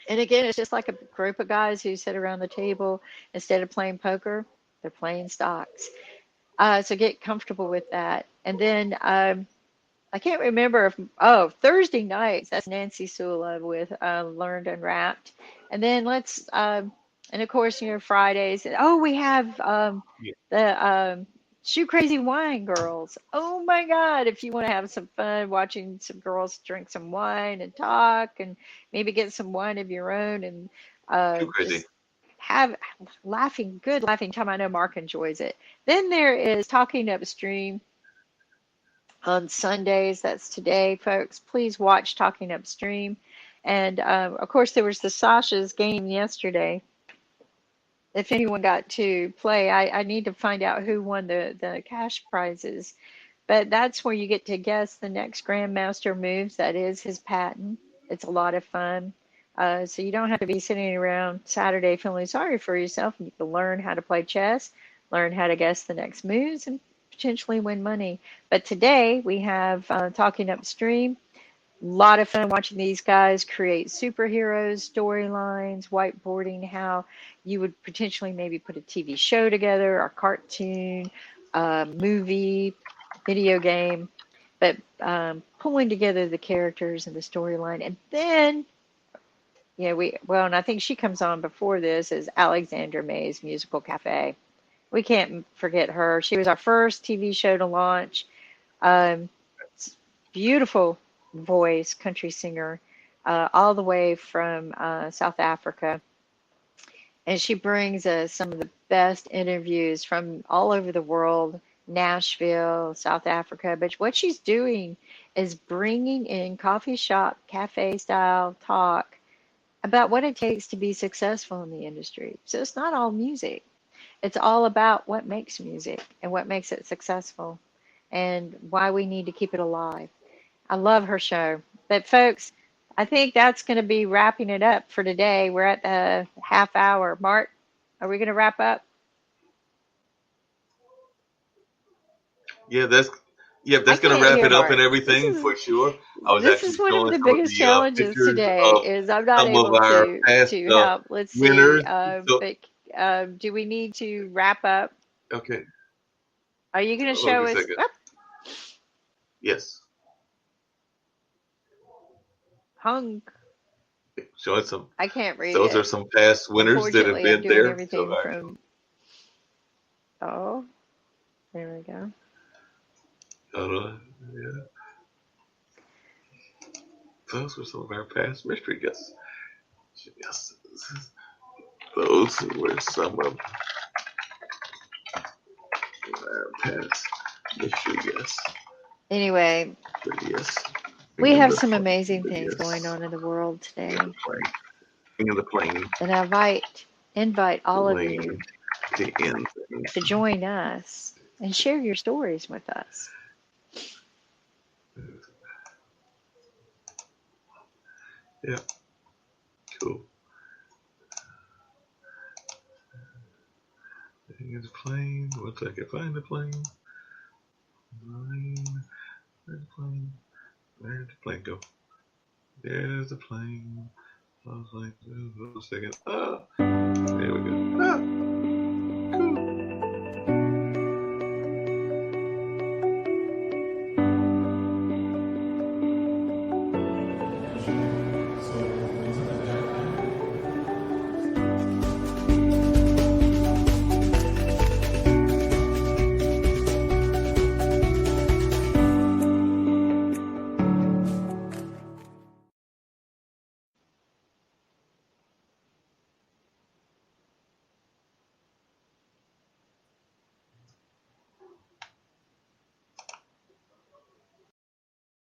Speaker 11: And again, it's just like a group of guys who sit around the table. Instead of playing poker, they're playing stocks. So get comfortable with that. And then I can't remember Thursday nights, that's Nancy Sula with Learned Unwrapped. And then and of course, Fridays. We have the Shoe Crazy Wine Girls. Oh my God, if you want to have some fun watching some girls drink some wine and talk and maybe get some wine of your own and just have good laughing time. I know Mark enjoys it. Then there is Talking Upstream on Sundays. That's today, folks. Please watch Talking Upstream. And of course, there was the Sasha's game yesterday. If anyone got to play, I need to find out who won the cash prizes. But that's where you get to guess the next Grandmaster moves. That is his patent. It's a lot of fun. So you don't have to be sitting around Saturday feeling sorry for yourself. You can learn how to play chess, learn how to guess the next moves, and potentially win money. But today we have Talking Upstream. A lot of fun watching these guys create superheroes, storylines, whiteboarding how you would potentially maybe put a TV show together, a cartoon, movie, video game, but pulling together the characters and the storyline. And then, and I think she comes on before this is Alexandra May's Musical Cafe. We can't forget her. She was our first TV show to launch. Beautiful voice, country singer, all the way from South Africa. And she brings us some of the best interviews from all over the world, Nashville, South Africa. But what she's doing is bringing in coffee shop, cafe style talk about what it takes to be successful in the industry. So it's not all music. It's all about what makes music and what makes it successful and why we need to keep it alive. I love her show. But folks, I think that's going to be wrapping it up for today. We're at the half hour. Mark, are we going to wrap up?
Speaker 3: Yeah, that's going to wrap it up and everything for sure. I was
Speaker 11: this
Speaker 3: actually
Speaker 11: is one
Speaker 3: showing
Speaker 11: of the
Speaker 3: some
Speaker 11: biggest challenges
Speaker 3: pictures
Speaker 11: today
Speaker 3: of
Speaker 11: is I'm not
Speaker 3: some of
Speaker 11: able
Speaker 3: our
Speaker 11: to
Speaker 3: past
Speaker 11: help. Let's
Speaker 3: winners.
Speaker 11: see. But do we need to wrap up?
Speaker 3: Okay.
Speaker 11: Are you going to show us?
Speaker 3: Yes.
Speaker 11: Hung.
Speaker 3: Showing some.
Speaker 11: I can't read
Speaker 3: Those
Speaker 11: it.
Speaker 3: are some past winners that have been
Speaker 11: I'm doing
Speaker 3: there.
Speaker 11: everything from. Oh, there we go.
Speaker 3: Yeah. Those were some of our past mystery guests. Yes. Those were some of our past mystery guests.
Speaker 11: Anyway,
Speaker 3: yes.
Speaker 11: We have some amazing things going on in the world today.
Speaker 3: In the plane.
Speaker 11: And I invite all of you to join us and share your stories with us.
Speaker 3: Yeah. Cool. Here's the plane. Once I can find the plane. Where's the plane? Where'd the plane go? There's the plane. I was like, hold on a second. There we go.